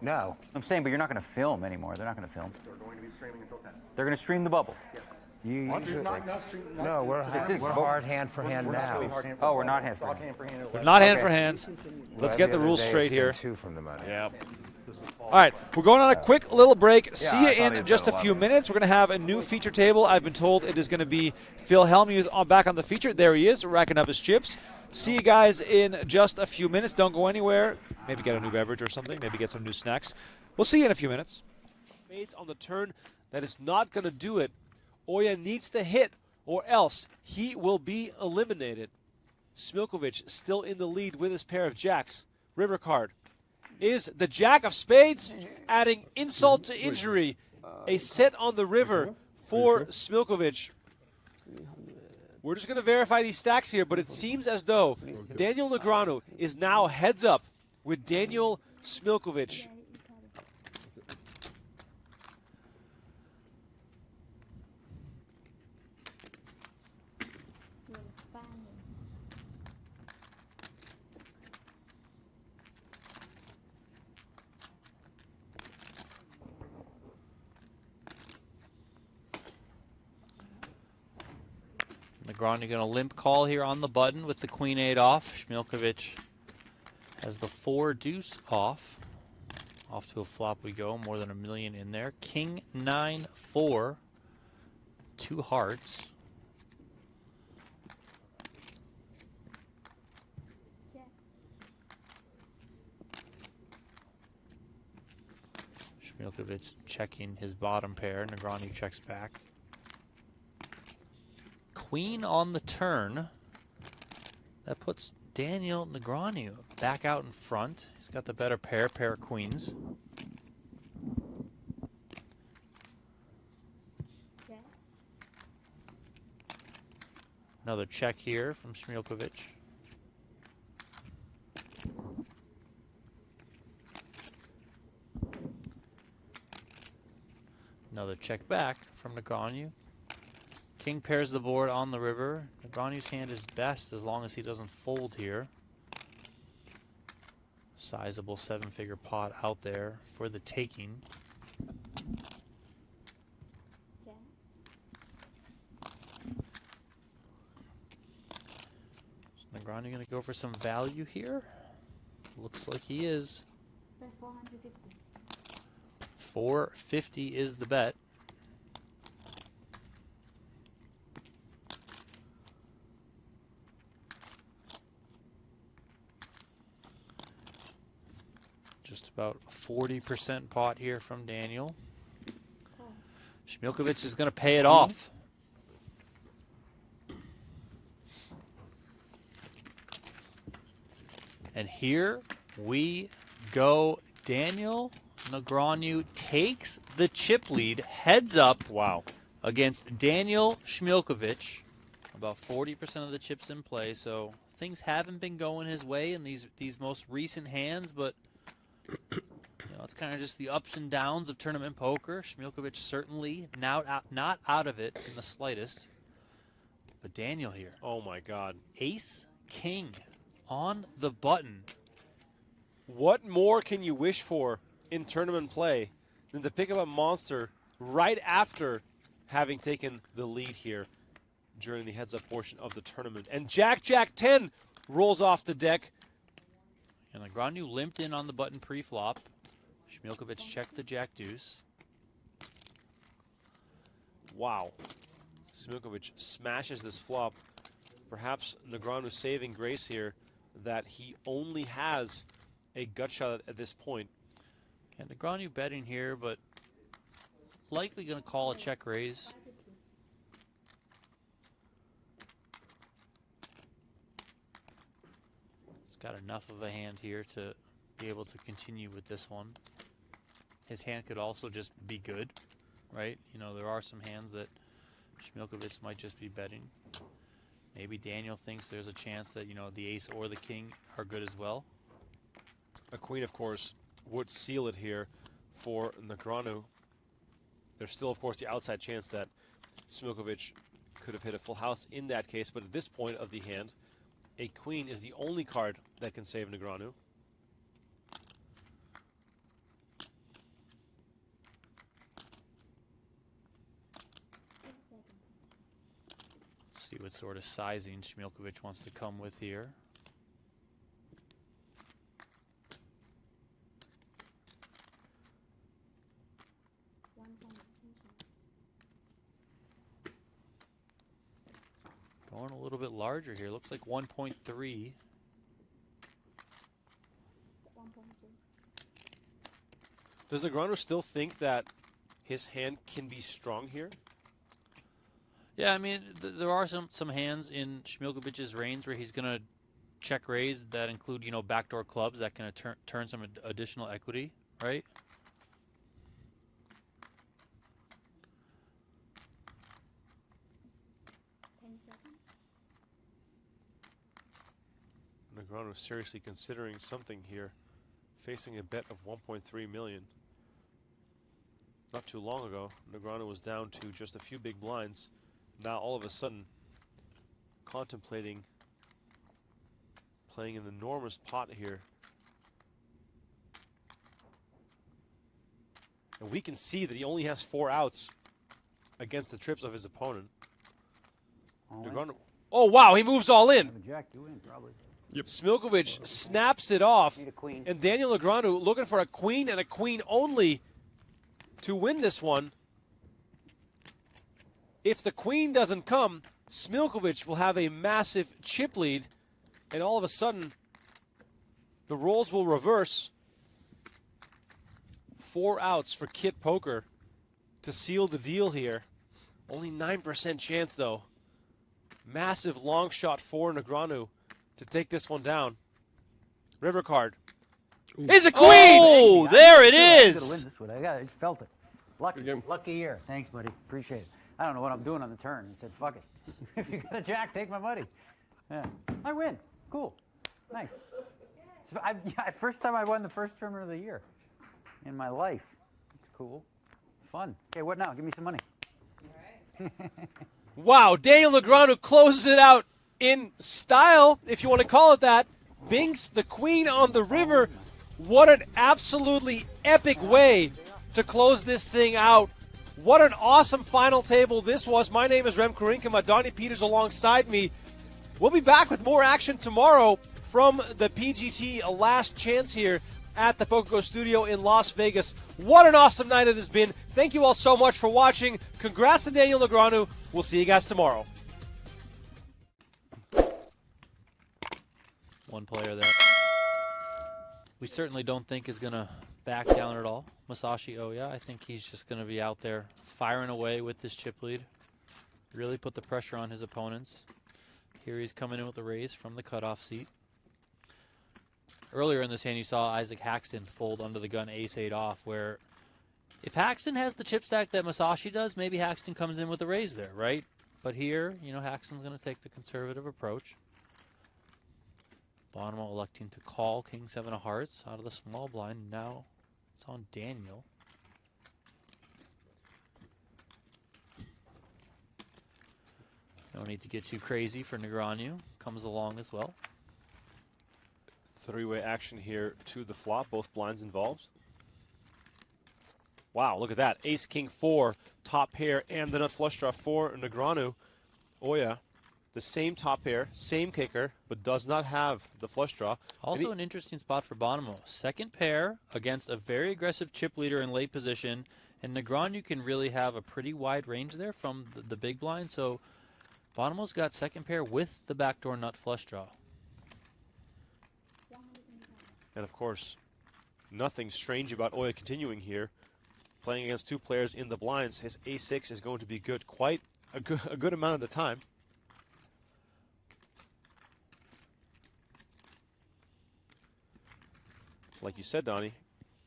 No. I'm saying, but you're not going to film anymore. They're not going to film. We're going to be streaming until 10. They're going to stream the bubble. Yes. You Not usually. streaming. No, we're hard hand for hand We're not now. really hard hand for Oh, we're hand. not hand for Soft hand. hand for hand. We're not hand Okay. for hand. Well, Let's get every the other rules day straight it's been here. 2 from the money. Yep. This was All right, we're going on a quick little break. See I you thought he in was just a at few 11. minutes. We're going to have a new feature table. I've been told it is going to be Phil Hellmuth back on the feature. There he is, racking up his chips. See you guys in just a few minutes. Don't go anywhere. Maybe get a new beverage or something. Maybe get some new snacks. We'll see you in a few minutes. Spades on the turn. That is not going to do it. Oya needs to hit, or else he will be eliminated. Smilkovic still in the lead with his pair of jacks. River card is the jack of spades, adding insult to injury. A set on the river for Smilkovic. We're just going to verify these stacks here, but it seems as though Daniel Negreanu is now heads up with Daniel Smilkovic. Negreanu going to limp call here on the button with the queen-8 off. Smilkovic has the 4 deuce off. Off to a flop we go, more than $1 million in there. King 9-4, 2 hearts. Smilkovic checking his bottom pair. Negreanu checks back. Queen on the turn. That puts Daniel Negreanu back out in front. He's got the better pair of queens. Another check here from Smilkovic. Another check back from Negreanu. King pairs the board on the river. Negreanu's hand is best as long as he doesn't fold here. Sizable 7-figure pot out there for the taking. Is Negreanu going to go for some value here? Looks like he is. 450 is the bet. Just about 40% pot here from Daniel. Smilkovic is going to pay it off. And here we go. Daniel Negreanu takes the chip lead, heads up. Wow. Against Daniel Smilkovic. About 40% of the chips in play, so things haven't been going his way in these most recent hands, but it's kind of just the ups and downs of tournament poker. Smilkovic certainly not out of it in the slightest. But Daniel here. Oh my God. Ace King on the button. What more can you wish for in tournament play than to pick up a monster right after having taken the lead here during the heads-up portion of the tournament? And Jack 10 rolls off the deck. And Negreanu limped in on the button pre-flop. Smilkovic checked the Jack deuce. Wow. Smilkovic smashes this flop. Perhaps Negreanu saving grace here that he only has a gut shot at this point. And Negreanu betting here, but likely going to call a check raise. He's got enough of a hand here to be able to continue with this one. His hand could also just be good, right? You know, there are some hands that Smilkovic might just be betting. Maybe Daniel thinks there's a chance that, you know, the ace or the king are good as well. A queen, of course, would seal it here for Negreanu. There's still, of course, the outside chance that Smilkovic could have hit a full house in that case, but at this point of the hand, a queen is the only card that can save Negreanu. See what sort of sizing Smilkovic wants to come with here. Going a little bit larger here. Looks like 1.3. Does Negreanu still think that his hand can be strong here? Yeah, I mean, there are some hands in Smilkovic's range where he's going to check raise that include, you know, backdoor clubs that can turn some additional equity, right? Negreanu is seriously considering something here, facing a bet of 1.3 million. Not too long ago, Negreanu was down to just a few big blinds. Now all of a sudden, contemplating playing an enormous pot here. And we can see that he only has 4 outs against the trips of his opponent. Negreanu, oh wow, he moves all in. Jack, you win probably. Yep. Smilkovic snaps it off, Need a queen. and Daniel Negreanu looking for a queen and a queen only to win this one. If the queen doesn't come, Smilkovic will have a massive chip lead, and all of a sudden, the roles will reverse. 4 outs for Kit Poker to seal the deal here. Only 9% chance, though. Massive long shot for Negreanu to take this one down. River card. Is a queen! Oh, there it I'm gonna is! win this one. I just felt it. Lucky year. Thanks, buddy. Appreciate it. I don't know what I'm doing on the turn. He said, fuck it. If you got a jack, take my money. Yeah. I win. Cool. Nice. So first time I won the first tournament of the year in my life. It's cool. Fun. Okay, what now? Give me some money. Wow, Daniel Negreanu closes it out in style, if you want to call it that. Binks the queen on the river. What an absolutely epic way to close this thing out. What an awesome final table this was. My name is Remko Rinkema. Donnie Peters alongside me. We'll be back with more action tomorrow from the PGT Last Chance here at the PokerGO Studio in Las Vegas. What an awesome night it has been. Thank you all so much for watching. Congrats to Daniel Negreanu. We'll see you guys tomorrow. One player that we certainly don't think is going to back down at all. Masashi Oya, I think he's just going to be out there firing away with this chip lead. Really put the pressure on his opponents. Here he's coming in with a raise from the cutoff seat. Earlier in this hand, you saw Isaac Haxton fold under the gun ace-8 off, where if Haxton has the chip stack that Masashi does, maybe Haxton comes in with a raise there, right? But here, you know, Haxton's going to take the conservative approach. Bonomo electing to call King 7 of Hearts out of the small blind. Now it's on Daniel. No need to get too crazy for Negreanu. Comes along as well. 3-way action here to the flop. Both blinds involved. Wow, look at that. Ace, King 4, top pair, and the nut flush draw for Negreanu. Oya, the same top pair, same kicker, but does not have the flush draw. Also an interesting spot for Bonomo. Second pair against a very aggressive chip leader in late position, and Negreanu can really have a pretty wide range there from the big blind, so Bonomo's got second pair with the backdoor nut flush draw. And of course, Nothing strange about Oya continuing here. Playing against 2 players in the blinds, his A6 is going to be good quite a good amount of the time. Like you said, Donnie,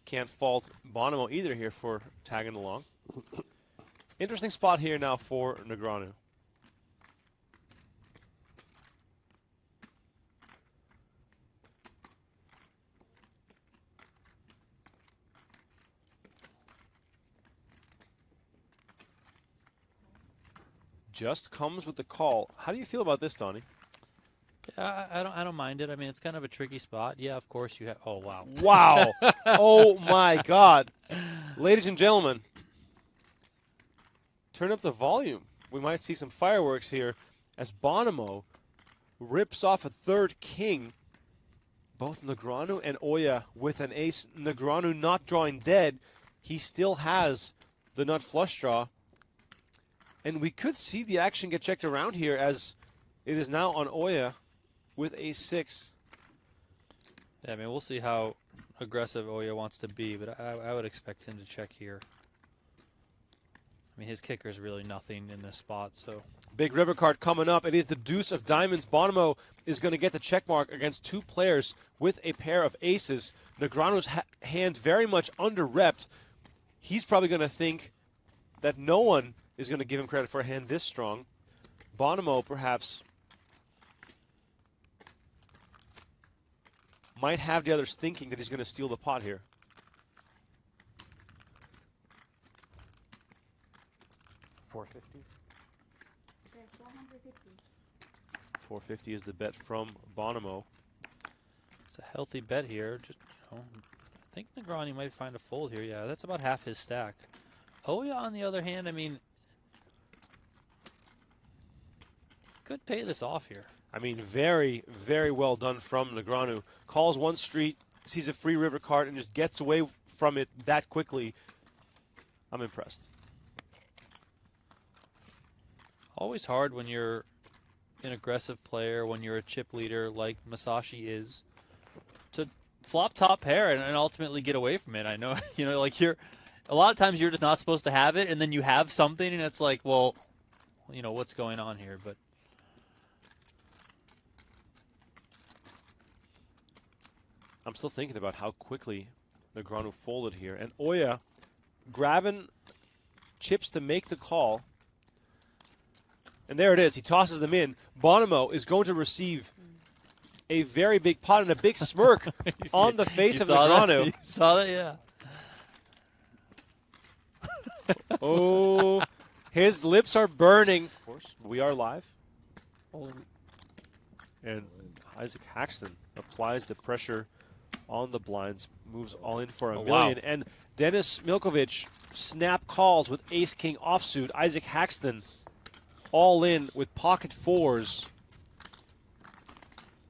can't fault Bonomo either here for tagging along. Interesting spot here now for Negreanu. Just comes with the call. How do you feel about this, Donnie? Yeah, I don't mind it. I mean, it's kind of a tricky spot. Yeah, of course you have. Oh wow. Wow. Oh my God. Ladies and gentlemen, turn up the volume. We might see some fireworks here as Bonomo rips off a 3rd king. Both Negreanu and Oya with an ace. Negreanu not drawing dead. He still has the nut flush draw. And we could see the action get checked around here as it is now on Oya with a6. Yeah, I mean, we'll see how aggressive Oya wants to be, but I would expect him to check here. I mean, his kicker is really nothing in this spot, so. Big river card coming up. It is the deuce of diamonds. Bonomo is going to get the check mark against 2 players with a pair of aces. Negreanu's hand very much under-repped. He's probably going to think that no one is going to give him credit for a hand this strong. Bonomo, perhaps, might have the others thinking that he's going to steal the pot here. There's 450 is the bet from Bonomo. It's a healthy bet here. Just, I think Negreanu might find a fold here. Yeah, that's about half his stack. Oya, on the other hand, I mean, could pay this off here. I mean, very, very well done from Negreanu. Calls one street, sees a free river card, and just gets away from it that quickly. I'm impressed. Always hard when you're an aggressive player, when you're a chip leader like Masashi is, to flop top pair and ultimately get away from it. I know, like a lot of times you're just not supposed to have it, and then you have something, and it's like, well, what's going on here? But I'm still thinking about how quickly Negreanu folded here. And Oya grabbing chips to make the call. And there it is. He tosses them in. Bonomo is going to receive a very big pot and a big smirk on the face of Negreanu. You saw that? Yeah. Oh, his lips are burning. Of course, we are live. And Isaac Haxton applies the pressure on the blinds, moves all in for a million. Wow. And Dennis Milkovic snap calls with ace-king offsuit. Isaac Haxton all in with pocket 4s.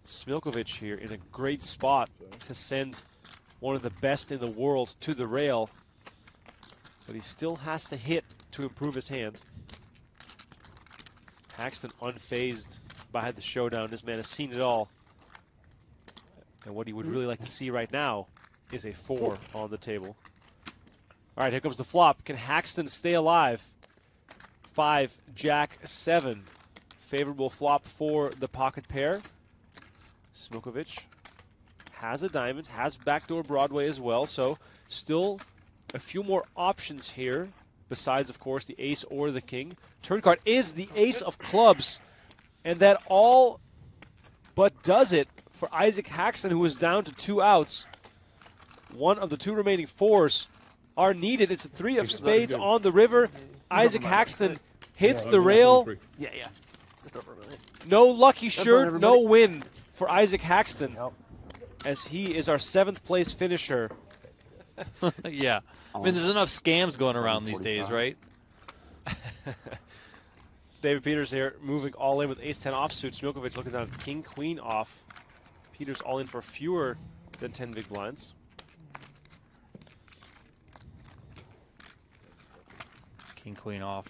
Smilkovic here in a great spot to send one of the best in the world to the rail. But he still has to hit to improve his hand. Haxton unfazed by the showdown. This man has seen it all. And what he would really like to see right now is a 4 on the table. All right, here comes the flop. Can Haxton stay alive? 5, Jack, 7. Favorable flop for the pocket pair. Smilkovic has a diamond, has backdoor Broadway as well, so still a few more options here, besides, of course, the ace or the king. Turn card is the ace of clubs, and that all but does it for Isaac Haxton, who is down to 2 outs. One of the 2 remaining 4s are needed. It's a 3 of spades on the river. Isaac Haxton hits the rail. Yeah. No lucky shirt, no win for Isaac Haxton, as he is our 7th place finisher. Yeah. I mean, there's enough scams going around these days, right? David Peters here, moving all in with ace-10 offsuit. Smilkovic looking down at king-queen off. Peters all in for fewer than 10 big blinds. King-queen off.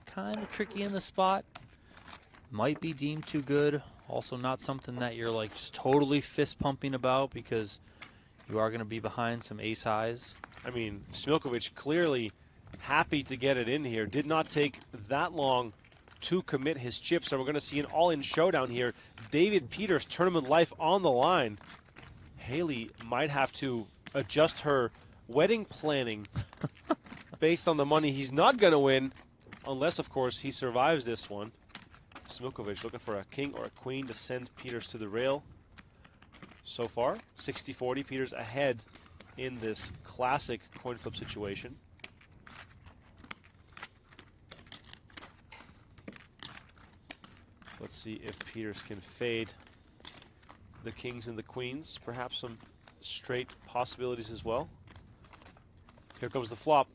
Kind of tricky in the spot. Might be deemed too good. Also not something that you're like just totally fist pumping about, because You are going to be behind some ace highs. I mean, Smilkovic clearly happy to get it in here. Did not take that long to commit his chips, and we're going to see an all-in showdown here. David Peters, tournament life on the line. Haley might have to adjust her wedding planning based on the money he's not going to win, unless, of course, he survives this one. Smilkovic looking for a king or a queen to send Peters to the rail. So far, 60-40, Peters ahead in this classic coin flip situation. Let's see if Peters can fade the kings and the queens. Perhaps some straight possibilities as well. Here comes the flop.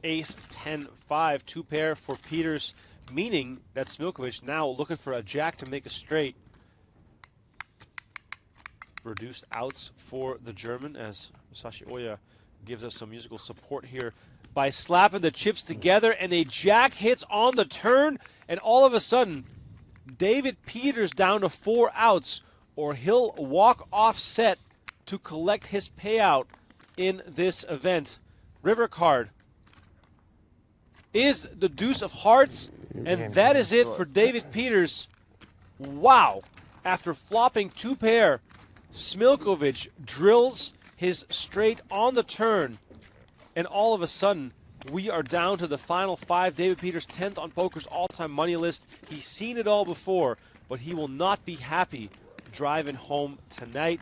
Ace 10-5, two pair for Peters, meaning that Smilkovic now looking for a jack to make a straight. Reduced outs for the German as Masashi Oya gives us some musical support here by slapping the chips together, and a jack hits on the turn, and all of a sudden David Peters down to 4 outs, or he'll walk off set to collect his payout in this event. River card is the deuce of hearts, and that is it for David Peters. Wow. After flopping 2 pair, Smilkovic drills his straight on the turn, and all of a sudden, we are down to the final 5. David Peters, 10th on poker's all-time money list. He's seen it all before, but he will not be happy driving home tonight.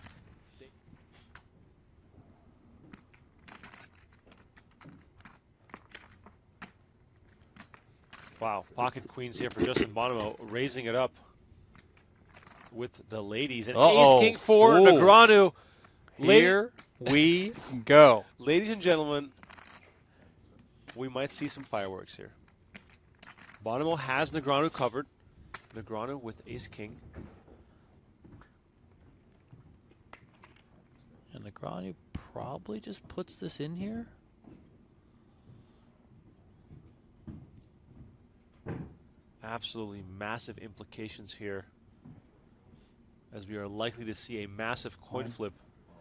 Wow, pocket queens here for Justin Bonomo, raising it up with the ladies. And ace-king for Negreanu. Here we go. Ladies and gentlemen, we might see some fireworks here. Bonomo has Negreanu covered. Negreanu with ace-king. And Negreanu probably just puts this in here. Absolutely massive implications here, as we are likely to see a massive coin flip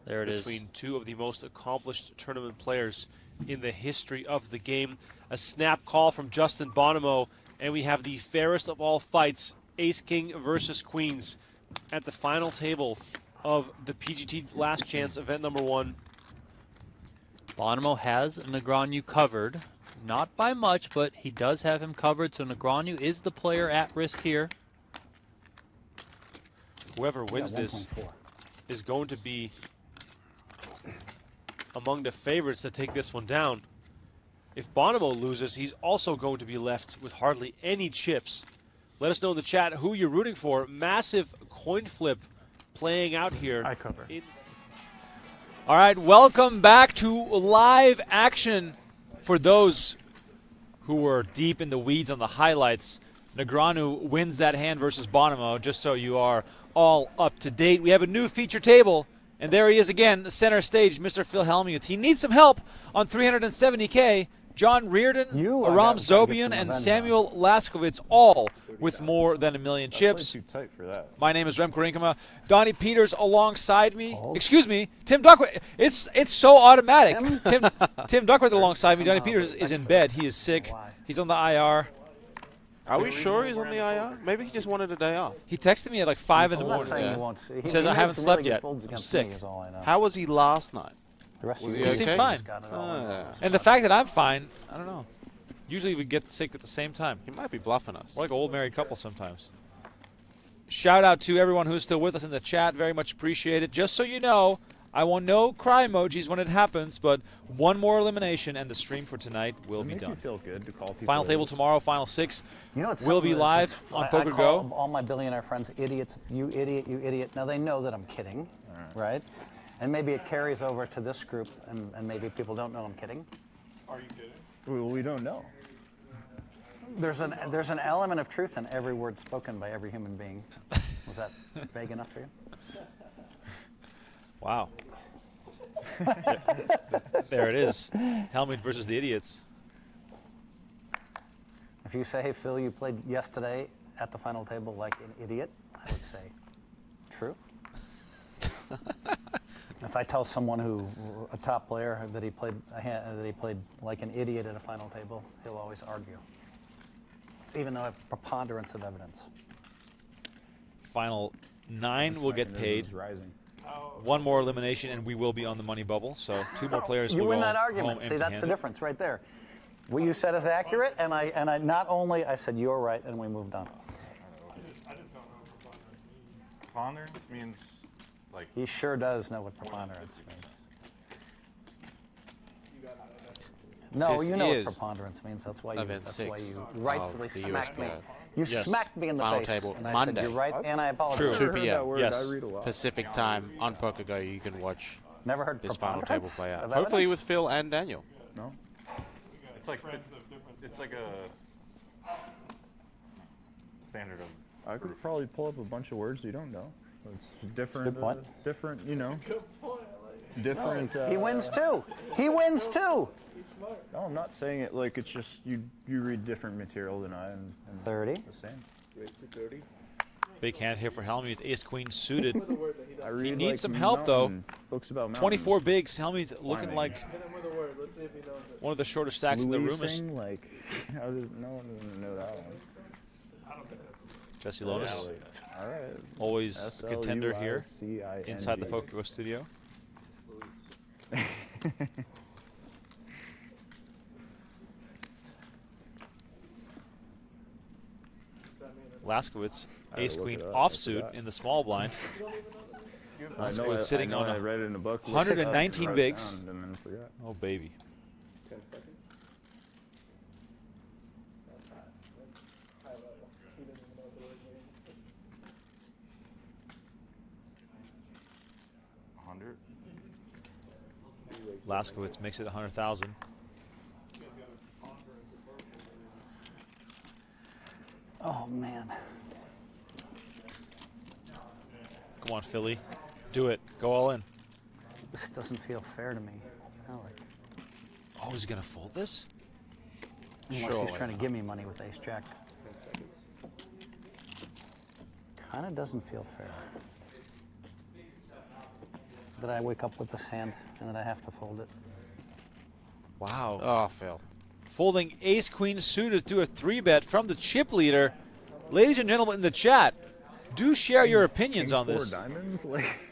there it between two of the most accomplished tournament players in the history of the game. A snap call from Justin Bonomo, and we have the fairest of all fights, ace-king versus queens, at the final table of the PGT Last Chance event number 1. Bonomo has Negreanu covered. Not by much, but he does have him covered, so Negreanu is the player at risk here. Whoever wins this is going to be among the favorites to take this one down. If Bonomo loses, he's also going to be left with hardly any chips. Let us know in the chat who you're rooting for. Massive coin flip playing out here. I cover. All right, welcome back to live action. For those who were deep in the weeds on the highlights, Negreanu wins that hand versus Bonomo, just so you are all up to date. We have a new feature table, and there he is again, center stage, Mr. Phil Hellmuth. He needs some help on 370K. John Reardon, Aram Zobian, and Samuel Laskowitz, all with more than 1 million chips. Too tight for that. My name is Remko Rinkema. Donnie Peters alongside me. Excuse me, Tim Duckworth. It's so automatic. Tim Duckworth alongside me. Donnie Peters is in bed. He is sick. He's on the IR. Are we sure he's on the IR? Maybe he just wanted a day off. He texted me at like 5 in the morning. He says, I haven't slept yet. I'm sick. How was he last night? Was he seemed fine. And the fact that I'm fine, I don't know. Usually we get sick at the same time. He might be bluffing us. We're like an old married couple sometimes. Shout out to everyone who's still with us in the chat. Very much appreciated. Just so you know, I want no cry emojis when it happens, but one more elimination and the stream for tonight will be done. You feel good to call people Final table tomorrow, final 6 will be live on PokerGo. I call all my billionaire friends idiots. You idiot, you idiot. Now they know that I'm kidding, right? And maybe it carries over to this group, and maybe people don't know I'm kidding. Are you kidding? Well, we don't know. There's an element of truth in every word spoken by every human being. Was that vague enough for you? Wow. There it is. Hellmuth versus the idiots. If you say, hey, Phil, you played yesterday at the final table like an idiot, I would say, true. If I tell someone a top player that he played like an idiot at a final table, he'll always argue, even though I have preponderance of evidence. Final 9 will get paid. One more elimination, and we will be on the money bubble. So 2 more players. You will win go that home argument. See, that's the empty-handed. difference right there. What you said is accurate, and I not only I said you're right, and we moved on. I just don't know what preponderance means. Preponderance means like. He sure does know what preponderance means. No, This you know what is preponderance means. That's why event you 6 rightfully of the smacked me. USPL. You Yes. smacked me in the Final face, table and I Monday. said you're right, and I apologize. 2 p.m. Yes. Pacific time on PokerGo. You can watch Never heard this final table preponderance play out. of Hopefully evidence? with Phil and Daniel. No. It's like a standard of. I could probably pull up a bunch of words you don't know. It's different. Good point. Different, you know. Different. He wins too. He wins too. No, I'm not saying it like it's just you read different material than I and 30. The same. Wait for 30. Big hand here for Hellmuth. Ace-queen suited. I read, He needs like, some help, though. Books about mountains. 24 bigs. Hellmuth looking Climbing. like Hit him with a word. Let's see if he knows it. one of the shortest stacks in the room. Is Leasing, like, how does no one doesn't know that one? Jesse Lotus. All right. Always a contender here SLUICING. inside the PokerGo Studio. Laskowitz, I had to ace-queen look it up, I offsuit forgot. in the small blind. I know Laskowitz I sitting on I a read it in a book. 119 wrote it bigs. down and then forgot. Oh, baby. 10 seconds. High level. He doesn't even know what the word means. 100. Laskowitz makes it 100,000. Oh man. Come on, Philly. Do it. Go all in. This doesn't feel fair to me. Oh, is he going to fold this? Unless Surely. he's trying to give me money with ace jack. Kind of doesn't feel fair. That I wake up with this hand and then I have to fold it. Wow. Oh, Phil. Folding ace-queen suited to a 3-bet from the chip leader. Ladies and gentlemen in the chat, do share your opinions on King this. 4 diamonds, like.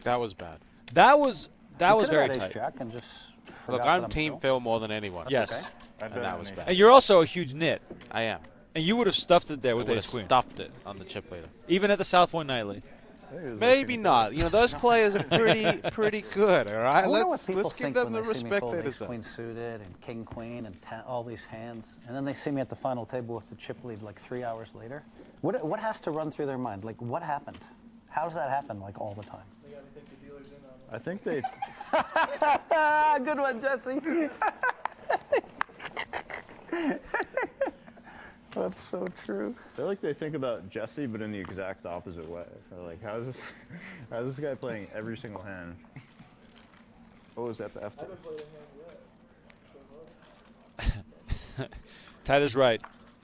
That was bad. That was You could've very had ace tight. jack and just Look, forgot I'm that team Phil. Phil more than anyone. Yes. And that was bad. And you're also a huge nit. I am. And you would have stuffed it there I with would have ace-queen. stuffed it on the chip leader. Even at the South Point Nightly. Maybe not. You know, those players are pretty good, all right? I wonder what Let's people give think them when the they see me respect fold they ace deserve. queen suited and king queen and all these hands, and then they see me at the final table with the chip lead like 3 hours later. What has to run through their mind? Like, what happened? How does that happen like all the time? They gotta think the dealer's in on it. I think they. Good one, Jesse. That's so true. I feel like they think about Jesse, but in the exact opposite way. They're like, how's this guy playing every single hand? What was that, the I F2? haven't played a hand yet. Tight is right.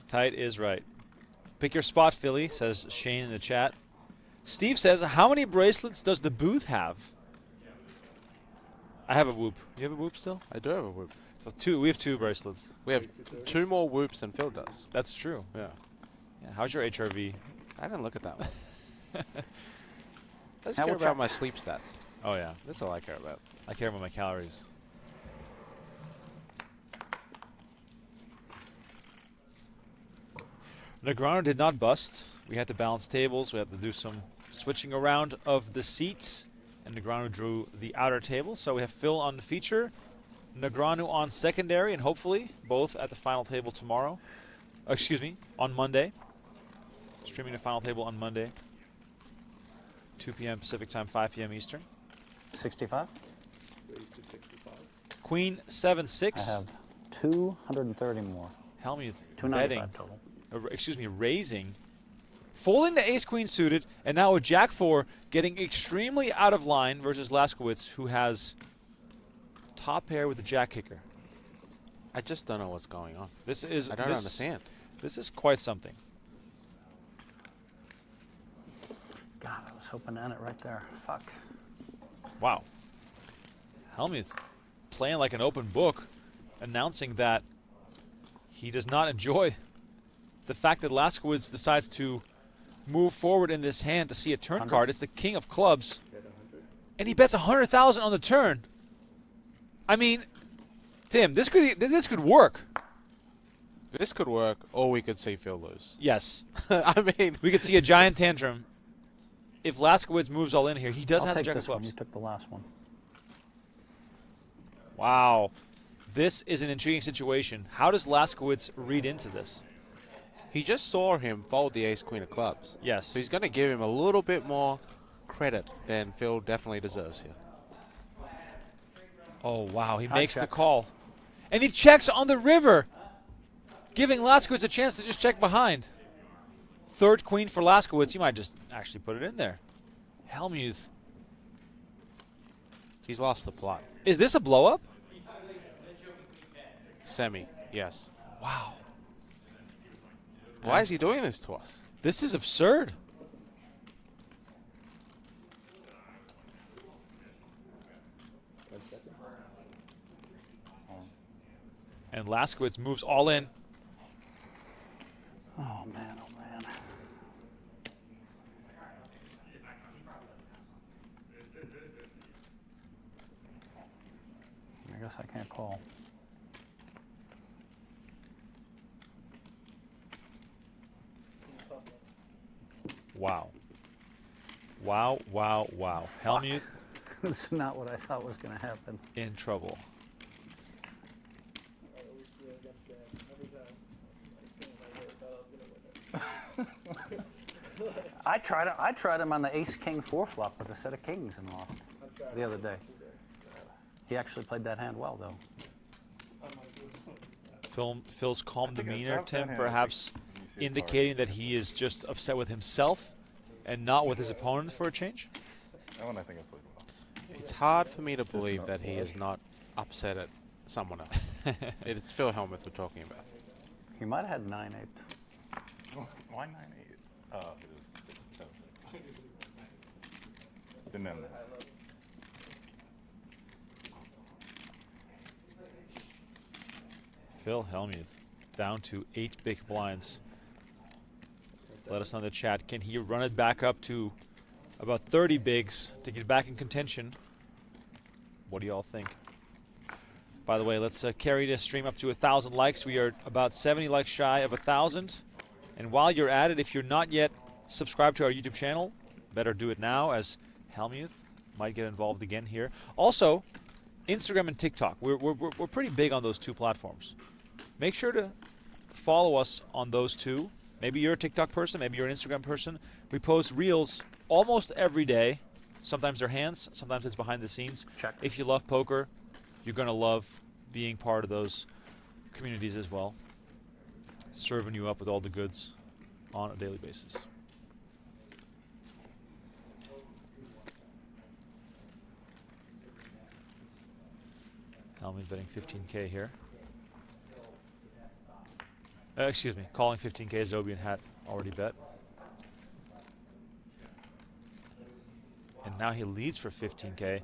Tight is right. Pick your spot, Philly, says Shane in the chat. Steve says, how many bracelets does the booth have? I have a whoop. You have a whoop still? I do have a whoop. So we have 2 bracelets. We have 2 more whoops than Phil does. That's true. Yeah. Yeah. How's your HRV? I didn't look at that one. Let's Now care we'll about check. my sleep stats. Oh, yeah. That's all I care about. I care about my calories. Negreanu did not bust. We had to balance tables. We had to do some switching around of the seats. And Negreanu drew the outer table. So we have Phil on the feature, Negreanu on secondary, and hopefully both at the final table tomorrow. Excuse me, on Monday. Streaming the final table on Monday. 2 p.m. Pacific time, 5 p.m. Eastern. 65? Raise to 65. Queen 7-6. I have 230 more. Hellmuth 295 betting. total. Excuse me, raising. Folding the ace-queen suited, and now with Jack-4 getting extremely out of line versus Laskowitz, who has top pair with the Jack kicker. I just don't know what's going on. This is I don't understand. This is quite something. God, I was hoping to end it right there. Fuck. Wow. Hellmuth playing like an open book, announcing that he does not enjoy the fact that Laskowitz decides to move forward in this hand to see a turn 100? card. It's the king of clubs. And he bets 100,000 on the turn. I mean, Tim, this could work. This could work, or we could see Phil lose. Yes. I mean, we could see a giant tantrum. If Laskowitz moves all in here, he does I'll have the take jack of this one. clubs. You took the last one. Wow. This is an intriguing situation. How does Laskowitz read into this? He just saw him fold the ace-queen of clubs. Yes. So he's going to give him a little bit more credit than Phil definitely deserves here. Oh, wow. He I makes the check. call. And he checks on the river, giving Laskowitz a chance to just check behind. Third queen for Laskowitz. He might just actually put it in there. Hellmuth. He's lost the plot. Is this a blow-up? Semi, yes. Wow. Why is he doing this to us? This is absurd. And Laskowitz moves all in. Oh, man, oh, man. I guess I can't call. Wow. Wow, wow, wow. Hellmuth This is not what I thought was going to happen. in trouble. I tried him on the ace-king 4 flop with a set of kings in loft the other day. He actually played that hand well, though. Phil's calm demeanor, that Tim, hand perhaps when you see it indicating that he is just upset with himself and not with his opponent for a change? That one I think I played well. It's hard for me to believe that he is not upset at someone else. It's Phil Hellmuth we're talking about. He might have had 9-8. Why 9-8? Oh, it is. Didn't end that. Phil Hellmuth down to 8 big blinds. Let us know in the chat. Can he run it back up to about 30 bigs to get back in contention? What do you all think? By the way, let's carry this stream up to 1,000 likes. We are about 70 likes shy of 1,000. And while you're at it, if you're not yet subscribed to our YouTube channel, better do it now, as Hellmuth might get involved again here. Also, Instagram and TikTok. We're pretty big on those two platforms. Make sure to follow us on those two. Maybe you're a TikTok person, maybe you're an Instagram person. We post reels almost every day. Sometimes they're hands, sometimes it's behind the scenes. Check. If you love poker, you're going to love being part of those communities as well. Serving you up with all the goods on a daily basis. Hellmuth betting 15K here. Excuse me, calling 15K. Zobi and Hat already bet. And now he leads for 15K.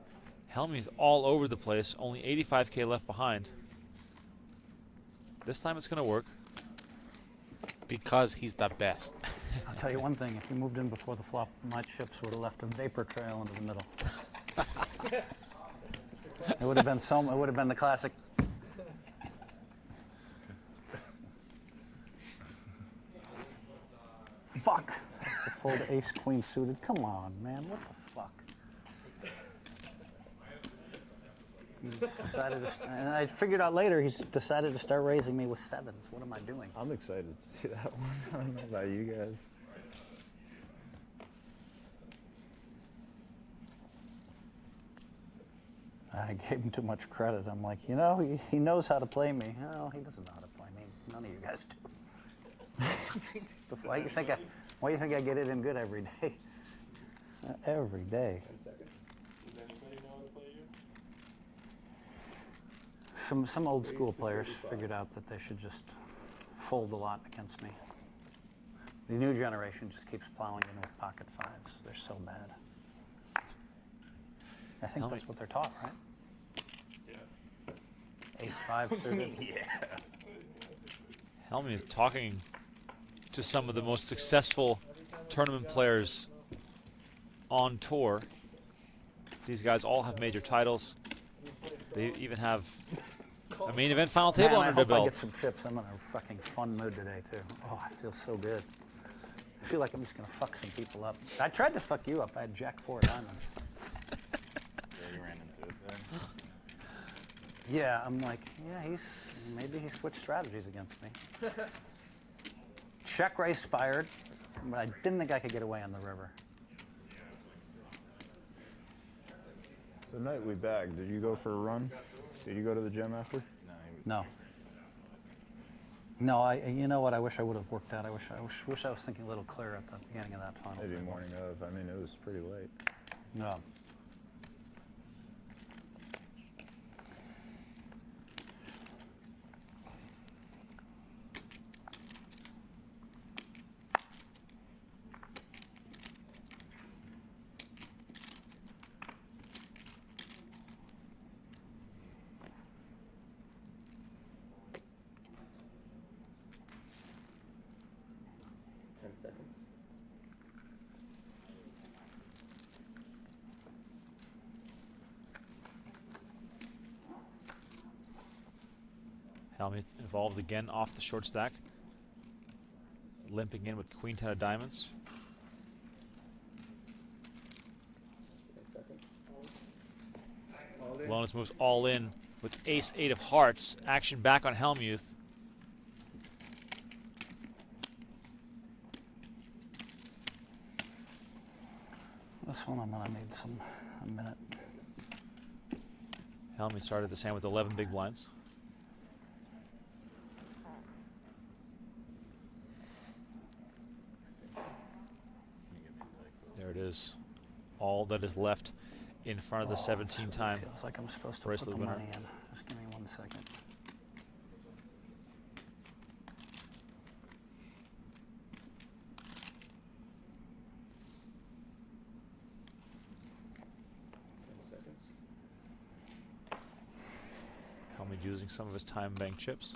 Hellmuth all over the place, only 85K left behind. This time it's going to work. Because he's the best. I'll tell you one thing, if he moved in before the flop, my chips would have left a vapor trail into the middle. It would have been it would have been the classic. Fuck. The fold ace queen suited. Come on, man. What the fuck? He decided to, and I figured out later he's decided to start raising me with sevens. What am I doing? I'm excited to see that one. I don't know about you guys. I gave him too much credit. I'm like, you know, he knows how to play me. No, he doesn't know how to play me. None of you guys do. Why do you think I get it in good every day? Every day. 10 seconds. Does anybody know how to play you? Some old school players figured out that they should just fold a lot against me. The new generation just keeps plowing in with pocket fives. They're so bad. I think that's what they're taught, right? Yeah. Ace five suited. Yeah. Hellmuth talking to some of the most successful tournament players on tour. These guys all have major titles. They even have a main event final table Man, under their I hope I belt. get some chips. I'm in a fucking fun mood today, too. Oh, I feel so good. I feel like I'm just going to fuck some people up. I tried to fuck you up. I had Jack 4 diamonds. Yeah, you ran into it there. Yeah, I'm like, yeah, maybe he switched strategies against me. Check raise fired, but I didn't think I could get away on the river. The night we bagged, did you go for a run? Did you go to the gym after? No. No, you know what? I wish I would have worked out. I wish I was thinking a little clearer at the beginning of that final. Maybe morning of. I mean, it was pretty late. No. Hellmuth involved again off the short stack. Limping in with queen 10 of diamonds. Lonis moves all in with ace 8 of hearts. Action back on Hellmuth. This one I'm gonna need a minute. Hellmuth started this hand with 11 big blinds. There it is. All that is left in front of the 17-time Feels like I'm supposed to put bracelet the winner. money in. Just give me 1 second. Hellmuth using some of his time bank chips.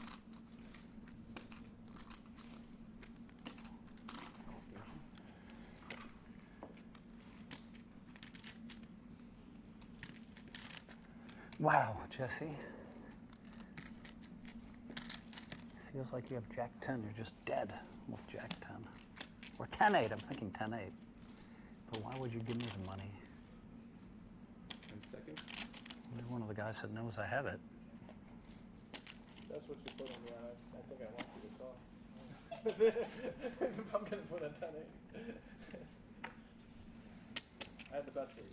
Wow, Jesse. Feels like you have Jack 10. You're just dead with Jack 10. Or 10-8. I'm thinking 10-8. But why would you give me the money? 10 seconds. You're one of the guys that knows I have it. That's what you put on the eye. I think I want you to call. If I'm going to put a 10-8. I had the best ace.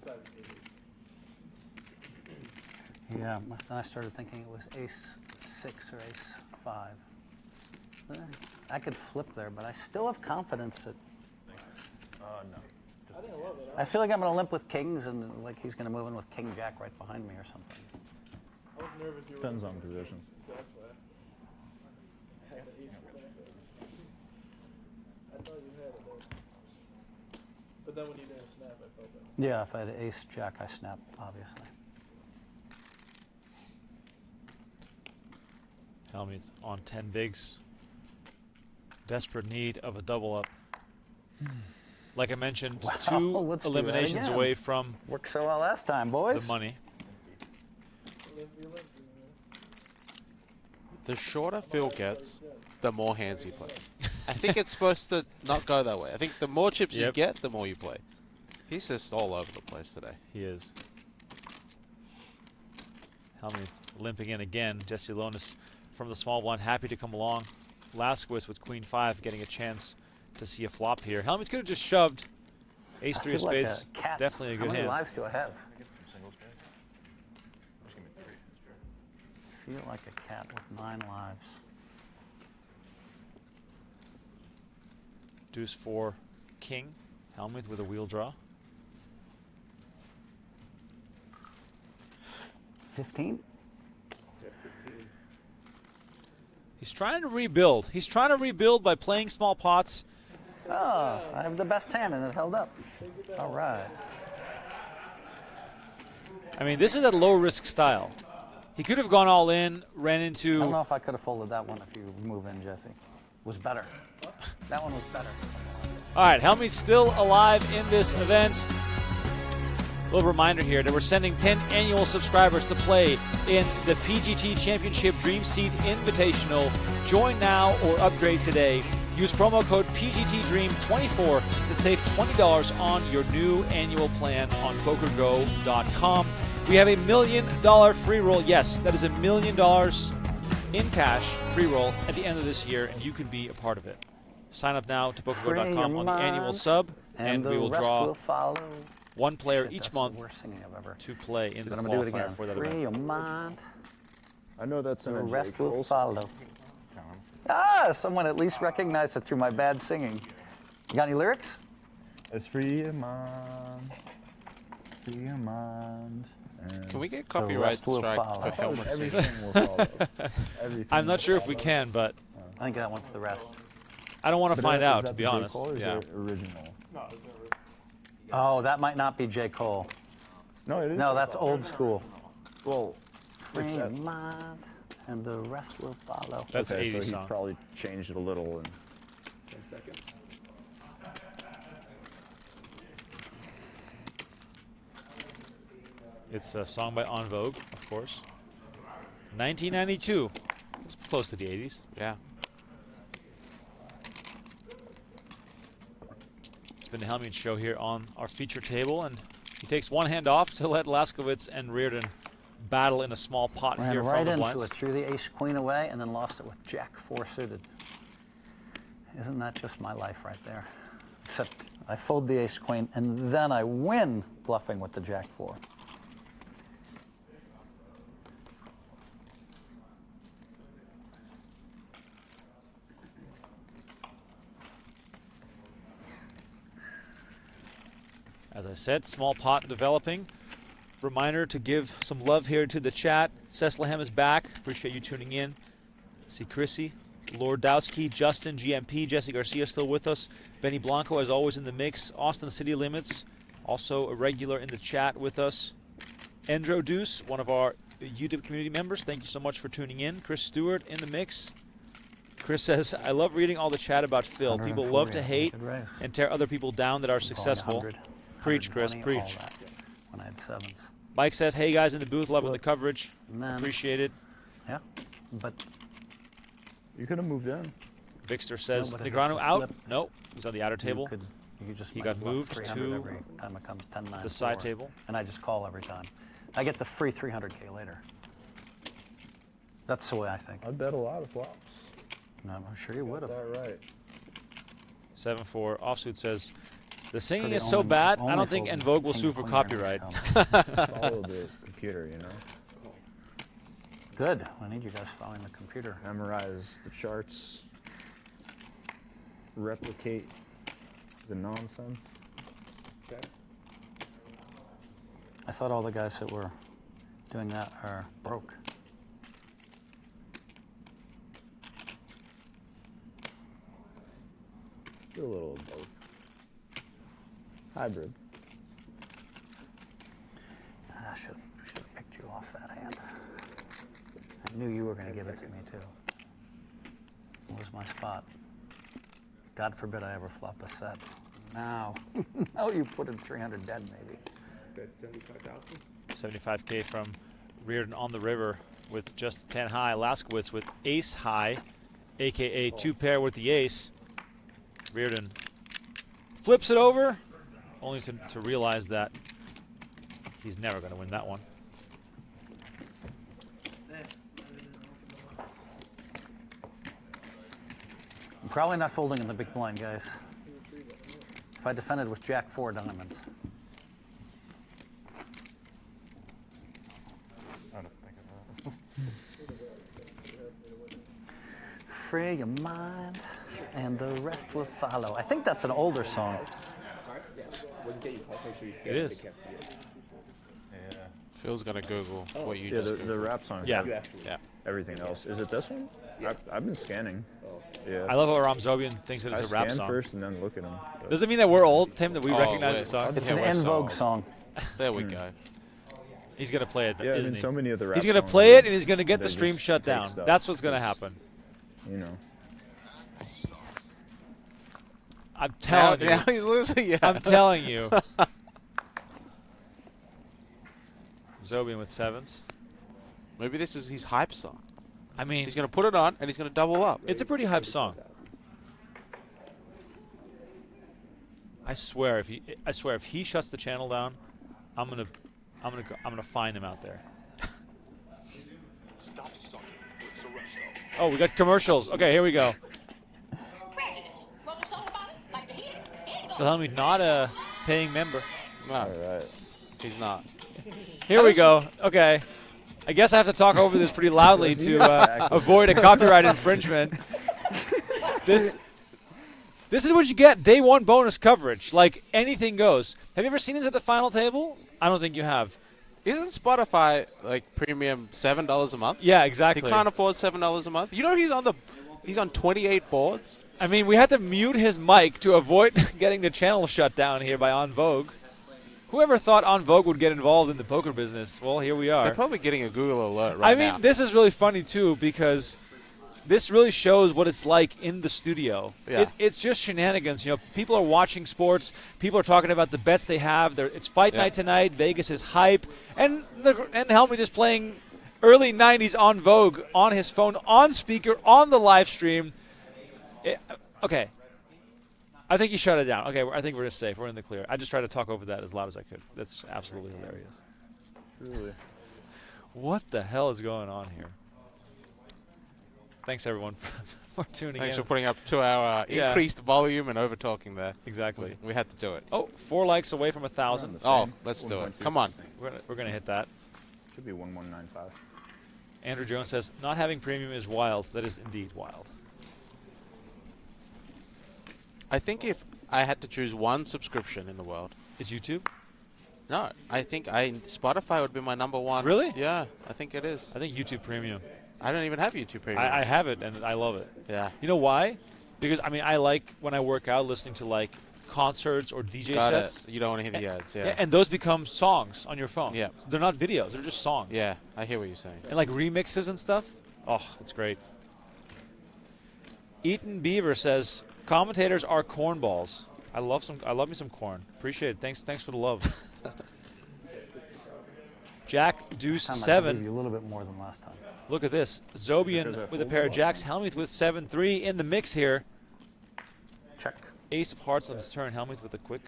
Besides ace. Yeah, then I started thinking it was ace 6 or ace 5. I could flip there, but I still have confidence that. No. I think I love it. I feel like I'm going to limp with kings and like he's going to move in with king jack right behind me or something. I was nervous you were. Depends on position. So that's why. I had an ace for that. I thought you had it there. But then when you didn't snap, I felt it. Yeah, if I had ace jack, I snap, obviously. Hellmuth on 10 bigs. Desperate need of a double up. Like I mentioned, Wow, 2 let's do that eliminations again. away from Worked so well last time, boys. the money. The shorter Phil gets, the more hands he plays. I think it's supposed to not go that way. I think the more chips you get, the more you play. He's just all over the place today. He is. Hellmuth limping in again. Jesse Lonis from the small blind, happy to come along. Lasquez with queen 5 getting a chance to see a flop here. Hellmuth could have just shoved ace 3 of I feel like spades. a cat. Definitely a good How many hand. lives do I have? Feel like a cat with 9 lives. Deuce 4 king. Hellmuth with a wheel draw. 15? He's trying to rebuild. He's trying to rebuild by playing small pots. Oh, I have the best hand and it held up. All right. I mean, this is a low-risk style. He could have gone all in, ran into... I don't know if I could have folded that one if you move in, Jesse. Was better. That one was better. All right, Hellmuth's still alive in this event. A little reminder here that we're sending 10 annual subscribers to play in the PGT Championship Dream Seed Invitational. Join now or upgrade today. Use promo code PGTDream24 to save $20 on your new annual plan on PokerGo.com. We have $1 million free roll. Yes, that is $1 million in cash free roll at the end of this year, and you can be a part of it. Sign up now to PokerGo.com on the annual sub, and we will draw one player each month to play in the qualifier for that event. Free your mind. I know that's the rest will follow. Ah, someone at least recognized it through my bad singing. You got any lyrics? It's free your mind. Free your mind. Can we get copyright strike for Hellmuth? Everything will follow. I'm not sure if we can, but I think that one's the rest. I don't want to find out, to be honest. Yeah. Original. Oh, that might not be J. Cole. No, it is. No, that's old school. Well, free your mind, and the rest will follow. That's okay, 80s so he song. probably changed it a little. And 10 seconds. It's a song by En Vogue, of course. 1992. It's close to the 80s. Yeah. It's been the Hellmuth show here on our feature table, and he takes one hand off to let Laskowitz and Reardon battle in a small pot Ran here right from the into blinds. it, threw the ace-queen away, and then lost it with Jack-4 suited. Isn't that just my life right there? Except I fold the ace-queen, and then I win bluffing with the Jack-4. As I said, small pot developing. Reminder to give some love here to the chat. Cecilham is back. Appreciate you tuning in. See Chrissy, Lord Dowski, Justin, GMP, Jesse Garcia still with us. Benny Blanco, as always, in the mix. Austin City Limits, also a regular in the chat with us. Endro Deuce, one of our YouTube community members. Thank you so much for tuning in. Chris Stewart in the mix. Chris says, I love reading all the chat about Phil. People love to hate and tear other people down that are successful. Preach, Chris, preach. When I had sevens. Mike says, hey guys in the booth, loving the coverage. Appreciate it. Yeah, but you could have moved in. Vixter says, No, but if Negreanu it's out. flip, Nope, he's on the outer table. He got moved to every time it comes 10-9 the side table. And I just call every time. I get the free 300K later. That's the way I think. I bet a lot of flops. No, I'm sure you would have. That right. 7-4. Offsuit says, the singing Pretty is so only- bad, I only don't think En fold Vogue will king sue for queen or ace copyright. Follow the computer, you know. Good. I need you guys following the computer. Memorize the charts. Replicate the nonsense. Okay. I thought all the guys that were doing that are broke. Do a little of both. Hybrid. I should have picked you off that hand. I knew you were going to give it to me, too. What was my spot? God forbid I ever flop a set. Now, now you put in 300 dead, maybe. That's 75,000. 75K from Reardon on the river with just 10 high. Laskowitz with ace high, a.k.a. two pair with the ace. Reardon flips it over, only to realize that he's never going to win that one. I'm probably not folding in the big blind, guys. If I defended with Jack-4 diamonds. I don't think of that. Free your mind, and the rest will follow. I think that's an older song. Sorry? Yeah. Wouldn't get you call. Make sure you It is. Feels Phil's gonna Google what you Yeah, just the Googled. rap song. Yeah. Yeah. Everything else. Is it this one? I've been scanning. Yeah. I love how Ram Zobian thinks that it's I a rap scan song. first and then look at them. Does it mean that we're old, Tim, that we Oh, recognize wait. the song? It's Yeah, an we're En so Vogue old. song. There we go. He's going to play it, Yeah, I isn't mean, he? so many of the rap He's going to songs play are- it, and he's going to get they the stream just shut take down. stuff That's what's going to that's, happen. You know. I'm telling Now you. he's losing. Yeah. I'm telling you. Zobian with sevens. Maybe this is his hype song. I mean, He's gonna put it on and he's gonna double up. it's a pretty hype song. I swear, if he shuts the channel down, I'm gonna find him out there. Stop sucking with Cerezo. Oh, we got commercials. Okay, here we go. So tell me, not a paying member. No, All right. he's not. Here we go. Okay. I guess I have to talk over this pretty loudly to avoid a copyright infringement. This is what you get. Day one bonus coverage. Like, anything goes. Have you ever seen this at the final table? I don't think you have. Isn't Spotify like premium $7 a month? Yeah, He exactly. can't afford $7 a month. You know he's on 28 boards. I mean, we had to mute his mic to avoid getting the channel shut down here by On Vogue. Whoever thought On Vogue would get involved in the poker business? Well, here we are. They're probably getting a Google alert right I mean, now. this is really funny, too, because this really shows what it's like in the studio. Yeah. It's just shenanigans. You know, people are watching sports. People are talking about the bets they have. It's fight night tonight. Vegas is hype. And Hellmuth is playing early 90s On Vogue on his phone, on speaker, on the live stream. Okay. I think he shut it down. Okay, I think we're just safe. We're in the clear. I just tried to talk over that as loud as I could. That's absolutely hilarious. Truly. What the hell is going on here? Thanks, everyone, for tuning Thanks in. for putting up to our Yeah. increased volume and over talking there. Exactly. We had to do it. Oh, 4 likes away from 1,000. Oh, let's do it. Come on. We're gonna hit that. Should be 1195. Andrew Jones says, not having premium is wild. That is indeed wild. I think if I had to choose one subscription in the world. Is YouTube? No, I think Spotify would be my number one. Really? Yeah, I think it is. I think YouTube Premium. I don't even have YouTube Premium. I have it, and I love it. Yeah. You know why? Because, I mean, I like, when I work out, listening to, like, concerts or DJ Got sets. it. You don't want to hear the ads, yeah. And those become songs on your phone. Yeah. They're not videos. They're just songs. Yeah, I hear what you're saying. And, like, remixes and stuff. Oh, it's great. Eaton Beaver says, commentators are cornballs. I love me some corn. Appreciate it. Thanks for the love. Jack Deuce Time I 7. gave you a little bit more than last time. Look at this. Zobian with a pair of jacks. Hellmuth with 7-3 in the mix here. Check. Ace of hearts on his turn. Hellmuth with a quick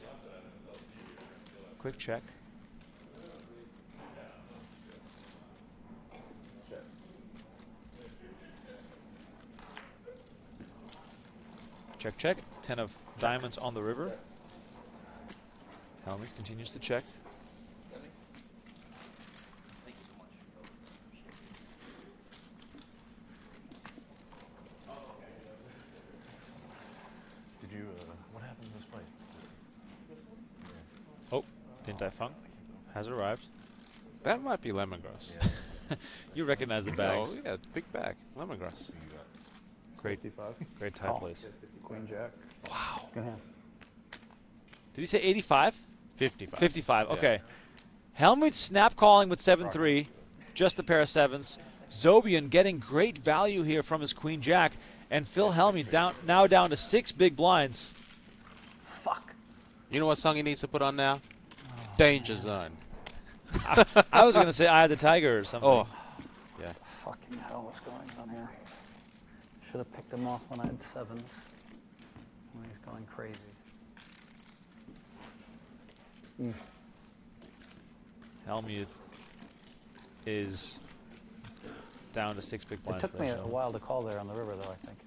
check. Check, check. 10 of diamonds on the river. Hellmuth continues to check. Did you, what happened in this fight? Oh, Din Tai Fung has arrived. That might be lemongrass. You recognize the bags. Oh, yeah, big bag. Lemongrass. Great, 55. great tie place. Queen Jack. Wow. Good hand. Did he say 85? 55. 55, Yeah. okay. Helmuth snap calling with 7-3, just a pair of sevens. Zobian getting great value here from his Queen Jack, and Phil Hellmuth now down to 6 big blinds. Fuck. You know what song he needs to put on now? Danger Zone. I was going to say Eye of the Tiger or something. Oh, yeah. Fucking hell, what's going on here? Should have picked him off when I had sevens. When he's going crazy. Hellmuth is down to 6 big It blinds. took me a while to call there on the river, though, I think.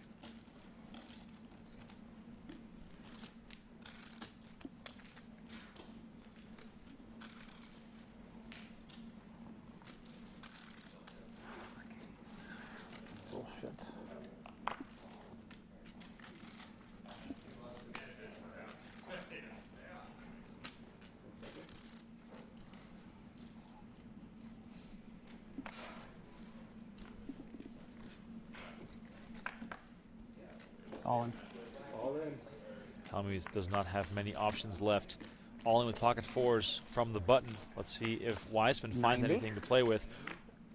Bullshit. All in. All in. Hellmuth does not have many options left. All in with pocket fours from the button. Let's see if Wiseman finds 90? anything to play with.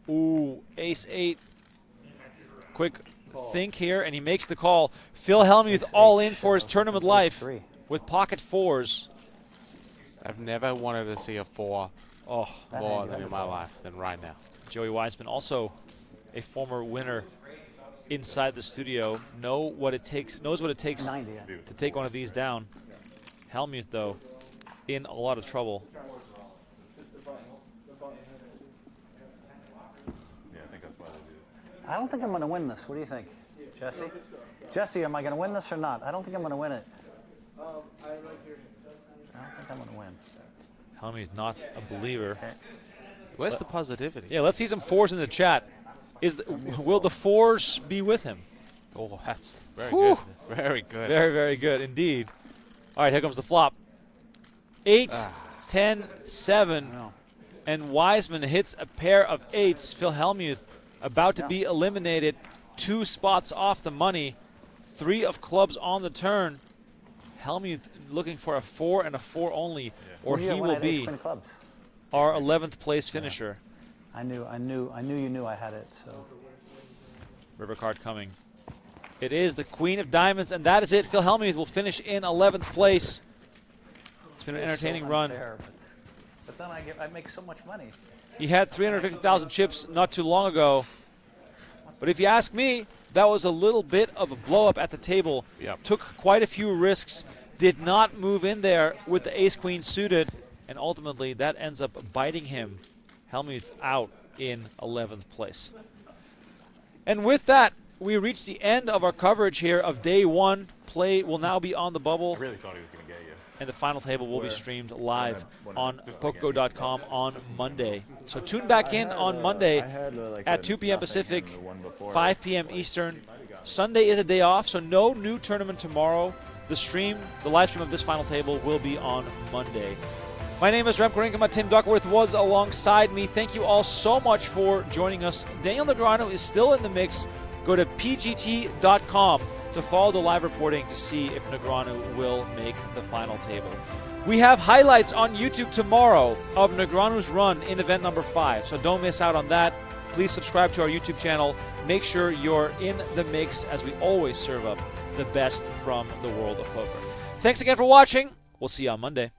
Ooh, ace 8. Quick think here, and he makes the call. Phil Hellmuth all in for his tournament life with pocket fours. I've never wanted to see a 4 more than in my life than right now. Joey Wiseman, also a former winner inside the studio, knows what it takes 90, to take one of these down. Hellmuth, though, in a lot of trouble. Yeah, I think that's why they do it. I don't think I'm going to win this. What do you think, Jesse? Jesse, am I going to win this or not? I don't think I'm going to win it. I like your. I don't think I'm going to win. Hellmuth not a believer. Where's the positivity? Yeah, let's see some fours in the chat. Will the fours be with him? Oh, that's very Whew. good. Very good. Very, very good indeed. All right, here comes the flop. 8, 10, 7, and Wiseman hits a pair of 8s. Phil Hellmuth about to be eliminated. 2 spots off the money. 3 of clubs on the turn. Hellmuth looking for a 4 and a 4 only, or he will be our 11th place finisher. I knew you knew I had it. So River card coming. It is the Queen of Diamonds, and that is it. Phil Hellmuth will finish in 11th place. It's been an entertaining run. But then I make so much money. He had 350,000 chips not too long ago. But if you ask me, that was a little bit of a blow-up at the table. Yep. Took quite a few risks. Did not move in there with the ace-queen suited. And ultimately, that ends up biting him. Hellmuth out in 11th place. And with that, we reach the end of our coverage here of day 1. Play will now be on the bubble. I really thought he was going to get you. And the final table will be streamed live on PokerGO.com on Monday. So tune back in on Monday at 2 p.m. Pacific, 5 p.m. Eastern. Sunday is a day off, so no new tournament tomorrow. The live stream of this final table will be on Monday. My name is Remko Rinkema. Tim Duckworth was alongside me. Thank you all so much for joining us. Daniel Negreanu is still in the mix. Go to pgt.com to follow the live reporting to see if Negreanu will make the final table. We have highlights on YouTube tomorrow of Negreanu's run in event number 5, so don't miss out on that. Please subscribe to our YouTube channel. Make sure you're in the mix as we always serve up the best from the world of poker. Thanks again for watching. We'll see you on Monday.